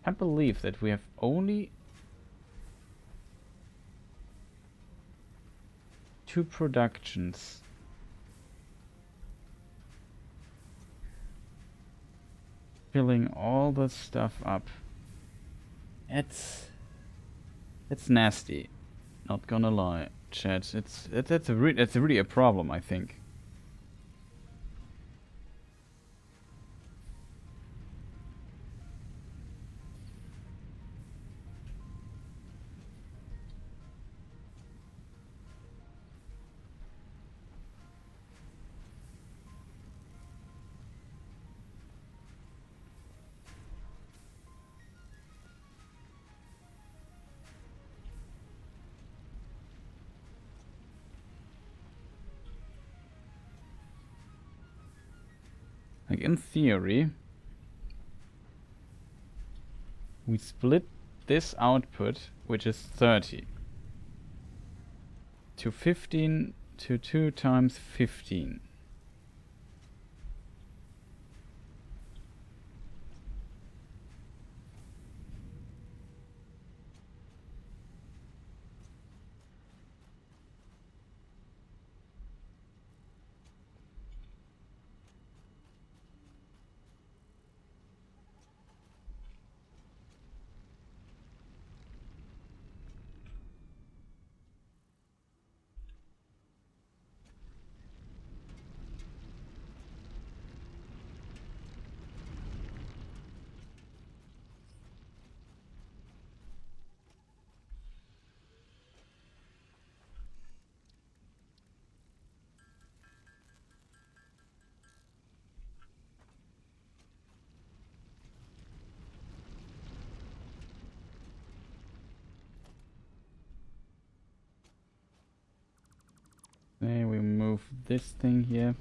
I believe that we have only 2 productions. Filling all the stuff up. It's nasty. Not gonna lie, chat. That's really a problem, I think. Like in theory, we split this output, which is 30, to 15 to 2 times 15. Then we move this thing here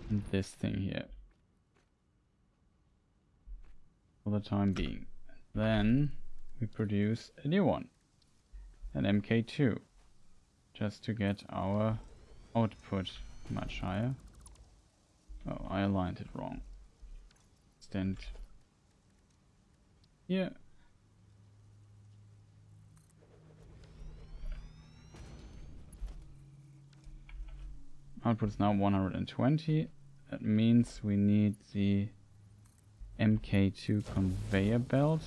and this thing here for the time being. Then we produce a new one, an MK2, just to get our output much higher. Oh, I aligned it wrong. Stand here. Output is now 120. That means we need the MK2 conveyor belt.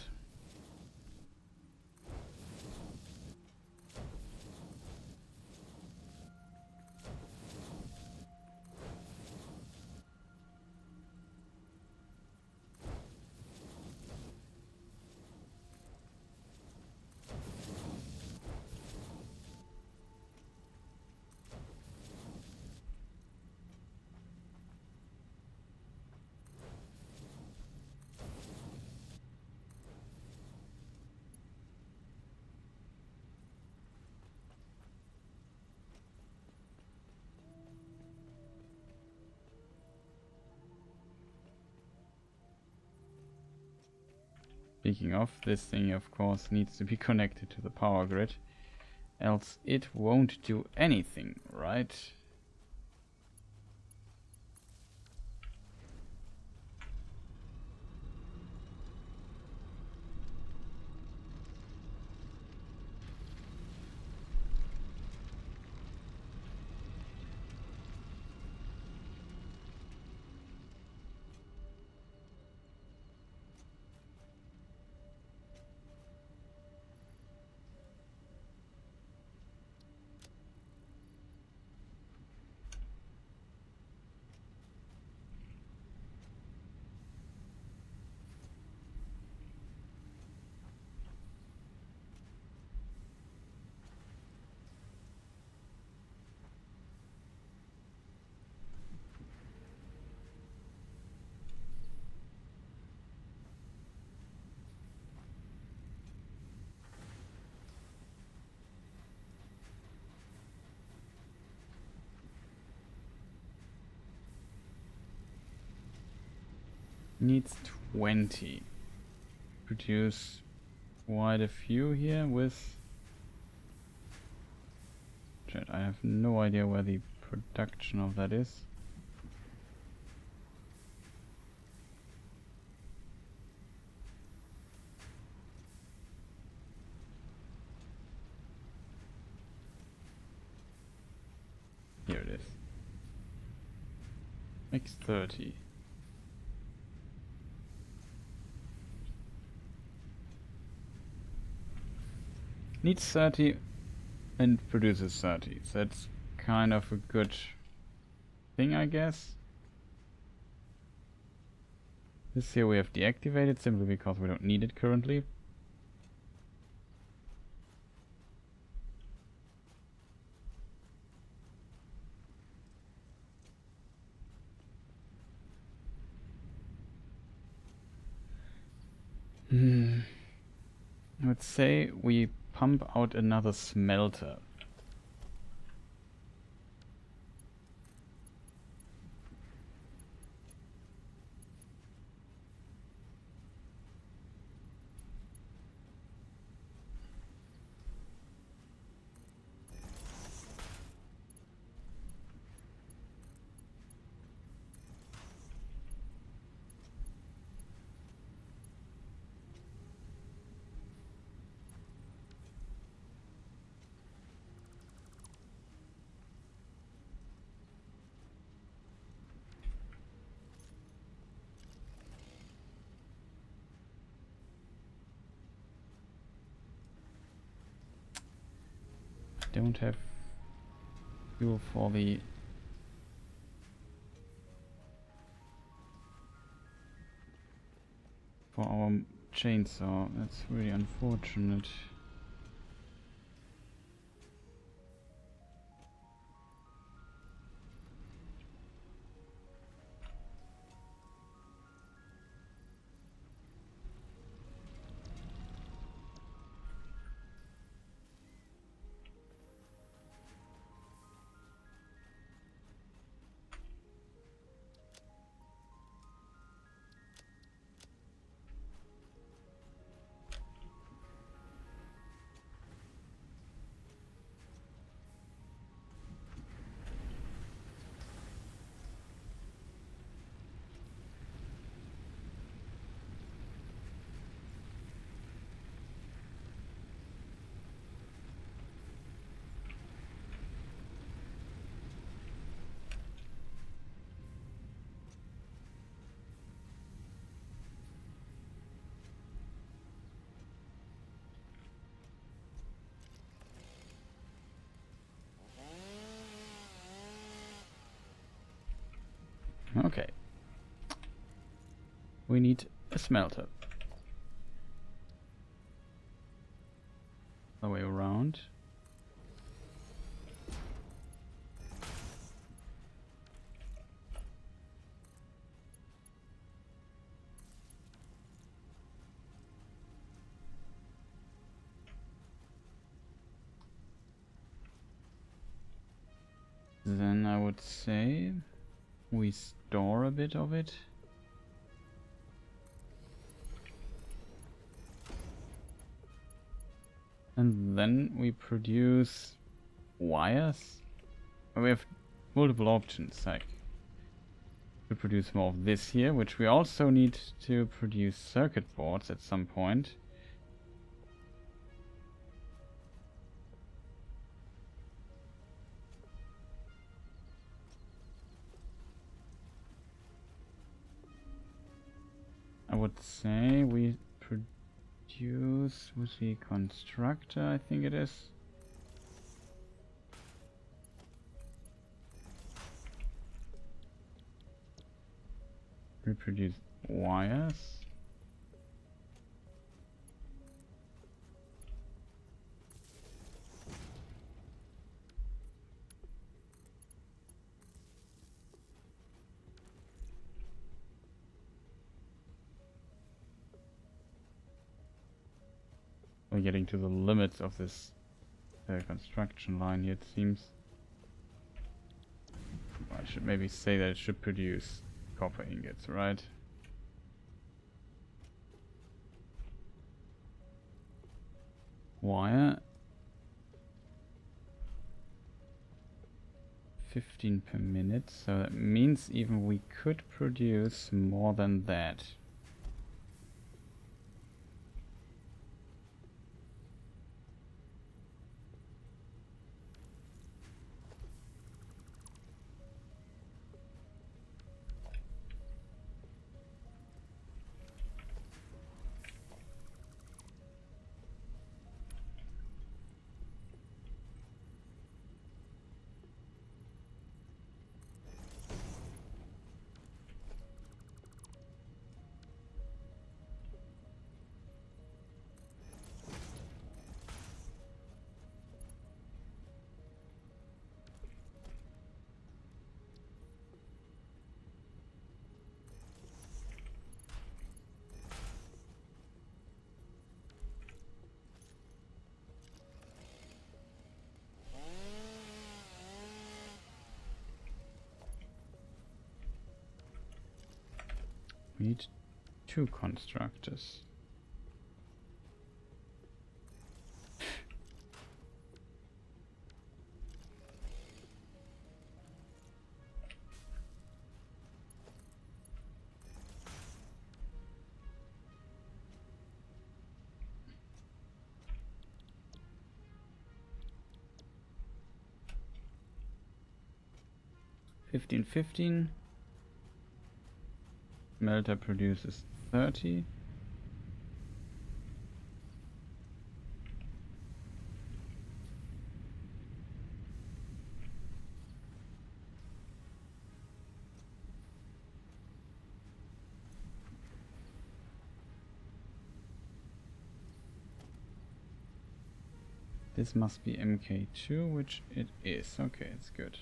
Speaking of, this thing of course needs to be connected to the power grid, else it won't do anything, right? Needs 20. Produce quite a few here with... I have no idea where the production of that is. Here it is. Makes 30. Needs 30 and produces 30. So that's kind of a good thing, I guess. This here we have deactivated simply because we don't need it currently. Let's say we pump out another smelter. Don't have fuel for the our chainsaw. That's really unfortunate. Okay. We need a smelter. The way around. Then I would say we store a bit of it. And then we produce wires. We have multiple options, like to produce more of this here, which we also need to produce circuit boards at some point. I would say we produce with the constructor, I think it is. We produce wires. We're getting to the limits of this construction line here, it seems. I should maybe say that it should produce copper ingots, right? Wire. 15 per minute, so that means even we could produce more than that. We need 2 constructors. $15.15. Melter produces 30. This must be MK2, which it is. Okay, it's good.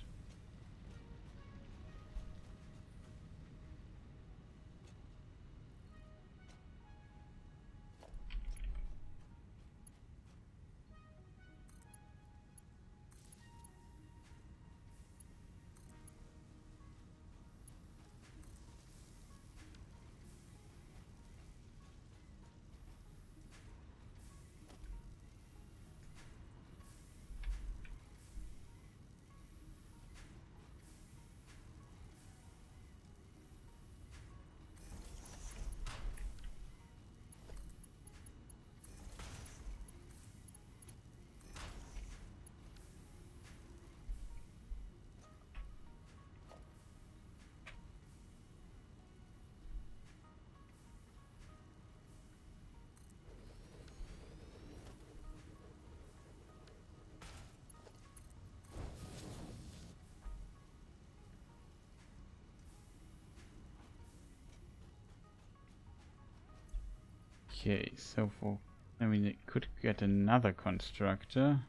Okay, so for... I mean, it could get another constructor.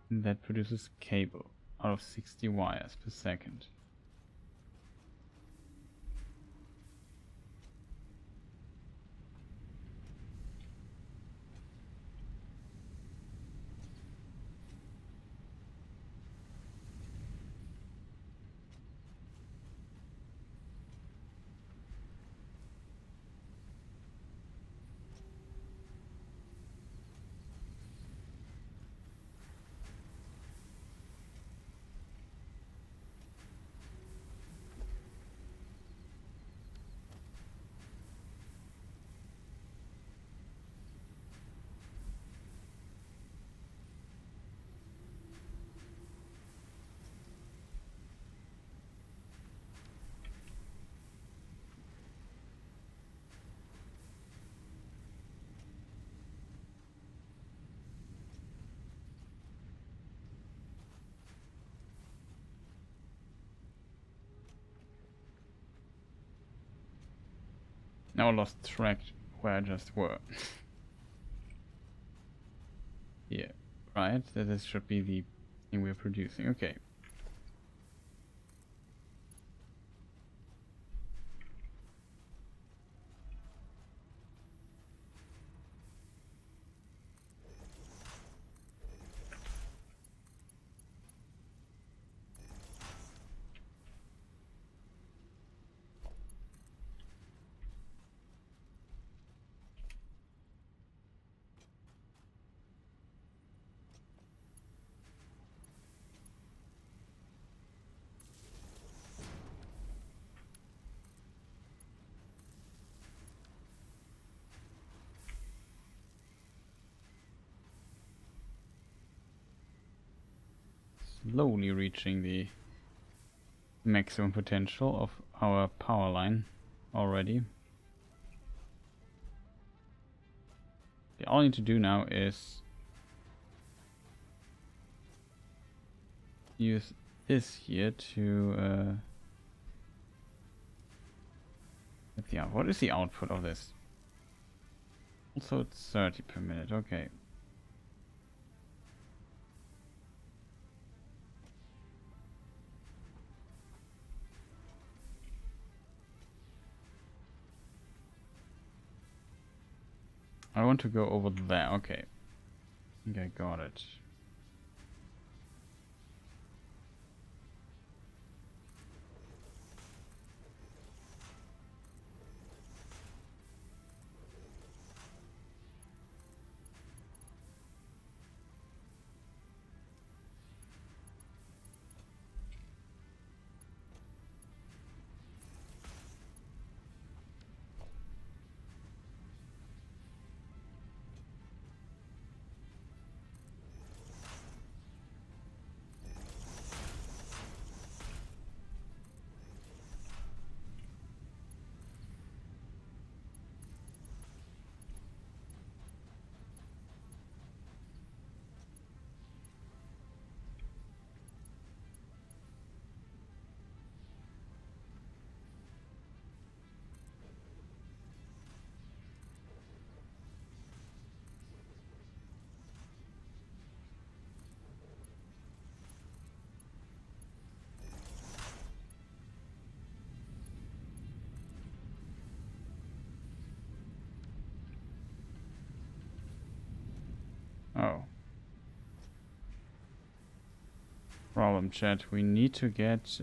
That produces cable out of 60 wires per second. Now I lost track where I just were. Yeah, right. This should be the thing we're producing. Okay. Slowly reaching the maximum potential of our power line already. Okay, all I need to do now is use this here to what is the output of this? Also it's 30 per minute, okay. I want to go over there, okay. I think I got it. Oh. Problem, chat. We need to get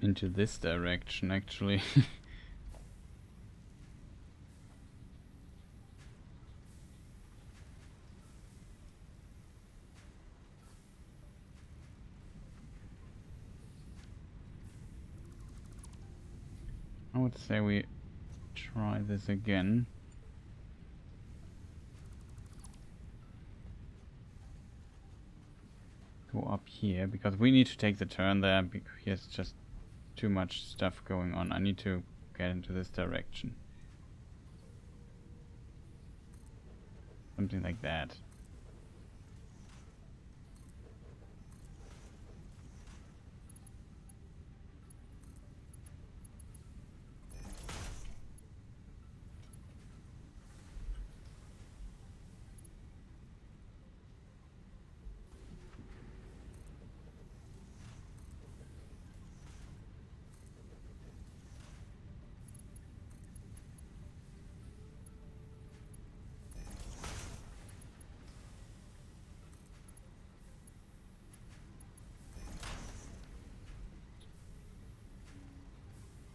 into this direction, actually. I would say we try this again. Go up here, because we need to take the turn there, because here's just too much stuff going on. I need to get into this direction. Something like that.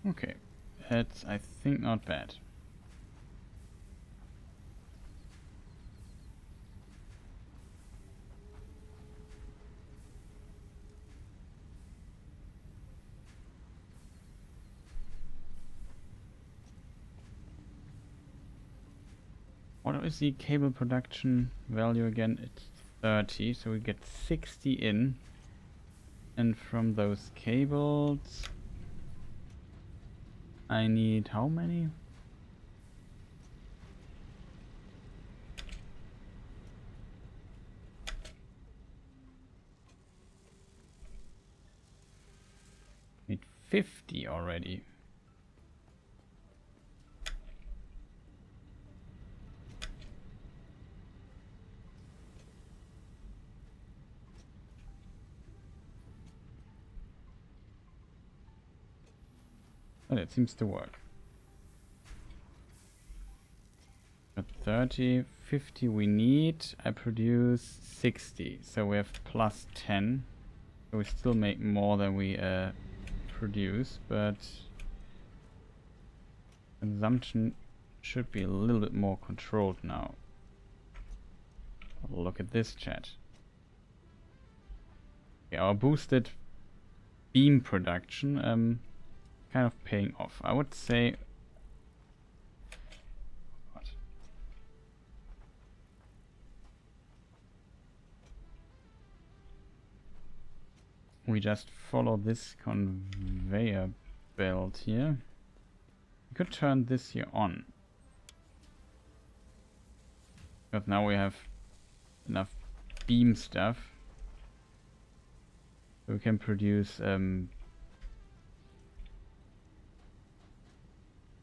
Okay, that's, I think, not bad. What is the cable production value again? It's 30, so we get 60 in. And from those cables, I need how many? 50 already. But it seems to work. Got 30, 50 we need. I produce 60, so we have plus 10. So we still make more than we produce, but consumption should be a little bit more controlled now. Look at this, chat. Okay, our boosted beam production kind of paying off. I would say we just follow this conveyor belt here. We could turn this here on. But now we have enough beam stuff. So we can produce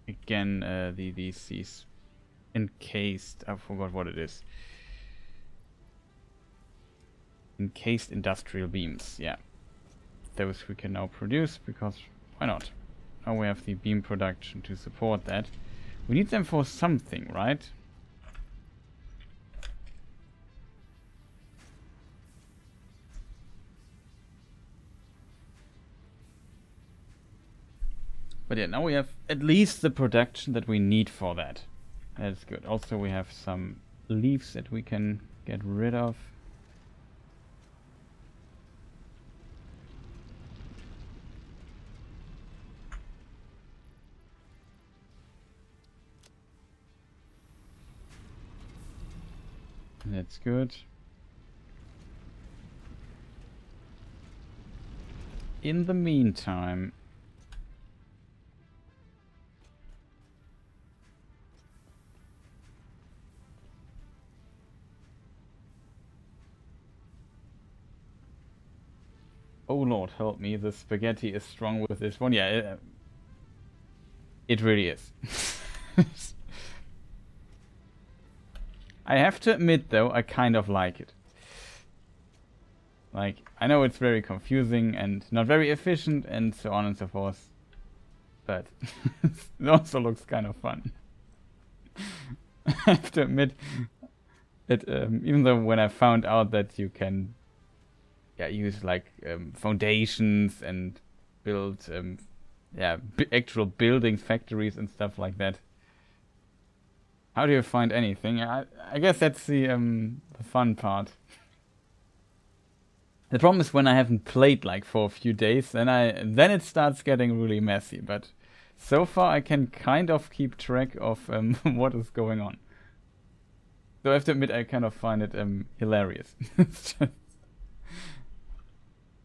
again these encased, I forgot what it is. Encased industrial beams, yeah. Those we can now produce, because why not? Now we have the beam production to support that. We need them for something, right? But yeah, now we have at least the production that we need for that. That's good. Also we have some leaves that we can get rid of. That's good. In the meantime, oh Lord, help me, the spaghetti is strong with this one. Yeah, it really is. I have to admit though, I kind of like it. Like, I know it's very confusing and not very efficient and so on and so forth. But it also looks kind of fun. I have to admit, it, even though when I found out that you can use like foundations and build actual buildings, factories and stuff like that. How do you find anything? I guess that's the fun part. The problem is when I haven't played like for a few days, then it starts getting really messy. But so far I can kind of keep track of what is going on. So I have to admit I kind of find it hilarious. It's just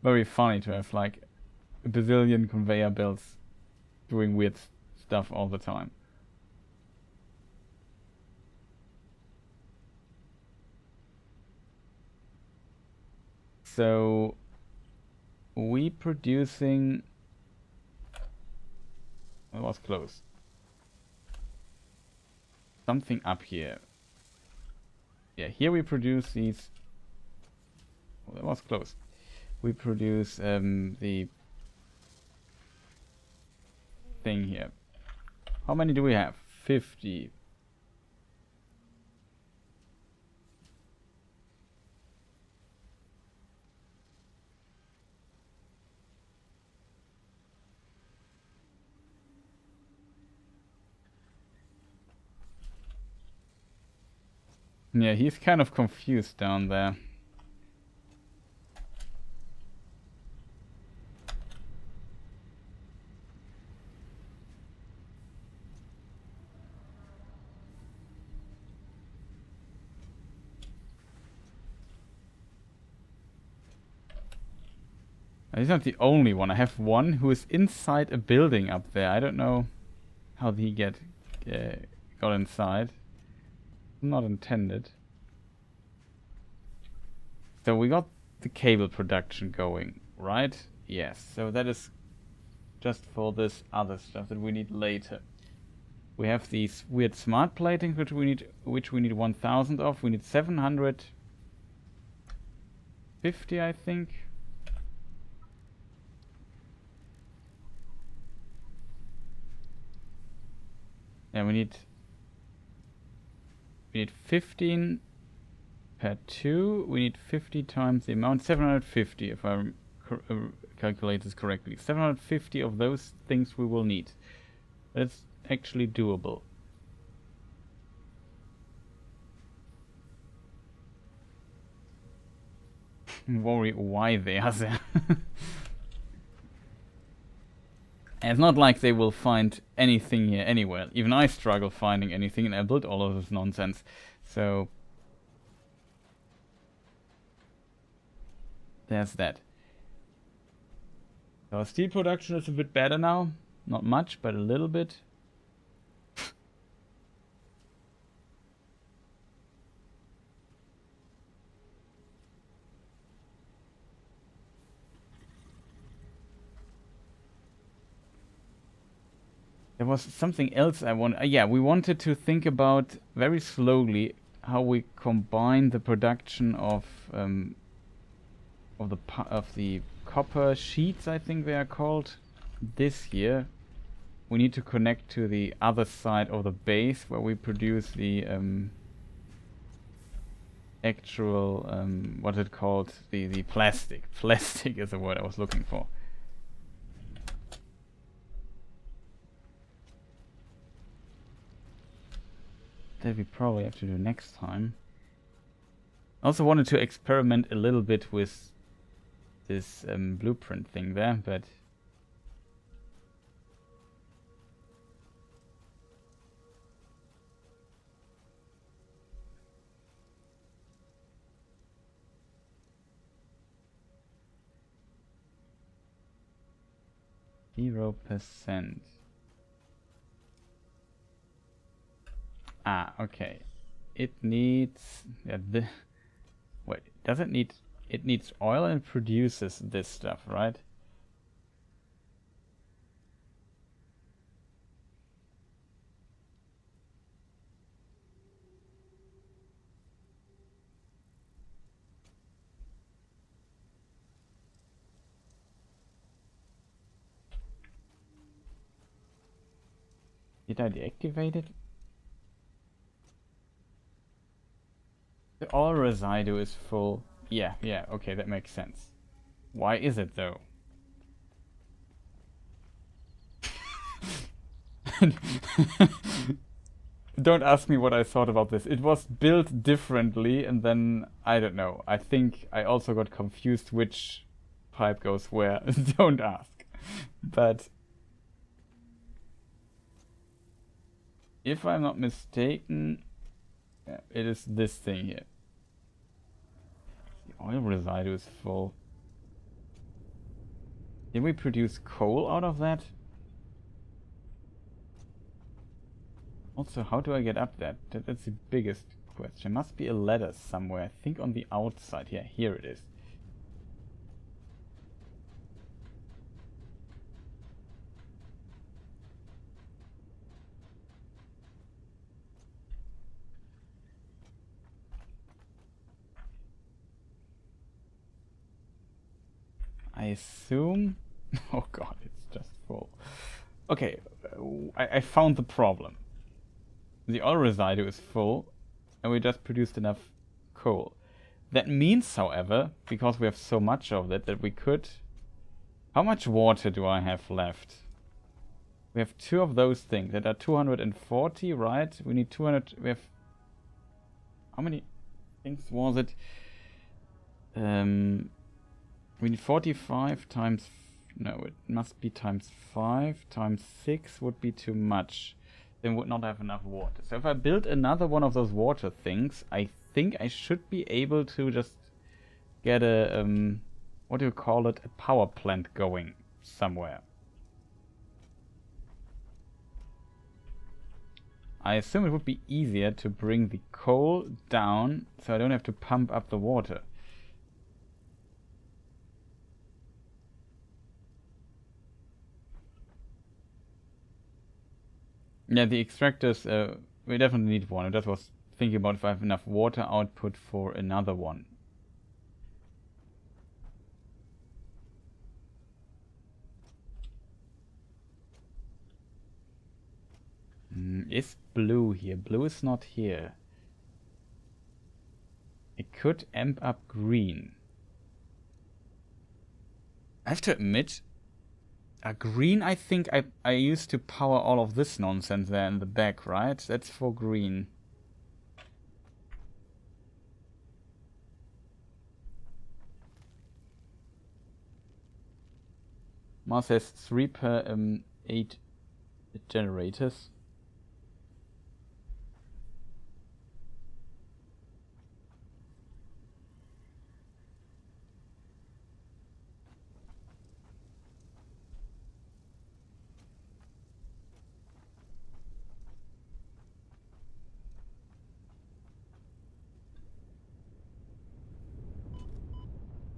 very funny to have like a bazillion conveyor belts doing weird stuff all the time. So we producing, it was close. Something up here. Yeah, here we produce these. Oh, that was close. We produce the thing here. How many do we have? 50. Yeah, he's kind of confused down there. He's not the only one. I have one who is inside a building up there. I don't know how he got inside. Not intended. So we got the cable production going, right? Yes. So that is just for this other stuff that we need later. We have these weird smart platings which we need 1000 of. We need 750, I think. Yeah, we need 15 per 2. We need 50 times the amount, 750 if I calculate this correctly. 750 of those things we will need. That's actually doable. Worry why they are there. And it's not like they will find anything here anywhere. Even I struggle finding anything, and I built all of this nonsense. So there's that. Our steel production is a bit better now. Not much, but a little bit. There was something else I want. Yeah, we wanted to think about very slowly how we combine the production of the copper sheets, I think they are called, this year. We need to connect to the other side of the base where we produce the actual what is it called? The plastic. Plastic is the word I was looking for. That we probably have to do next time. I also wanted to experiment a little bit with this blueprint thing there, but %. Ah, okay. It needs... wait, does it need... It needs oil and produces this stuff, right? Did I deactivate it? The oil residue is full. Yeah, okay, that makes sense. Why is it though? Don't ask me what I thought about this. It was built differently and then, I don't know. I think I also got confused which pipe goes where. Don't ask. But if I'm not mistaken, yeah, it is this thing here. The oil residue is full. Did we produce coal out of that? Also, how do I get up there? That's the biggest question. Must be a ladder somewhere. I think on the outside. Yeah, here it is. I assume... Oh god, it's just full. Okay, I found the problem. The oil residue is full, and we just produced enough coal. That means, however, because we have so much of it, that we could... How much water do I have left? We have 2 of those things that are 240, right? We need 200... We have... How many things was it? We need 45 times... No, it must be times 5. Times 6 would be too much. Then would not have enough water. So if I build another one of those water things, I think I should be able to just get a... what do you call it? A power plant going somewhere. I assume it would be easier to bring the coal down so I don't have to pump up the water. Yeah, the extractors, we definitely need one. I just was thinking about if I have enough water output for another one. Is blue here? Blue is not here. It could amp up green. I have to admit, green, I think I used to power all of this nonsense there in the back, right? That's for green. Mars has 3 per 8 generators.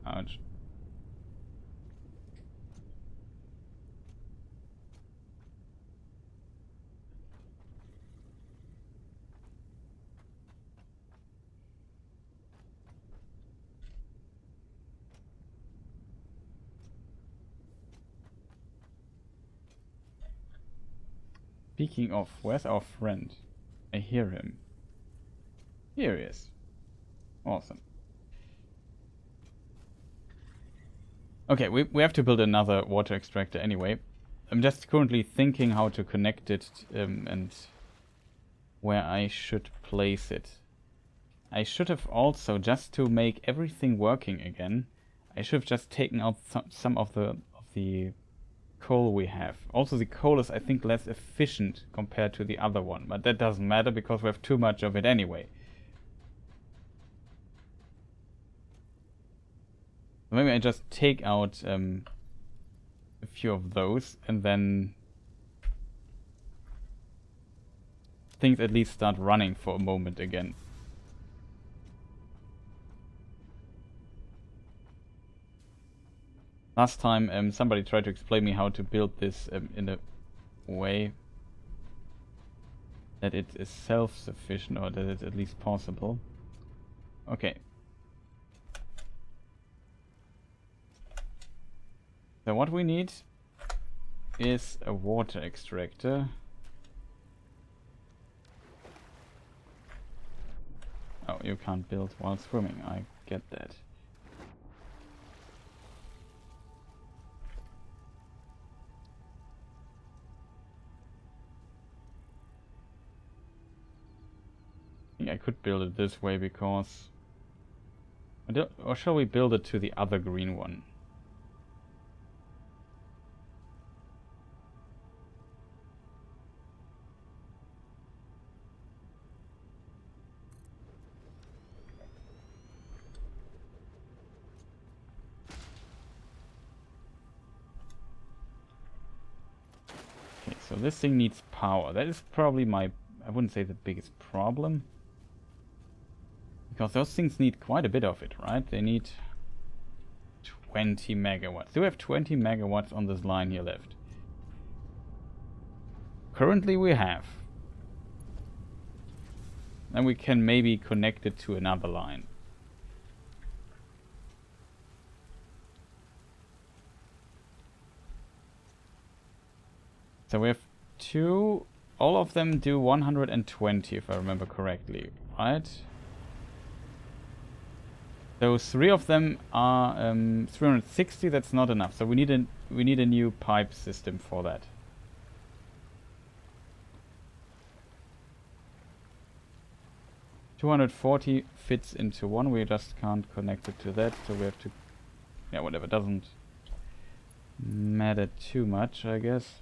Ouch. Speaking of, where's our friend? I hear him. Here he is. Awesome. Okay, we have to build another water extractor anyway. I'm just currently thinking how to connect it and where I should place it. I should have also, just to make everything working again, I should have just taken out some of the coal we have. Also, the coal is, I think, less efficient compared to the other one, but that doesn't matter because we have too much of it anyway. Maybe I just take out a few of those and then things at least start running for a moment again. Last time somebody tried to explain me how to build this in a way that it is self-sufficient, or that it's at least possible. Okay. So what we need is a water extractor. Oh, you can't build while swimming, I get that. I think I could build it this way because... or shall we build it to the other green one? Okay, so this thing needs power. That is probably my... I wouldn't say the biggest problem. Because those things need quite a bit of it, right? They need 20 megawatts. Do we have 20 megawatts on this line here left? Currently we have. Then we can maybe connect it to another line. So we have two... All of them do 120 if I remember correctly, right? So 3 of them are 360. That's not enough. So we need a new pipe system for that. $240 fits into one. We just can't connect it to that, so we have to... Yeah, whatever. Doesn't matter too much, I guess.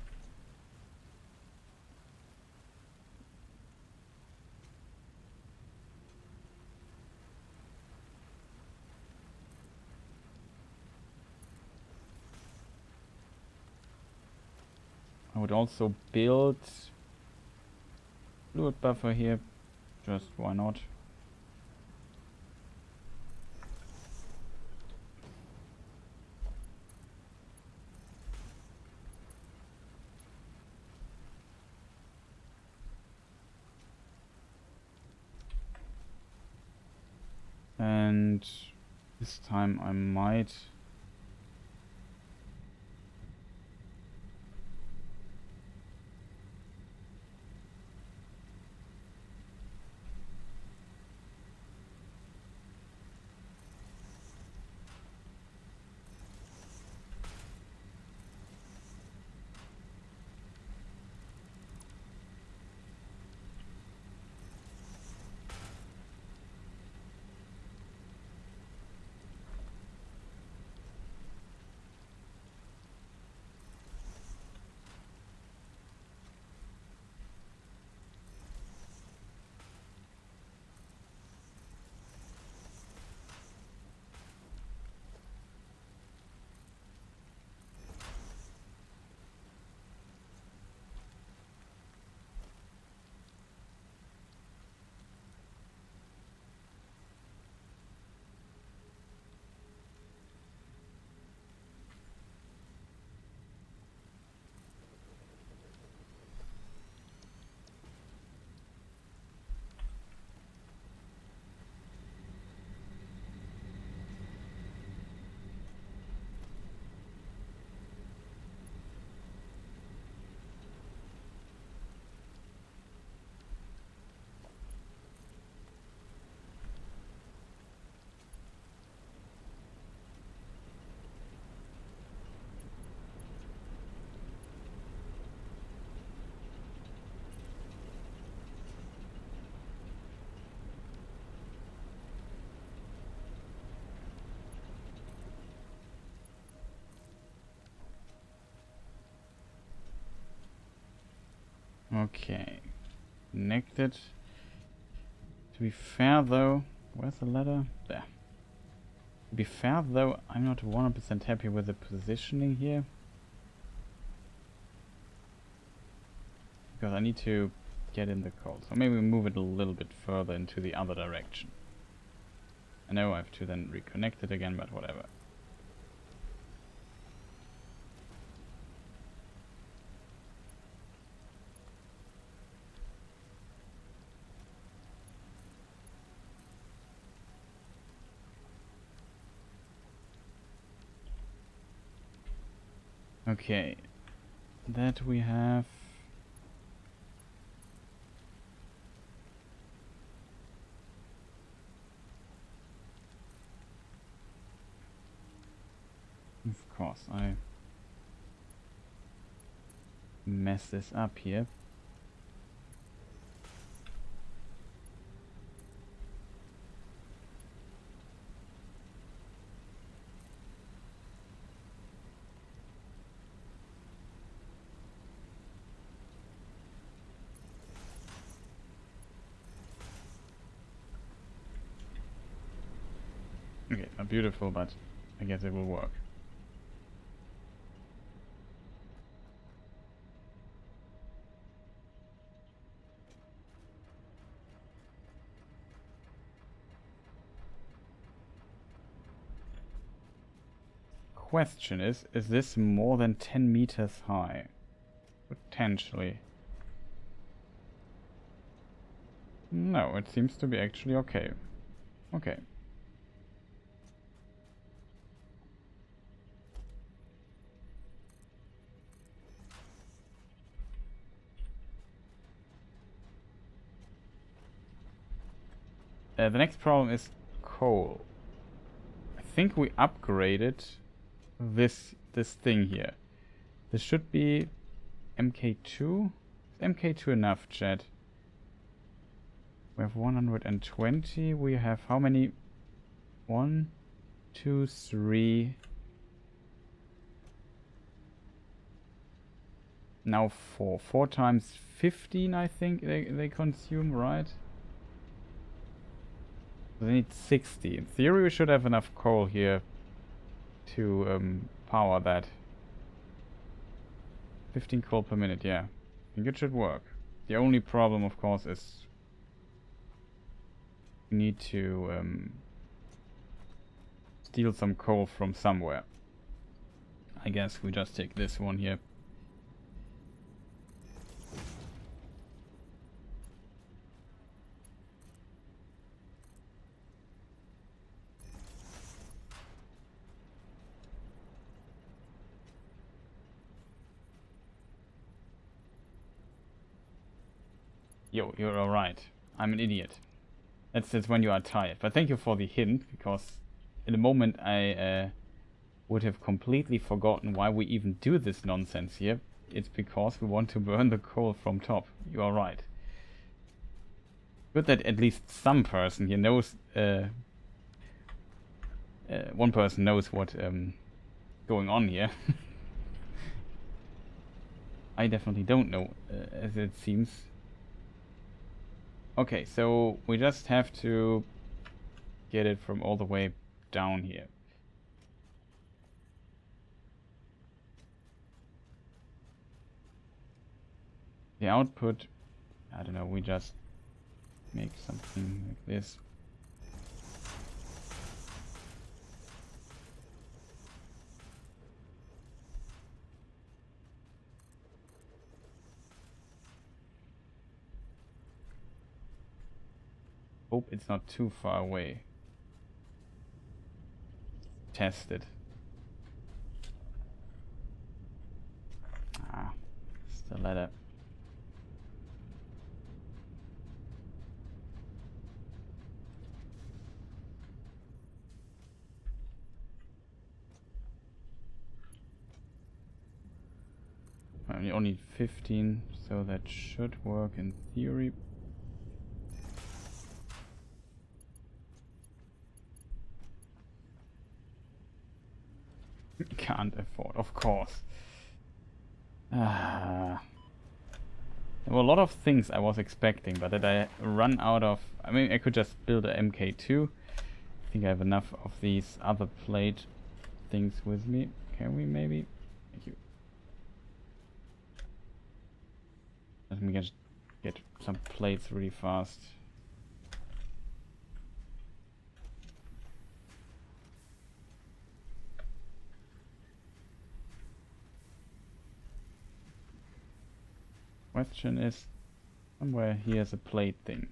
I would also build fluid buffer here, just why not? and this time I might... Okay. Connected. To be fair though... Where's the ladder? There. To be fair though, I'm not 100% happy with the positioning here. Because I need to get in the coal. So maybe we move it a little bit further into the other direction. I know I have to then reconnect it again, but whatever. Okay. That we have... Of course, I mess this up here. Okay, not beautiful, but I guess it will work. Question is this more than 10 meters high? Potentially. No, it seems to be actually okay. Okay. The next problem is coal. I think we upgraded this thing here. This should be MK2? Is MK2 enough, chat? We have 120. We have how many? 1, 2, 3. Now 4. 4 times 15, I think they consume, right? They need 60. In theory, we should have enough coal here to power that. 15 coal per minute, yeah. I think it should work. The only problem, of course, is we need to steal some coal from somewhere. I guess we just take this one here. Yo, you're alright. I'm an idiot. That's when you are tired. But thank you for the hint, because in a moment I would have completely forgotten why we even do this nonsense here. It's because we want to burn the coal from top. You are right. Good that at least some person here knows... one person knows what going on here. I definitely don't know, as it seems. Okay, so we just have to get it from all the way down here. The output, I don't know, we just make something like this. Hope it's not too far away. Test it. Ah, it's the ladder. Only 15, so that should work in theory. Can't afford, of course. There were a lot of things I was expecting, but that I run out of... I mean, I could just build a MK2. I think I have enough of these other plate things with me. Can we maybe? Thank you. Let me just get some plates really fast. Question is, somewhere here's a plate thing.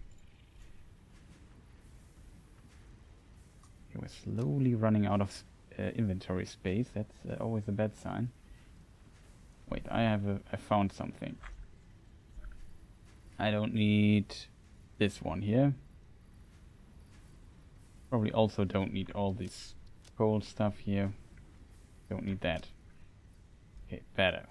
Okay, we're slowly running out of inventory space. That's always a bad sign. Wait, I found something. I don't need this one here. Probably also don't need all this coal stuff here. Don't need that. Okay, better.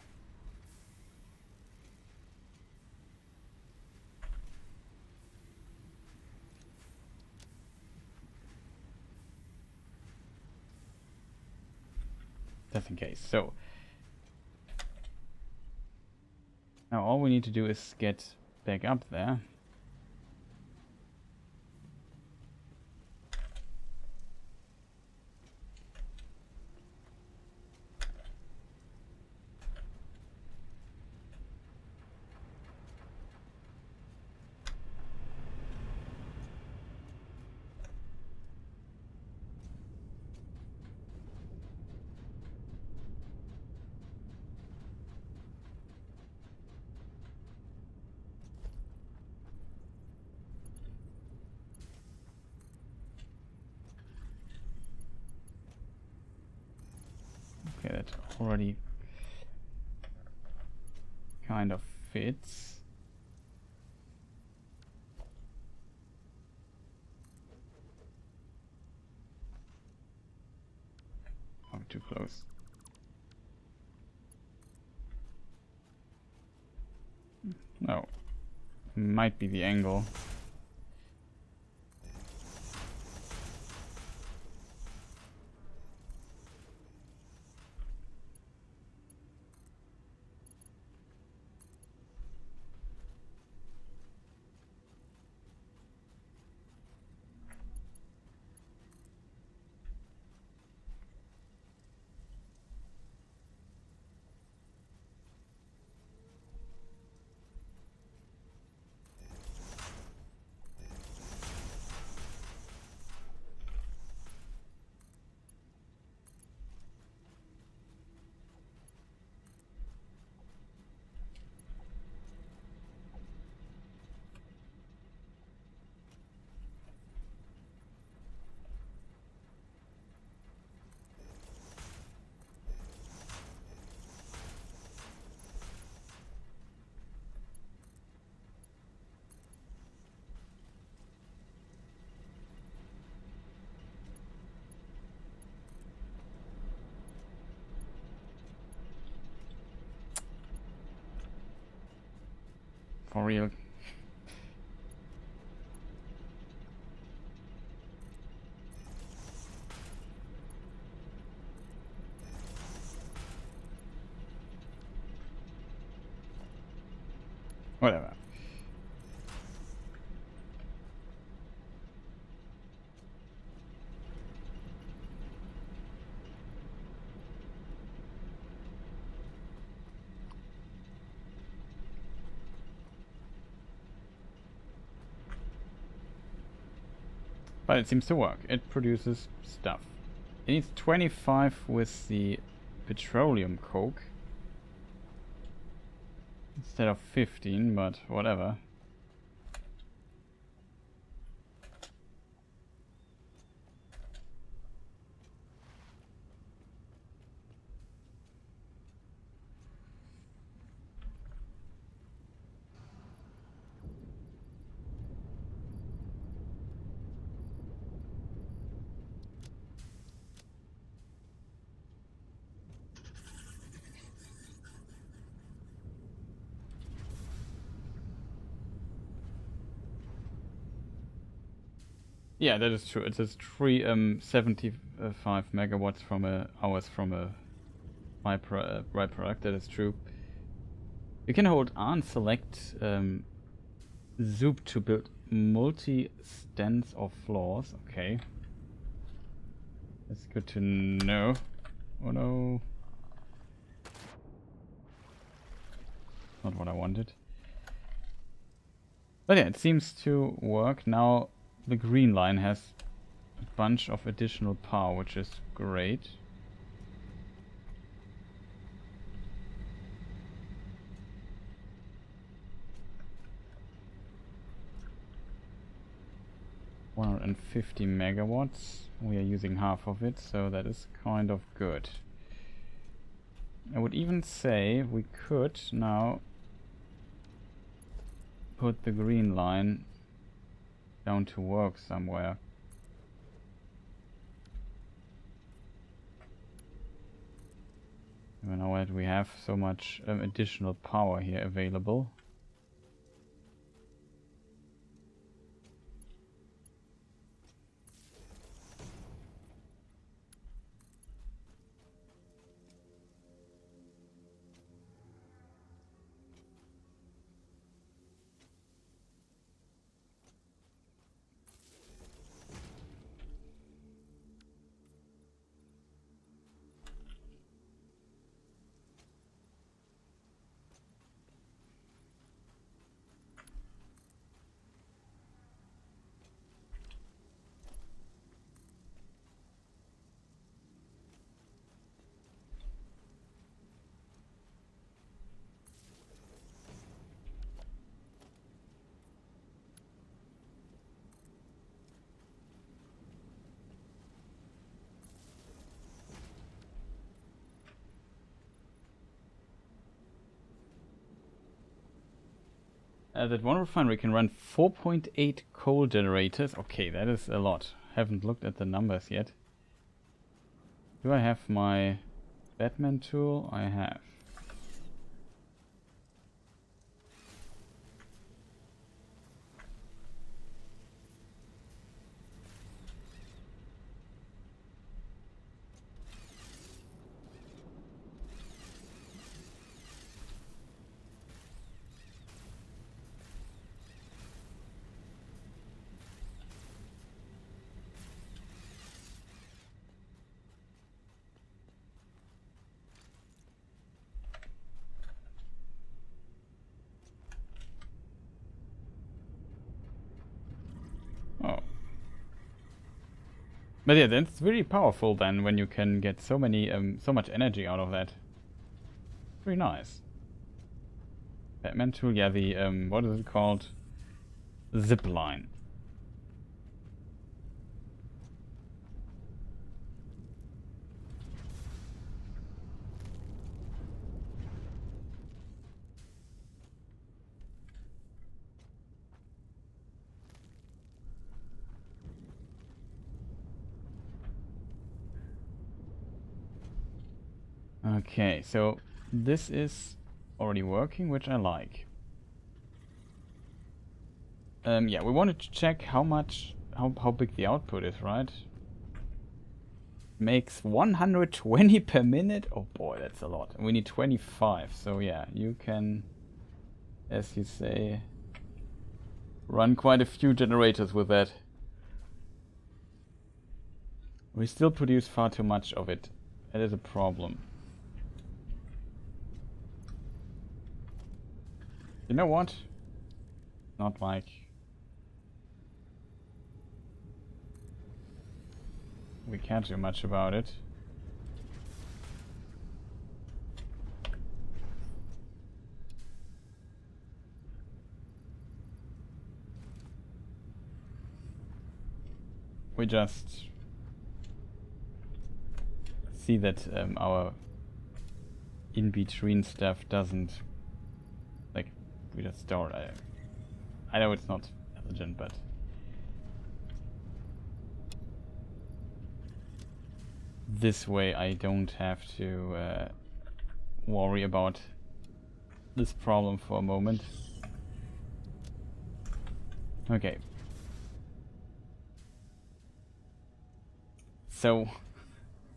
Just in case. So now all we need to do is get back up there. Okay, that already kind of fits. Oh, too close. No. Might be the angle. For real. Whatever. But it seems to work. It produces stuff. It needs 25 with the petroleum coke instead of 15, but whatever. Yeah, that is true. It says 75 megawatts from hours from a byproduct. That is true. You can hold R and select Zoop to build multi-stands or floors. Okay. That's good to know. Oh no. Not what I wanted. But yeah, it seems to work. Now the green line has a bunch of additional power, which is great. (150 megawatts). We are using half of it, so that is kind of good. I would even say we could now put the green line down to work somewhere. Now that we have so much additional power here available. That one refinery can run 4.8 coal generators. Okay, that is a lot. Haven't looked at the numbers yet. Do I have my Batman tool? I have. Oh. But yeah, that's really powerful then when you can get so much energy out of that. Very nice. Batman tool, yeah, the what is it called? Zip line. Okay, so this is already working, which I like. Yeah, we wanted to check how big the output is, right? Makes 120 per minute? Oh boy, that's a lot. We need 25, so yeah, you can, as you say, run quite a few generators with that. We still produce far too much of it. That is a problem. You know what? Not like we can't do much about it. We just see that our in-between stuff doesn't, like, we just store. I know it's not intelligent, but this way I don't have to worry about this problem for a moment. Okay. So,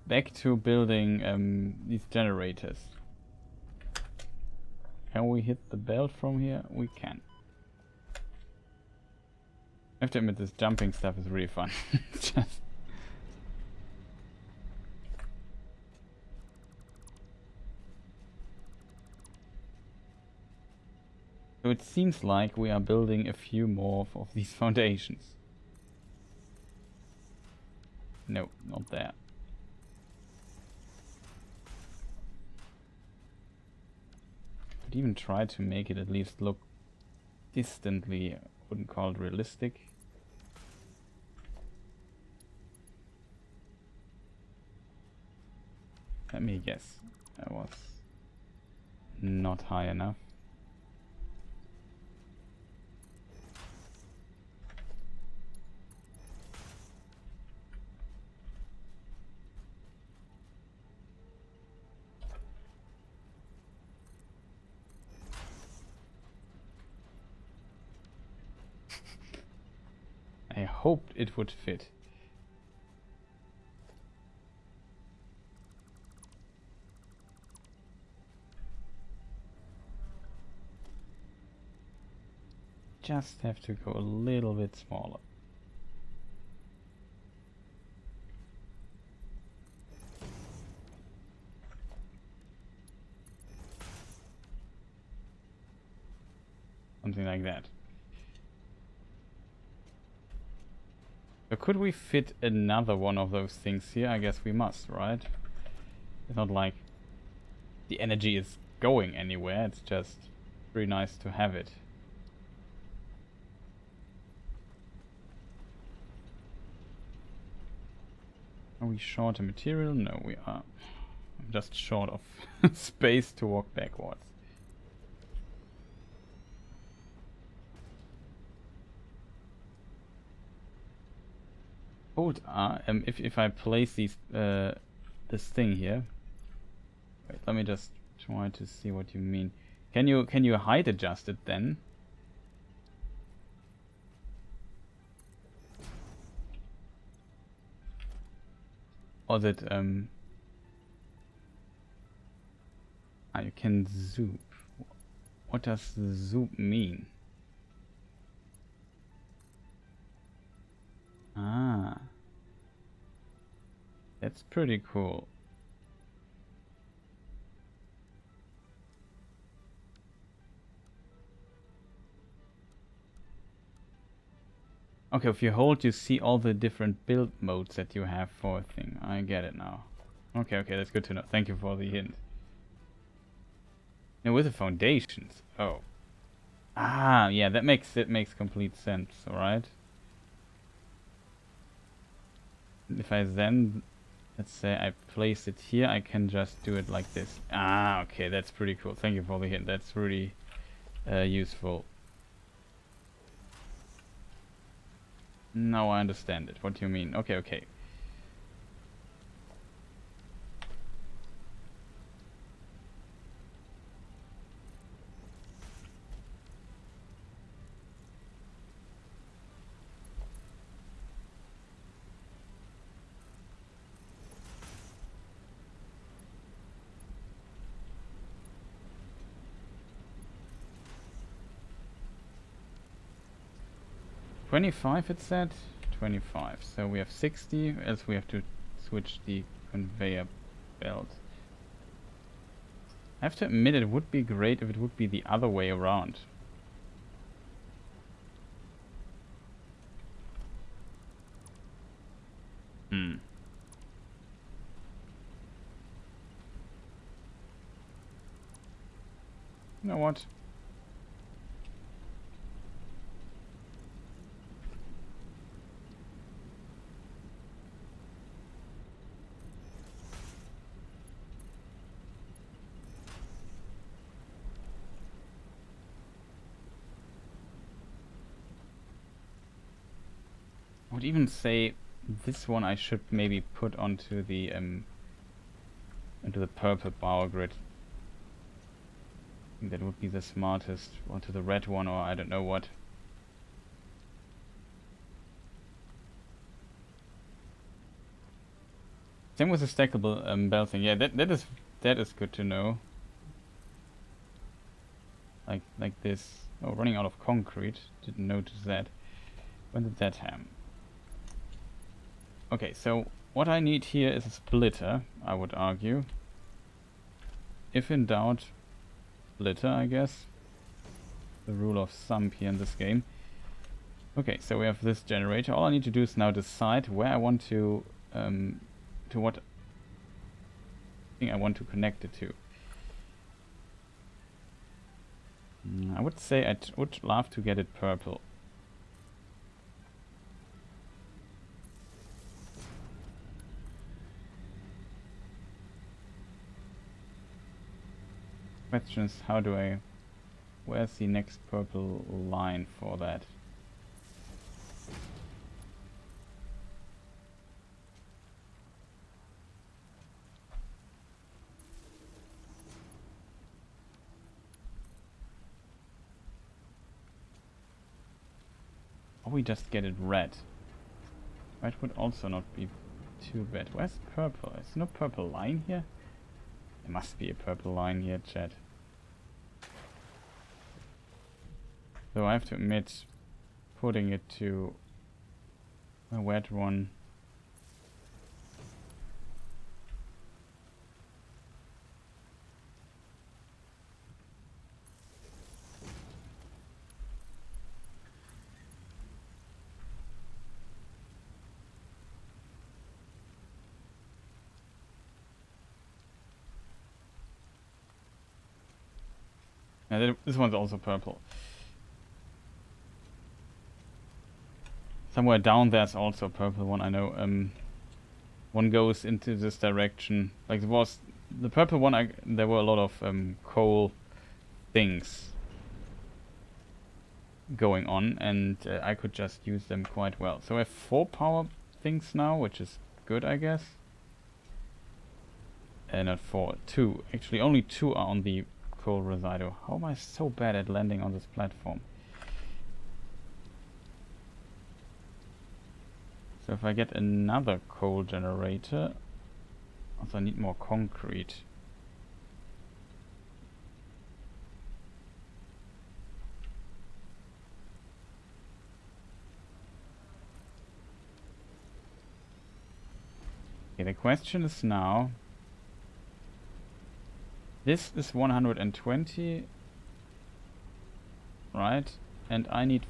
back to building these generators. Can we hit the belt from here? We can. I have to admit, this jumping stuff is really fun. Just so it seems like we are building a few more of these foundations. No, not there. Could even try to make it at least look distantly, I wouldn't call it realistic. Let me guess. That was not high enough. I hoped it would fit. Just have to go a little bit smaller. Something like that. So could we fit another one of those things here? I guess we must, right? It's not like the energy is going anywhere, it's just pretty nice to have it. Are we short of material? No, we are. I'm just short of space to walk backwards. Hold if I place these this thing here. Wait, let me just try to see what you mean. Can you height adjust it then? Or that you can zoom. What does zoom mean? Ah, that's pretty cool. Okay, if you hold, you see all the different build modes that you have for a thing. I get it now. Okay, okay, that's good to know. Thank you for the hint. And with the foundations. Oh. Ah, yeah, that makes complete sense, alright? If I then, let's say I place it here, I can just do it like this. Ah, okay, that's pretty cool. Thank you for the hint. That's really useful. Now I understand it. What do you mean? Okay, okay. 25 it said? 25. So we have 60, else we have to switch the conveyor belt. I have to admit it would be great if it would be the other way around. Hmm. You know what? I would even say this one I should maybe put onto the purple power grid. I think that would be the smartest. Onto the red one, or I don't know what. Same with the stackable bell thing. Yeah, that is good to know. Like this. Oh, running out of concrete. Didn't notice that. When did that happen? Okay, so what I need here is a splitter, I would argue. If in doubt, splitter, I guess. The rule of thumb here in this game. Okay, so we have this generator. All I need to do is now decide where I want to what thing I want to connect it to. I would say I would love to get it purple. Question is, how do I... Where's the next purple line for that? Or we just get it red. Red would also not be too bad. Where's purple? Is no purple line here? There must be a purple line here, chat. So I have to admit, putting it to a red one. Yeah, this one's also purple. Somewhere down there's also a purple one, I know. One goes into this direction. Like there was the purple one, there were a lot of coal things going on, and I could just use them quite well. So I have 4 power things now, which is good, I guess. Not 4, 2. Actually, only 2 are on the coal residue. How am I so bad at landing on this platform? So if I get another coal generator, also I need more concrete. Okay, the question is now, this is 120, right? And I need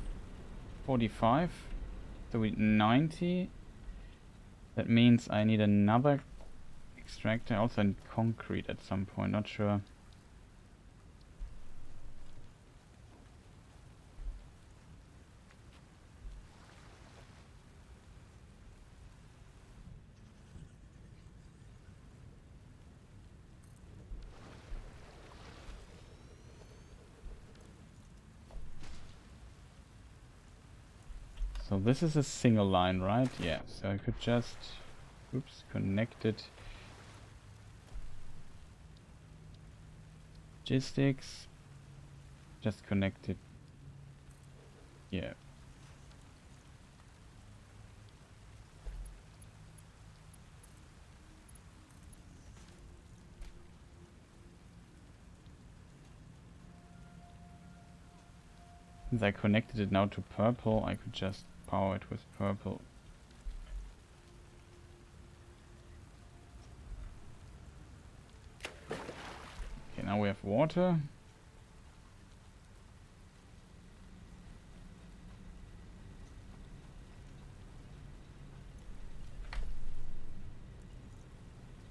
45, so we need 90. That means I need another extractor. I also need concrete at some point, not sure. So this is a single line, right? Yeah, so I could just, oops, connect it. Logistics, just connect it. Yeah. Since I connected it now to purple, I could just power it with purple. Okay, now we have water.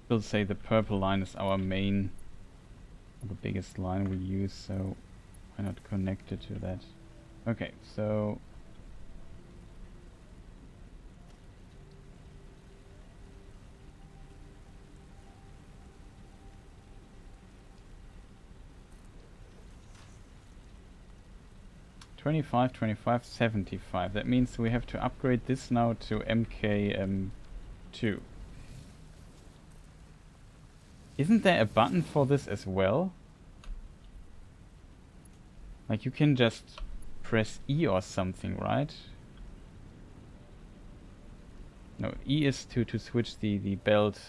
Still say the purple line is our main, the biggest line we use, so why not connect it to that? Okay, so 25, 25, 75. That means we have to upgrade this now to MKM2. Isn't there a button for this as well? Like you can just press E or something, right? No, E is to switch the belt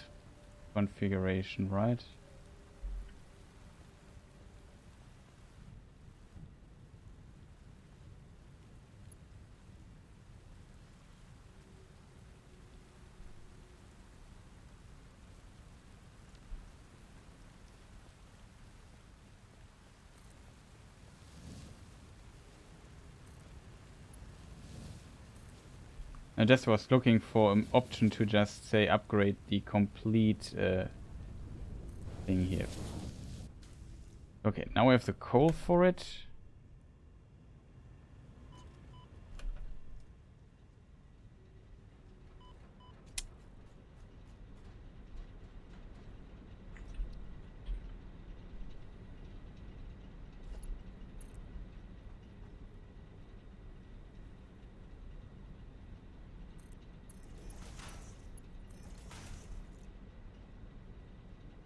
configuration, right? I just was looking for an option to just say upgrade the complete thing here. Okay, now we have the coal for it.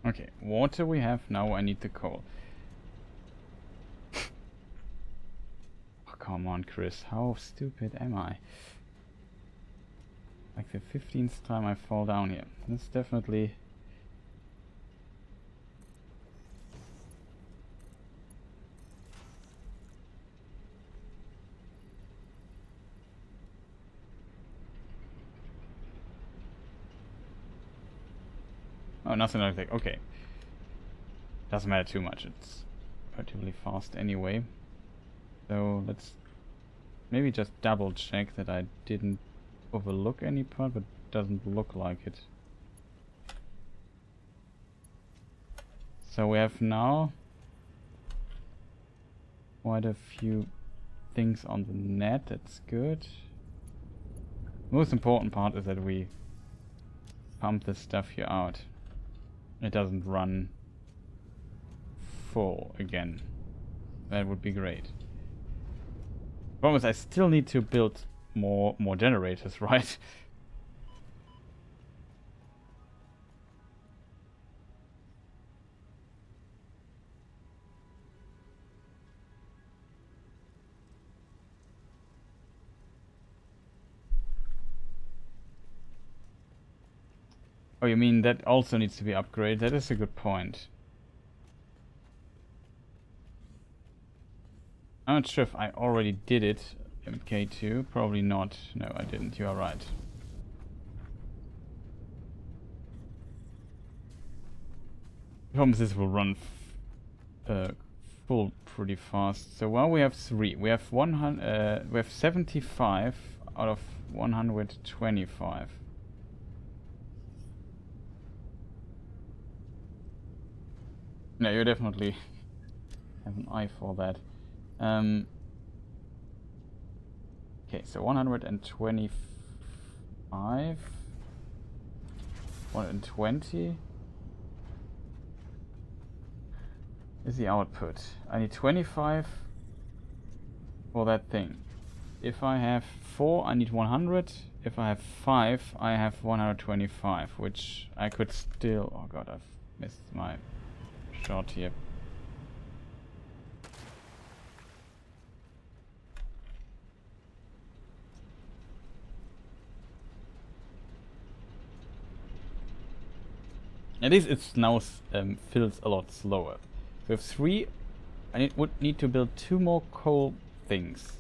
Okay, water we have, now I need the coal. Oh, come on, Chris, how stupid am I? Like the 15th time I fall down here. That's definitely... Oh, nothing like that. Okay. Doesn't matter too much. It's relatively fast anyway. So let's maybe just double check that I didn't overlook any part, but doesn't look like it. So we have now quite a few things on the net. That's good. Most important part is that we pump this stuff here out. It doesn't run full again. That would be great. Problem is I still need to build more generators, right? Oh, you mean that also needs to be upgraded? That is a good point. I'm not sure if I already did it. MK2? Probably not. No, I didn't. You are right. The problem is this will run full pretty fast. So while we have 3, we have 100. We have 75 out of 125. No, you definitely have an eye for that. Okay, so 125, 120 is the output. I need 25 for that thing. If I have 4, I need 100. If I have 5, I have 125, which I could still... Oh god, I've missed my shot here. At least it's now fills a lot slower. So if 3, I would need to build 2 more coal things.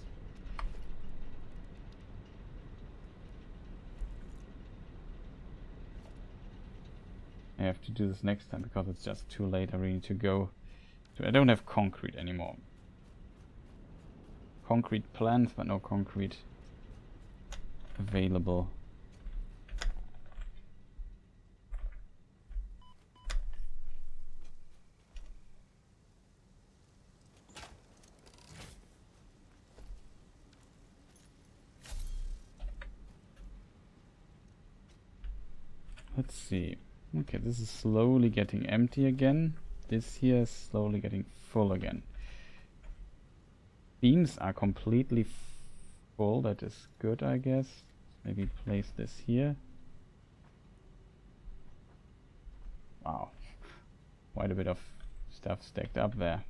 I have to do this next time because it's just too late. I really need to go. I don't have concrete anymore. Concrete plants, but no concrete available. Let's see. Okay, this is slowly getting empty again. This here is slowly getting full again. Beams are completely full. That is good, I guess. Maybe place this here. Wow. Quite a bit of stuff stacked up there.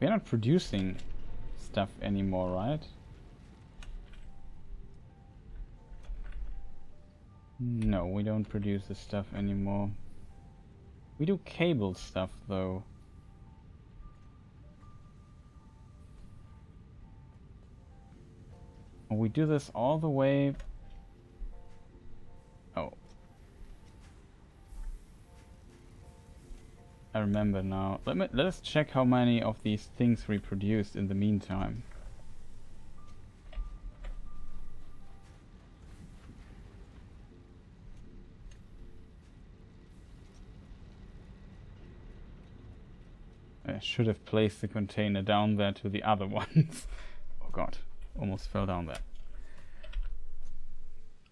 We're not producing stuff anymore, right? No, we don't produce the stuff anymore. We do cable stuff though. We do this all the way. Oh. I remember now. Let us check how many of these things we produced in the meantime. I should have placed the container down there to the other ones. Oh god, almost fell down there.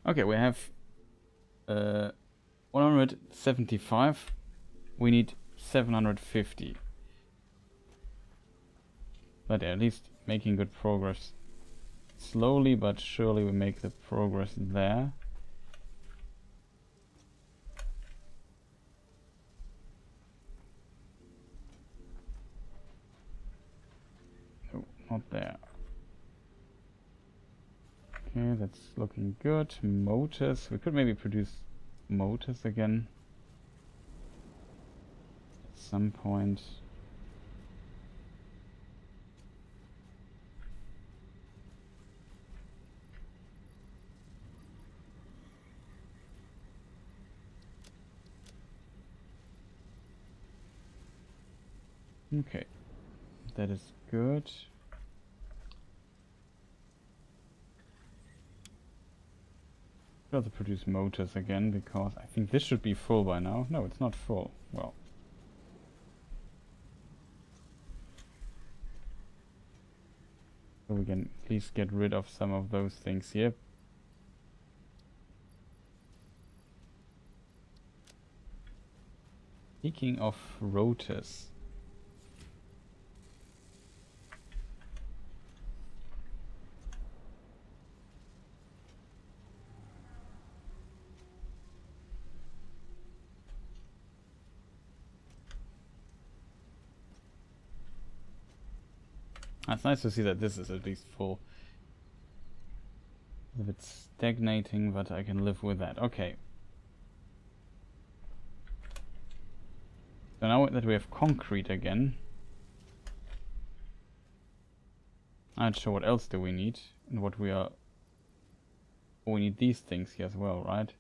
Okay, we have 175. We need 750. But at least making good progress. Slowly but surely we make the progress there. Oh, not there. Okay, that's looking good. Motors. We could maybe produce motors again at some point. Okay, that is good. I'll have to produce motors again because I think this should be full by now. No, it's not full. Well. So we can at least get rid of some of those things here. Speaking of rotors. It's nice to see that this is at least full. If it's stagnating, but I can live with that. Okay. So now that we have concrete again, I'm not sure what else do we need and what we are. Oh, we need these things here as well, right?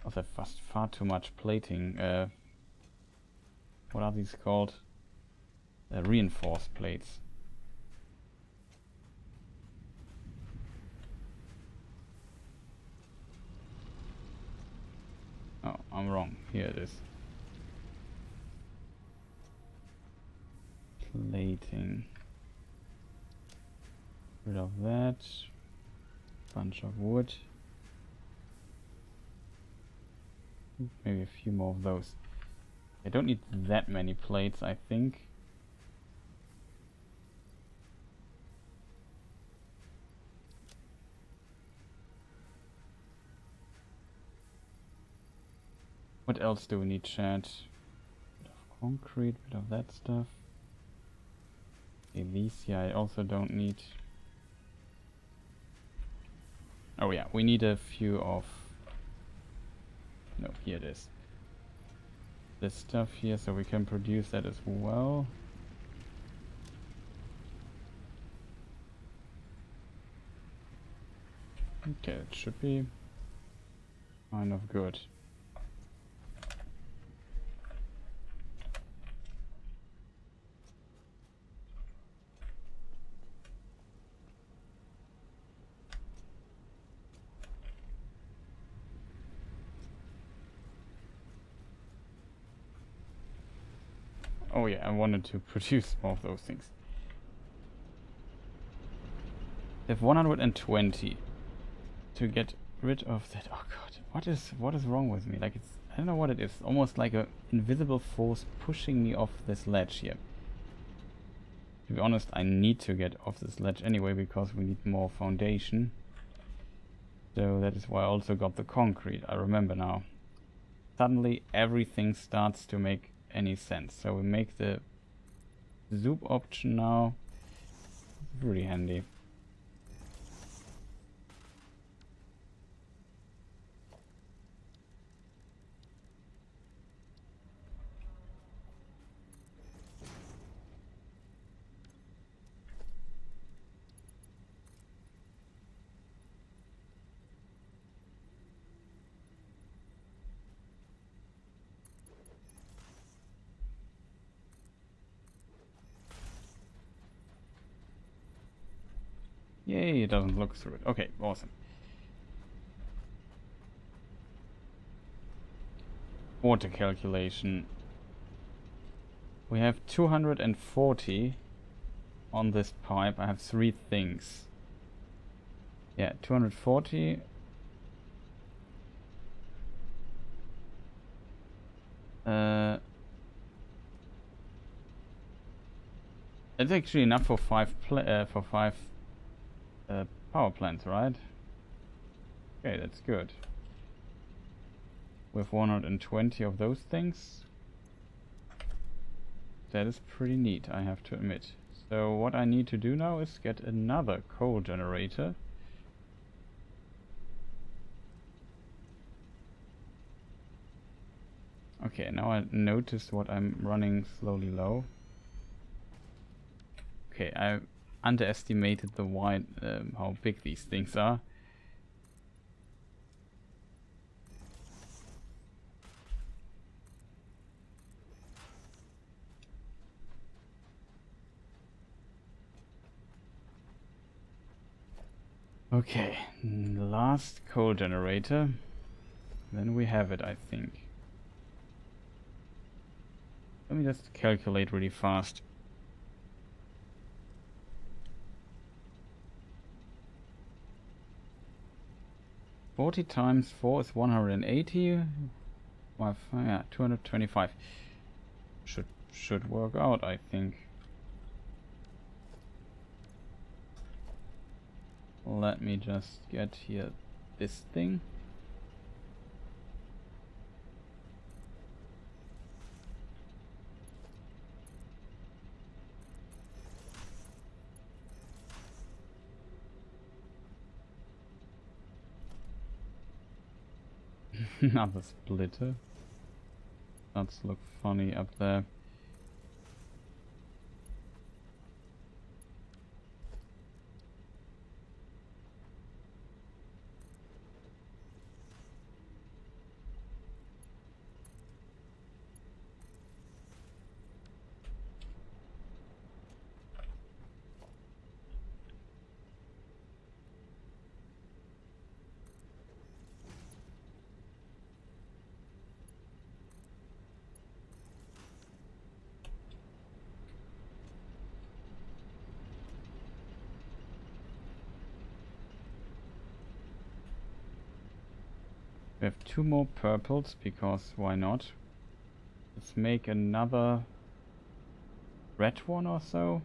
Also, far too much plating. What are these called? Reinforced plates. Oh, I'm wrong. Here it is. Plating. Rid of that. Bunch of wood. Maybe a few more of those. I don't need that many plates, I think. What else do we need, chat? Of concrete, bit of that stuff. Okay, these here I also don't need. Oh yeah, we need a few of... No, here it is. This stuff here, so we can produce that as well. Okay, it should be kind of good. Oh yeah, I wanted to produce more of those things. They have 120 to get rid of that. Oh god, what is wrong with me? Like, it's, I don't know what it is. Almost like an invisible force pushing me off this ledge here. To be honest, I need to get off this ledge anyway because we need more foundation. So that is why I also got the concrete. I remember now. Suddenly everything starts to make any sense. So we make the zoom option now. Really handy. Yay, it doesn't look through it. Okay, awesome. Water calculation. We have 240 on this pipe. I have 3 things. Yeah, 240. It's actually enough for 5 power plants, right? Okay, that's good. With 120 of those things. That is pretty neat, I have to admit. So what I need to do now is get another coal generator. Okay, now I noticed what I'm running slowly low. Okay, I underestimated the how big these things are. Okay, last coal generator. Then we have it, I think. Let me just calculate really fast. Forty times 4 is 180. Well, yeah, 225. Should work out, I think. Let me just get here this thing. Another splitter. That's look funny up there. We have 2 more purples, because why not? Let's make another red one or so.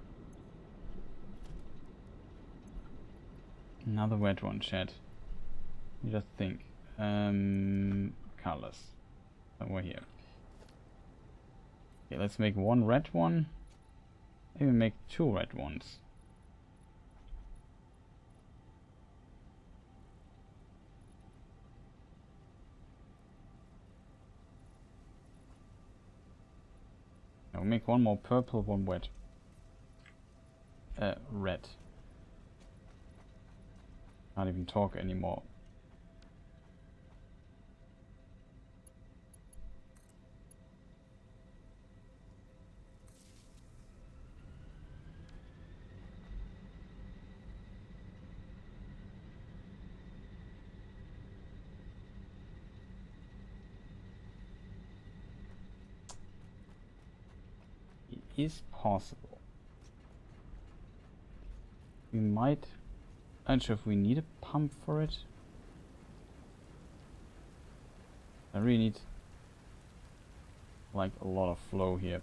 Another red one, chat. You just think. Colors. Somewhere here. Okay, let's make one red one. Maybe make 2 red ones. I'll make one more purple, one red. Red. Can't even talk anymore. It is possible. We might... I'm not sure if we need a pump for it. I really need like a lot of flow here.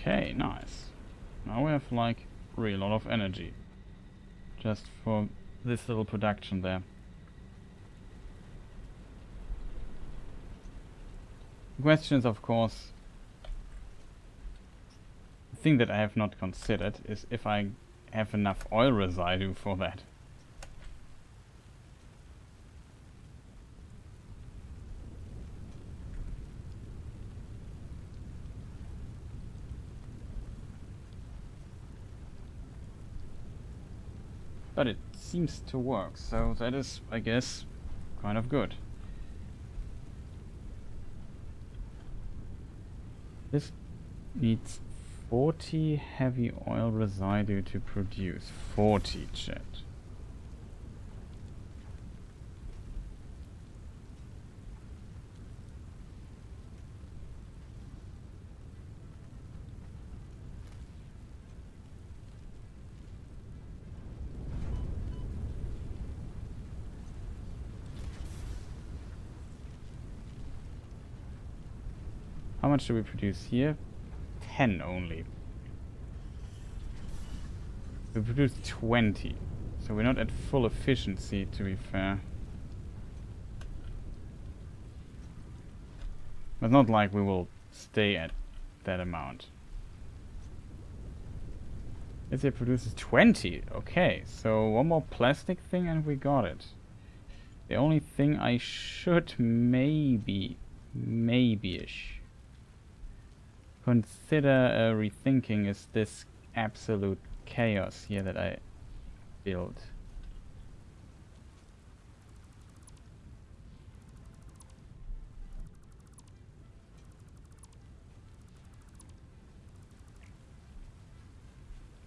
Okay, nice. Now we have like really a lot of energy. Just for this little production there. The question is, of course, the thing that I have not considered is if I have enough oil residue for that. But it seems to work, so that is, I guess, kind of good. This needs 40 heavy oil residue to produce. 40, chat. How much do we produce here? 10 only. We produce 20. So we're not at full efficiency, to be fair. But not like we will stay at that amount. Let's say it produces 20. Okay, so one more plastic thing and we got it. The only thing I should maybe-ish consider rethinking is this absolute chaos here that I built.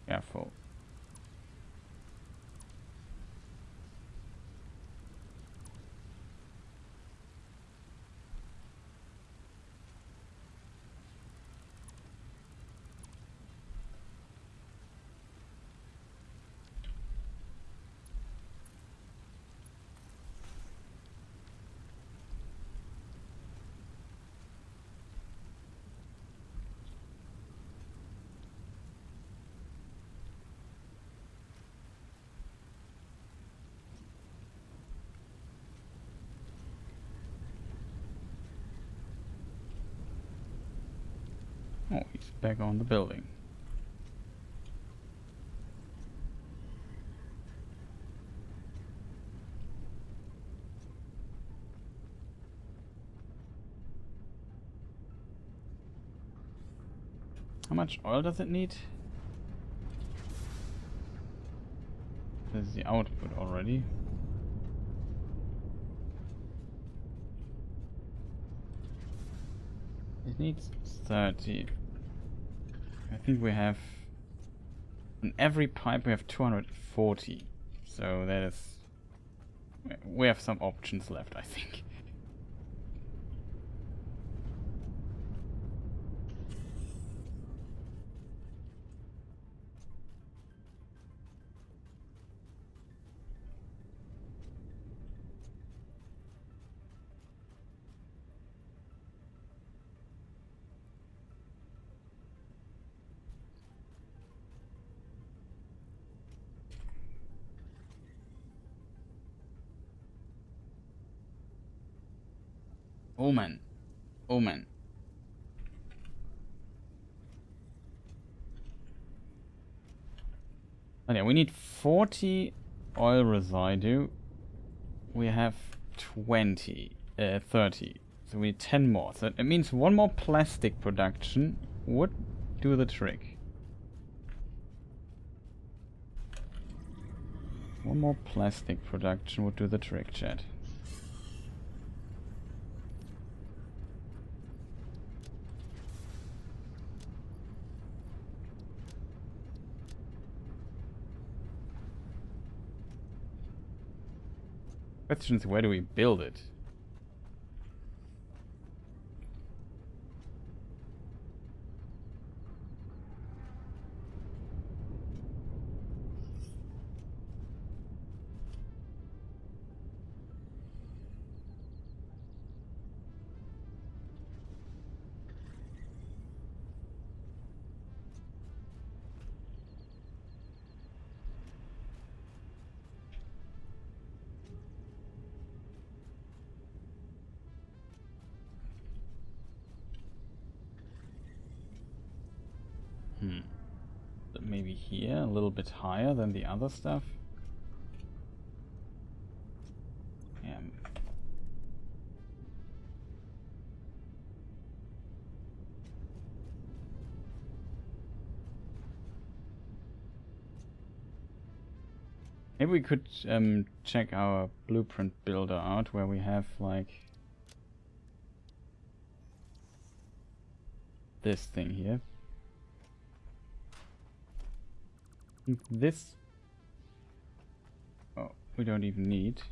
Careful. Oh, he's back on the building. How much oil does it need? This is the output already. It needs 30. I think we have... On every pipe we have 240. So that is... We have some options left, I think. Oh man. Oh man. Oh yeah, we need 40 oil residue. We have 30. So we need 10 more. So it means one more plastic production would do the trick. One more plastic production would do the trick, chat. Question is, where do we build it? Maybe here, a little bit higher than the other stuff. Yeah. Maybe we could check our blueprint builder out, where we have like this thing here. This... Oh, we don't even need.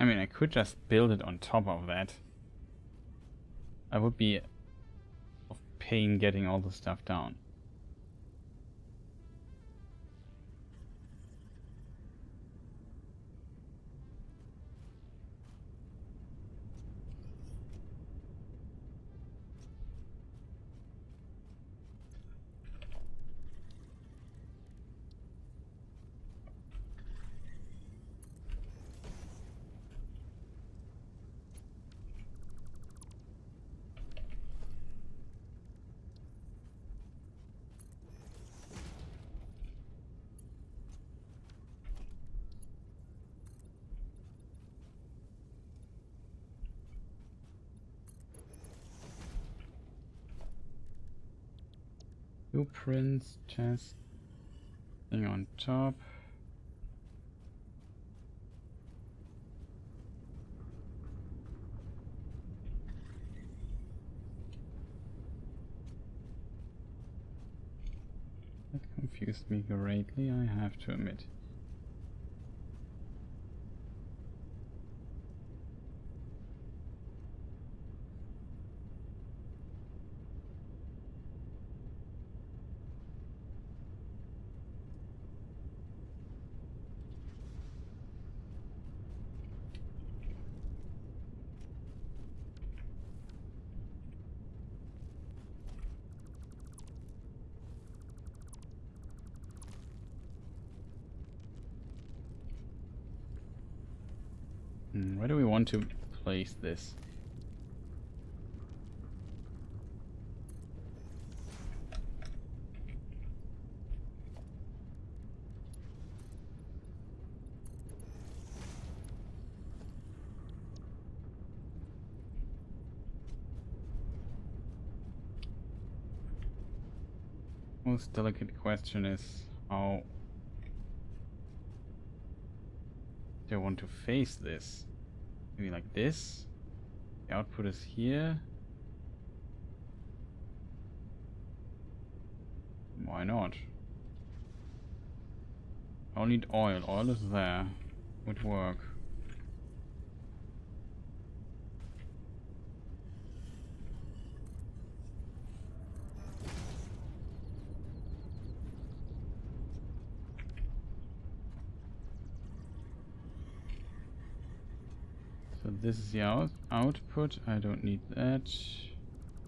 I mean, I could just build it on top of that. I would be of pain getting all the stuff down. Blueprints, test thing on top. That confused me greatly, I have to admit. Where do we want to place this? Most delicate question is how do I want to face this? Maybe like this? The output is here. Why not? I'll need oil. Oil is there. Would work. So this is the output. I don't need that.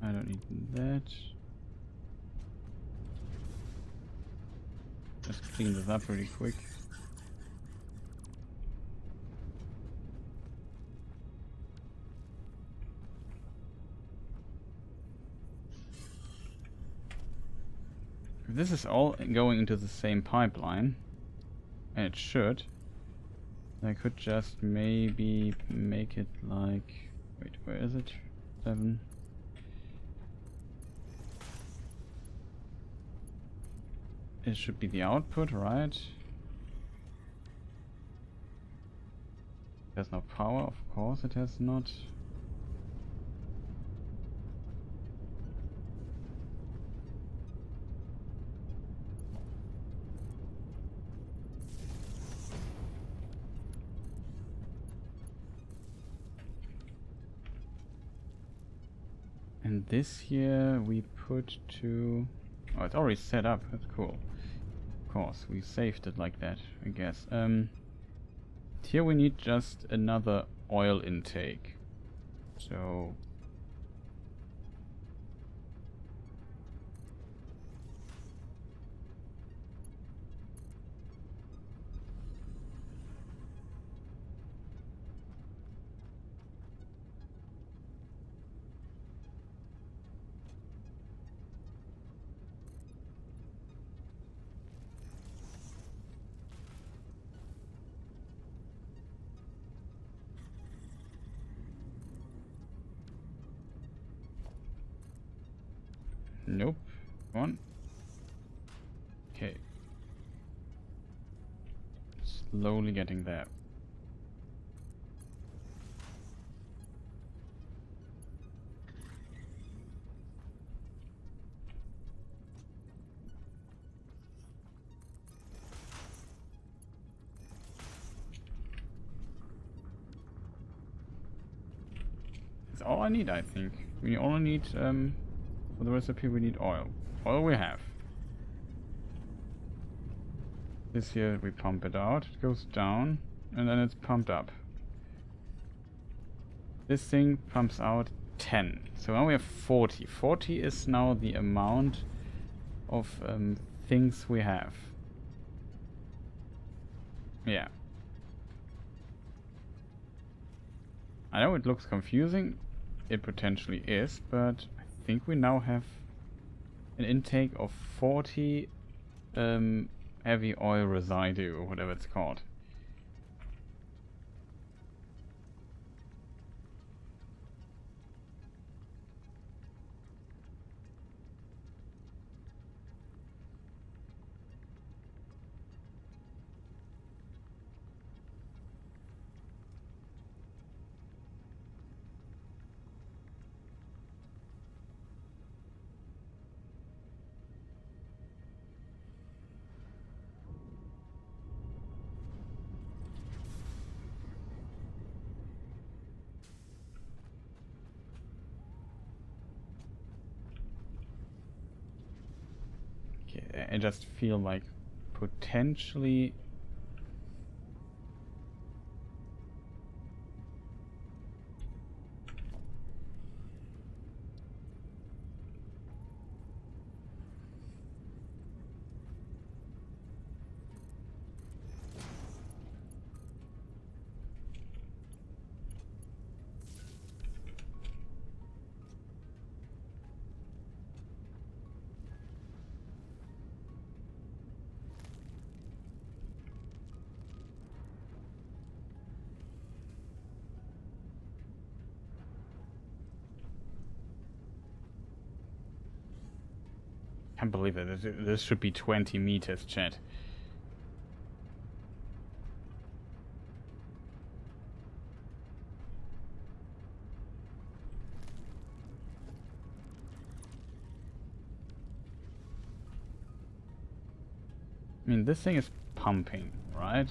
I don't need that. Just clean this up really quick. If this is all going into the same pipeline, and it should, I could just maybe make it like... Wait, where is it? 7. It should be the output, right? It has no power, of course it has not. And this here we put to... Oh, it's already set up. That's cool. Of course, we saved it like that, I guess. Here we need just another oil intake. So... Nope. Come on. Okay. Slowly getting there. That's all I need, I think. We only need, for the recipe we need oil. Oil we have. This here we pump it out, it goes down, and then it's pumped up. This thing pumps out 10. So now we have 40. 40 is now the amount of things we have. Yeah. I know it looks confusing. It potentially is, but I think we now have an intake of 40 heavy oil residue, or whatever it's called. I just feel like potentially can't believe it. This should be 20 meters, chat. I mean, this thing is pumping, right?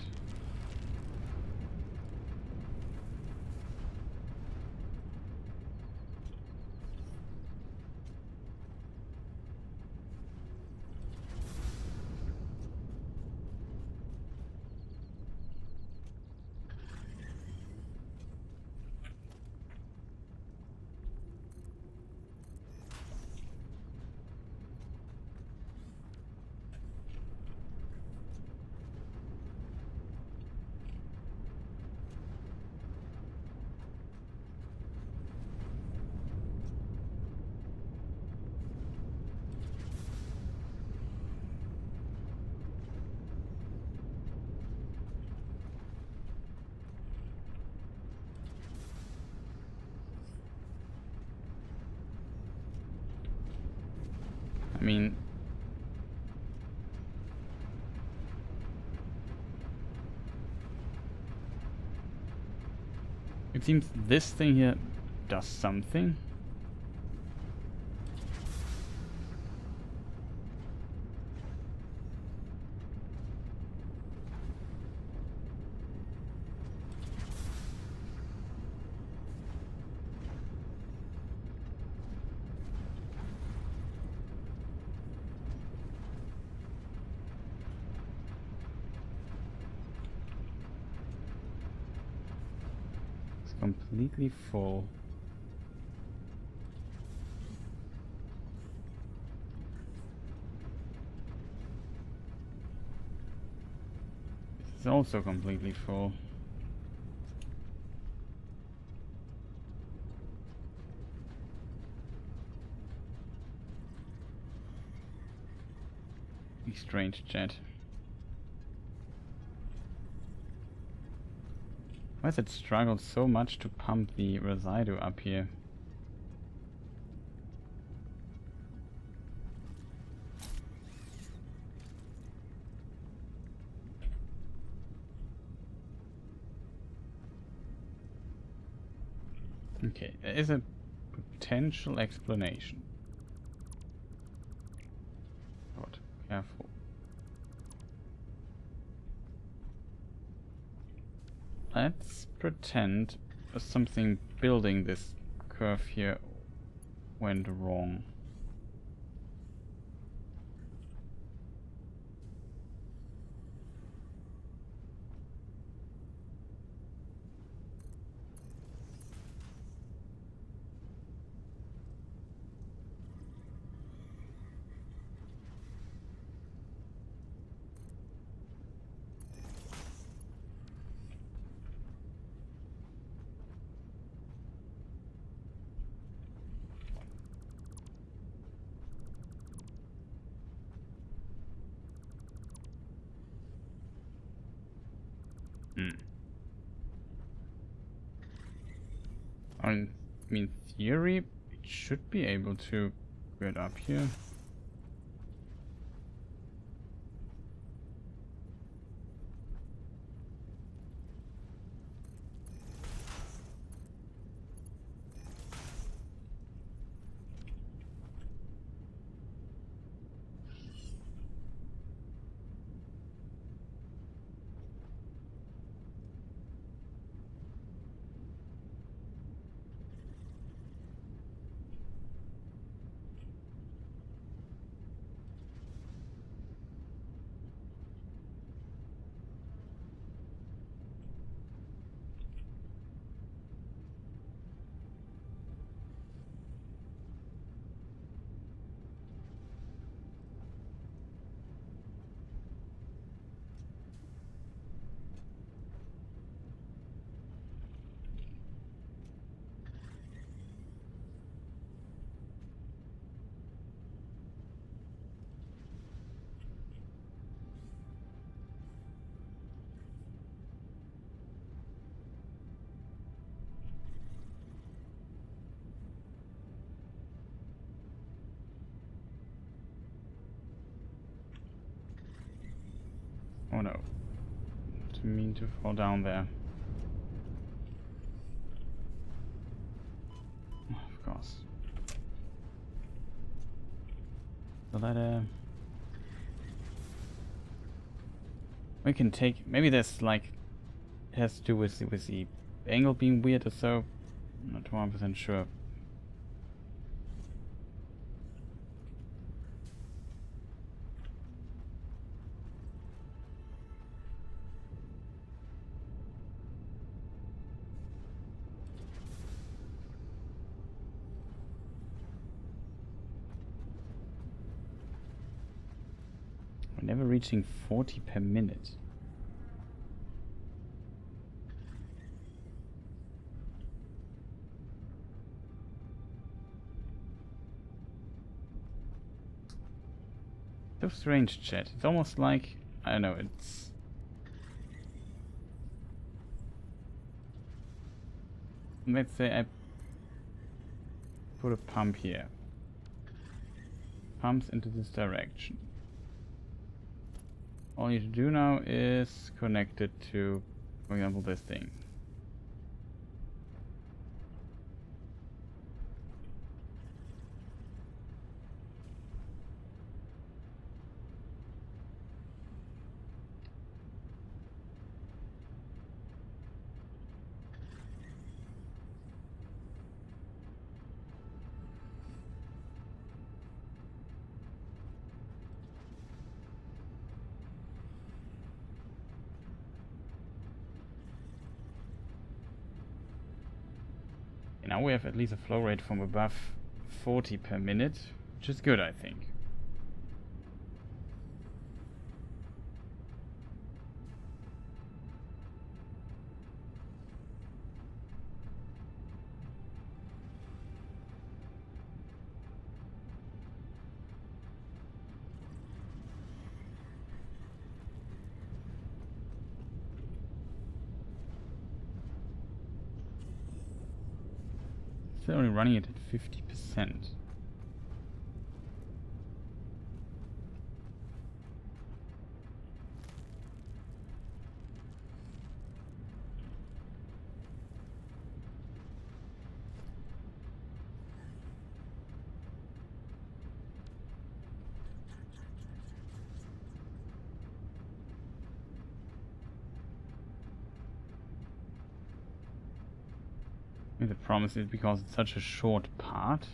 I mean, it seems this thing here does something. Completely full. It's also completely full. Strange, chat. Why has it struggled so much to pump the residue up here? Okay, there is a potential explanation. God, careful. Let's pretend something building this curve here went wrong. I mean, theory, it should be able to get up here. Oh no. Didn't mean to fall down there. Of course. So that we can take. Maybe there's like it has to do with the angle being weird or so. I'm not 100% sure. We're never reaching 40 per minute. So strange, chat. It's almost like, I don't know, it's... Let's say I put a pump here. Pumps into this direction. All you need to do now is connect it to, for example, this thing. Now we have at least a flow rate from above 40 per minute, which is good, I think. Still only running it at 50%. The promise is because it's such a short part.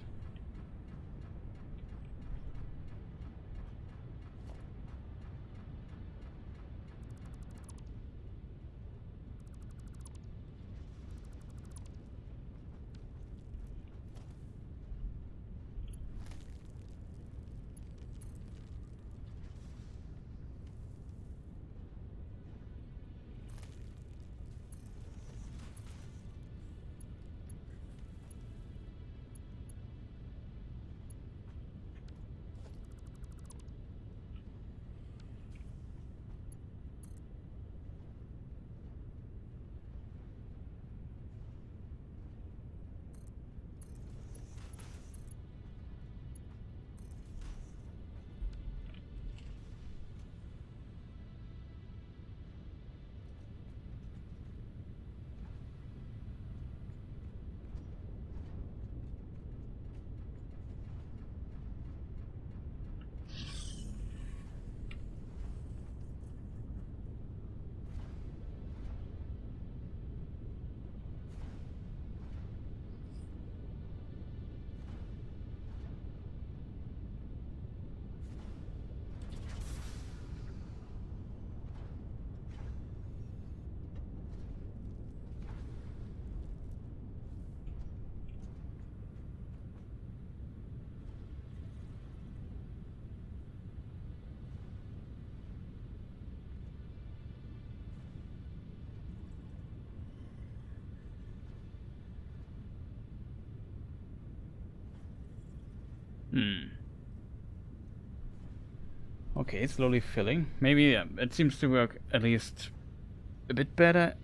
Okay, it's slowly filling. Maybe it seems to work at least a bit better.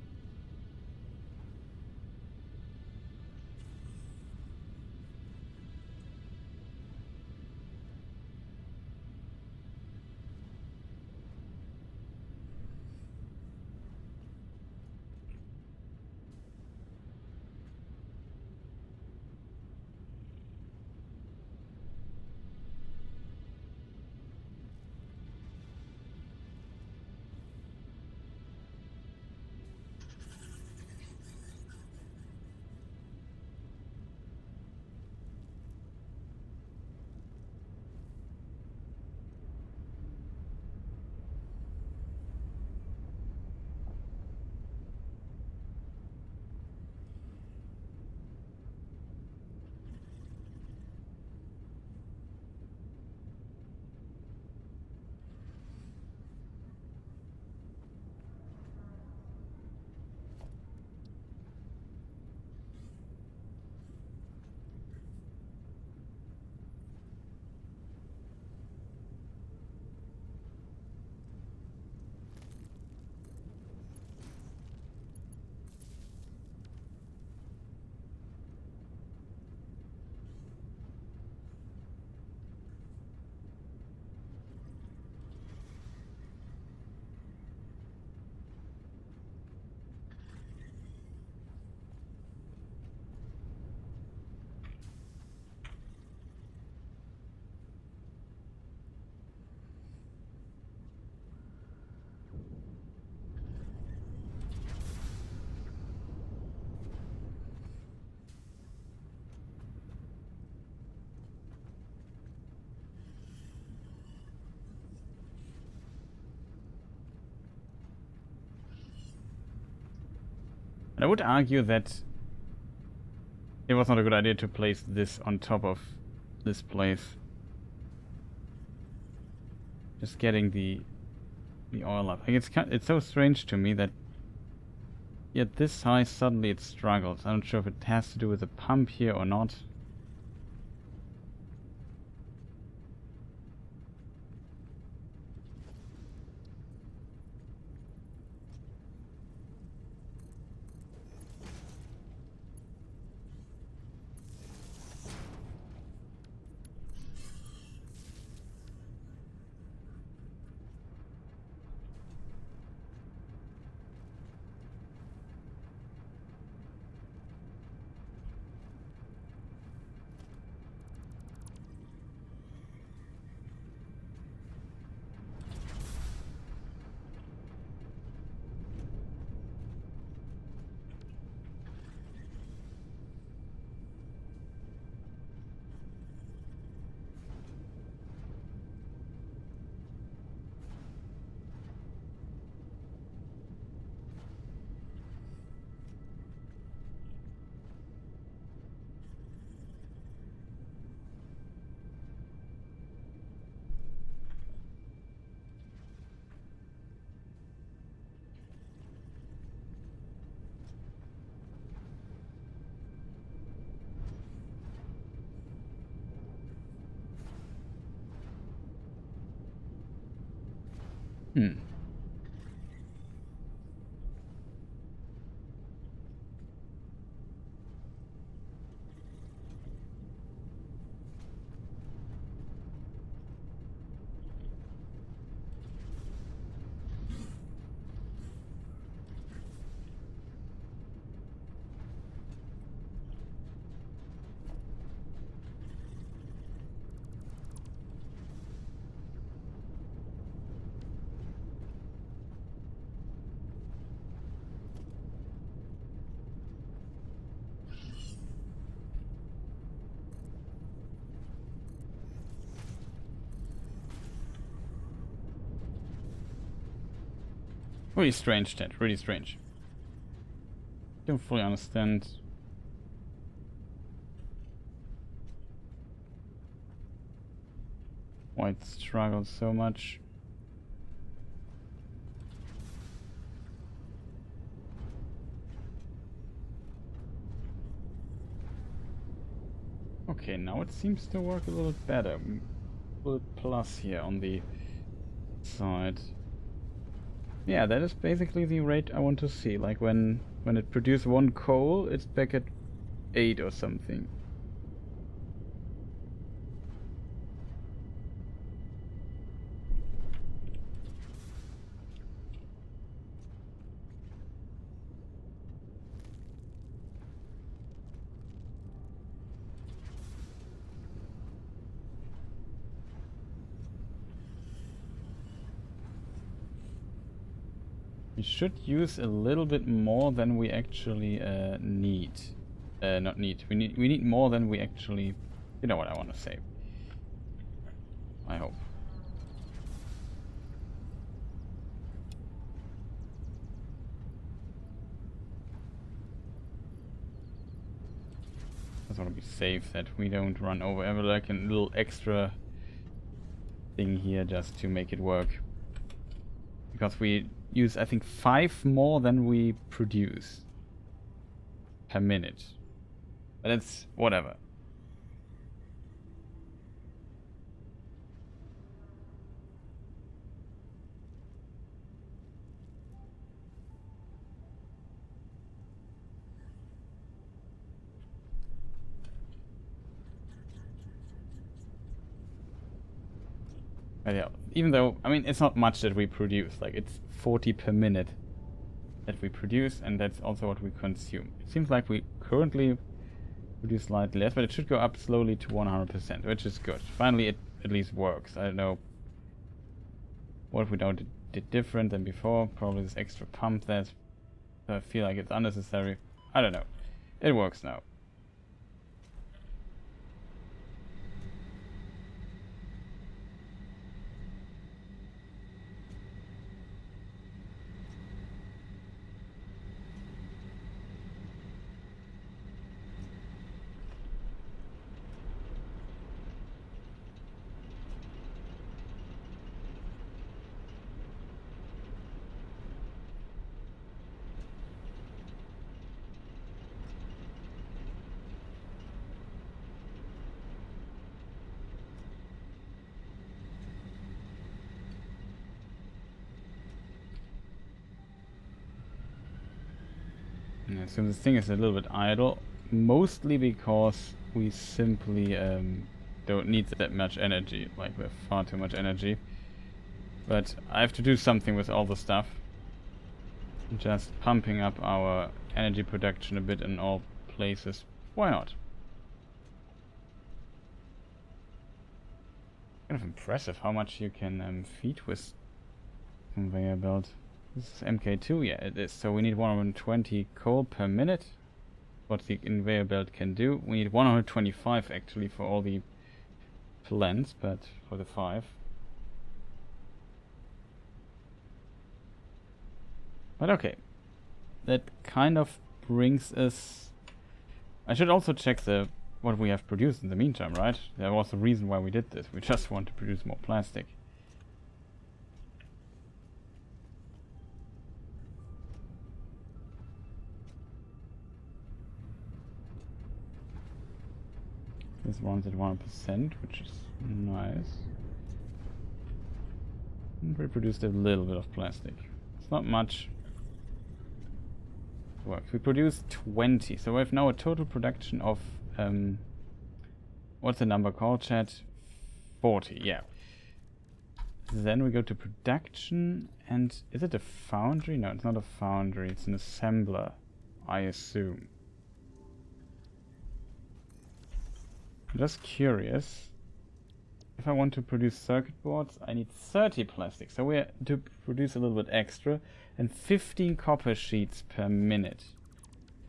And I would argue that it was not a good idea to place this on top of this place. Just getting the oil up. Like it's so strange to me that yet this high suddenly it struggles. I'm not sure if it has to do with the pump here or not. Hmm. Really strange, Ted. Really strange. Don't fully understand why it struggles so much. Okay, now it seems to work a little better. Bullet plus here on the side. Yeah, that is basically the rate I want to see. Like when it produces 1 coal, it's back at 8 or something. We should use a little bit more than we actually need. Not need. We need more than we actually. You know what I want to say. I hope. I just want to be safe that we don't run over ever like a little extra thing here just to make it work. Because we use, I think, 5 more than we produce per minute. But it's whatever. But yeah, even though, I mean, it's not much that we produce. Like, it's 40 per minute that we produce, and that's also what we consume. It seems like we currently produce slightly less, but it should go up slowly to 100%, which is good. Finally, it at least works. I don't know what we did different than before. Probably this extra pump that I feel like it's unnecessary. I don't know. It works now. Yeah, so this thing is a little bit idle, mostly because we simply don't need that much energy. Like, we have far too much energy. But I have to do something with all the stuff. Just pumping up our energy production a bit in all places. Why not? Kind of impressive how much you can feed with conveyor belt. This is MK2, yeah it is. So we need 120 coal per minute. What the conveyor belt can do. We need 125 actually for all the plants, but for the 5. But okay. That kind of brings us... I should also check what we have produced in the meantime, right? There was a reason why we did this. We just want to produce more plastic. This one's at 1%, which is nice. And we produced a little bit of plastic. It's not much. It works. We produced 20, so we have now a total production of what's the number called, chat? 40, yeah. Then we go to production, and is it a foundry? No, it's not a foundry, it's an assembler, I assume. I'm just curious. If I want to produce circuit boards, I need 30 plastic. So we have to produce a little bit extra, and 15 copper sheets per minute.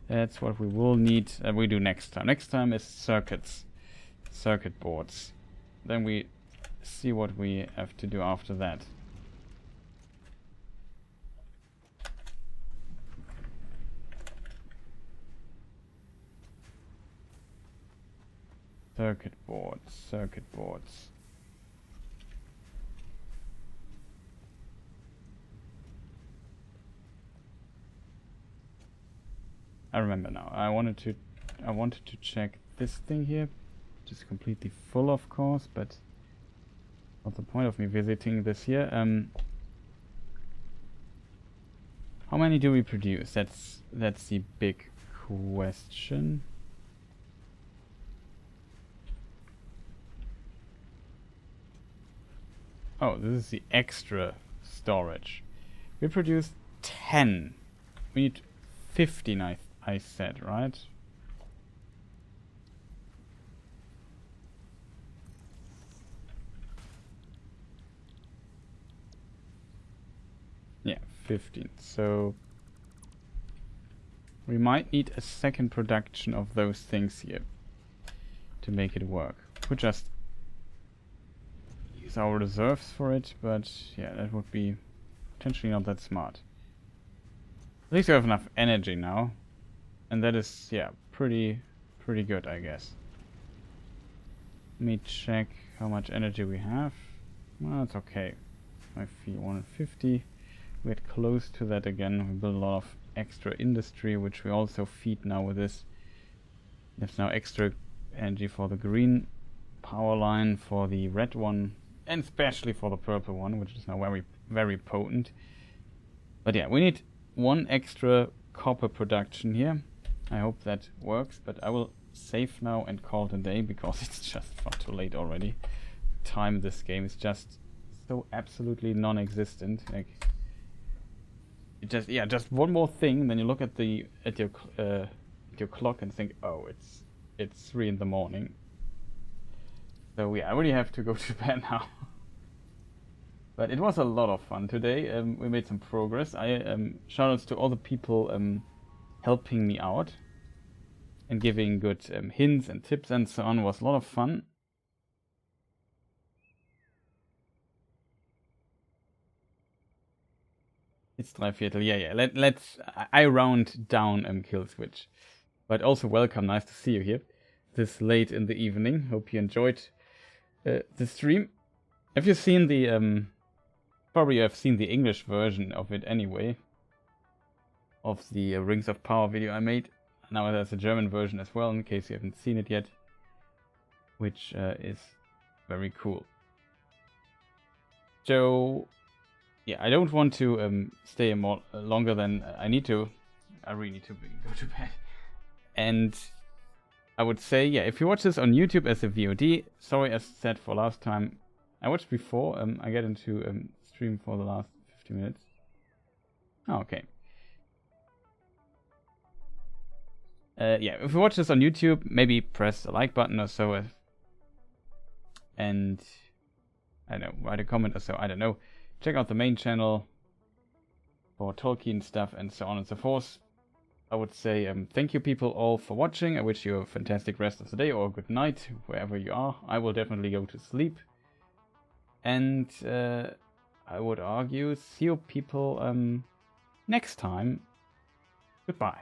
That's what we will need. We do next time. Next time is circuit boards. Then we see what we have to do after that. Circuit boards. I remember now. I wanted to check this thing here, which is completely full, of course, but what's the point of me visiting this here? How many do we produce? That's the big question. Oh, this is the extra storage. We produced 10. We need 15, I said, right? Yeah, 15. So we might need a second production of those things here to make it work. We just use our reserves for it, but yeah, that would be potentially not that smart. At least we have enough energy now, and that is, yeah, pretty good, I guess. Let me check how much energy we have. Well, it's okay. I feel 150. We get close to that again. We build a lot of extra industry, which we also feed now with this. There's now extra energy for the green power line, for the red one, and especially for the purple one, which is now very potent. But yeah, we need one extra copper production here. I hope that works, but I will save now and call it a day because it's just far too late already. Time this game is just so absolutely non-existent. Like, it just one more thing, and then you look at your clock and think, oh, it's 3 in the morning. So yeah, I really have to go to bed now. But it was a lot of fun today. We made some progress. Shoutouts to all the people helping me out and giving good hints and tips and so on. It was a lot of fun. It's 3/4. Yeah. Let's. I round down kill switch. But also welcome. Nice to see you here this late in the evening. Hope you enjoyed the stream. Have you seen the probably you have seen the English version of it anyway, of the Rings of Power video I made. Now there's a German version as well, in case you haven't seen it yet, which is very cool. So yeah, I don't want to stay more longer than I need to. I really need to go to bed. And I would say, yeah, if you watch this on YouTube as a VOD, sorry, as said for last time, I watched before. I get into stream for the last 50 minutes. Oh, okay. Yeah, if you watch this on YouTube, maybe press the like button or so. And I don't know, write a comment or so. I don't know. Check out the main channel for Tolkien stuff and so on and so forth. I would say thank you people all for watching. I wish you a fantastic rest of the day or good night, wherever you are. I will definitely go to sleep. And I would argue, see you people next time. Goodbye.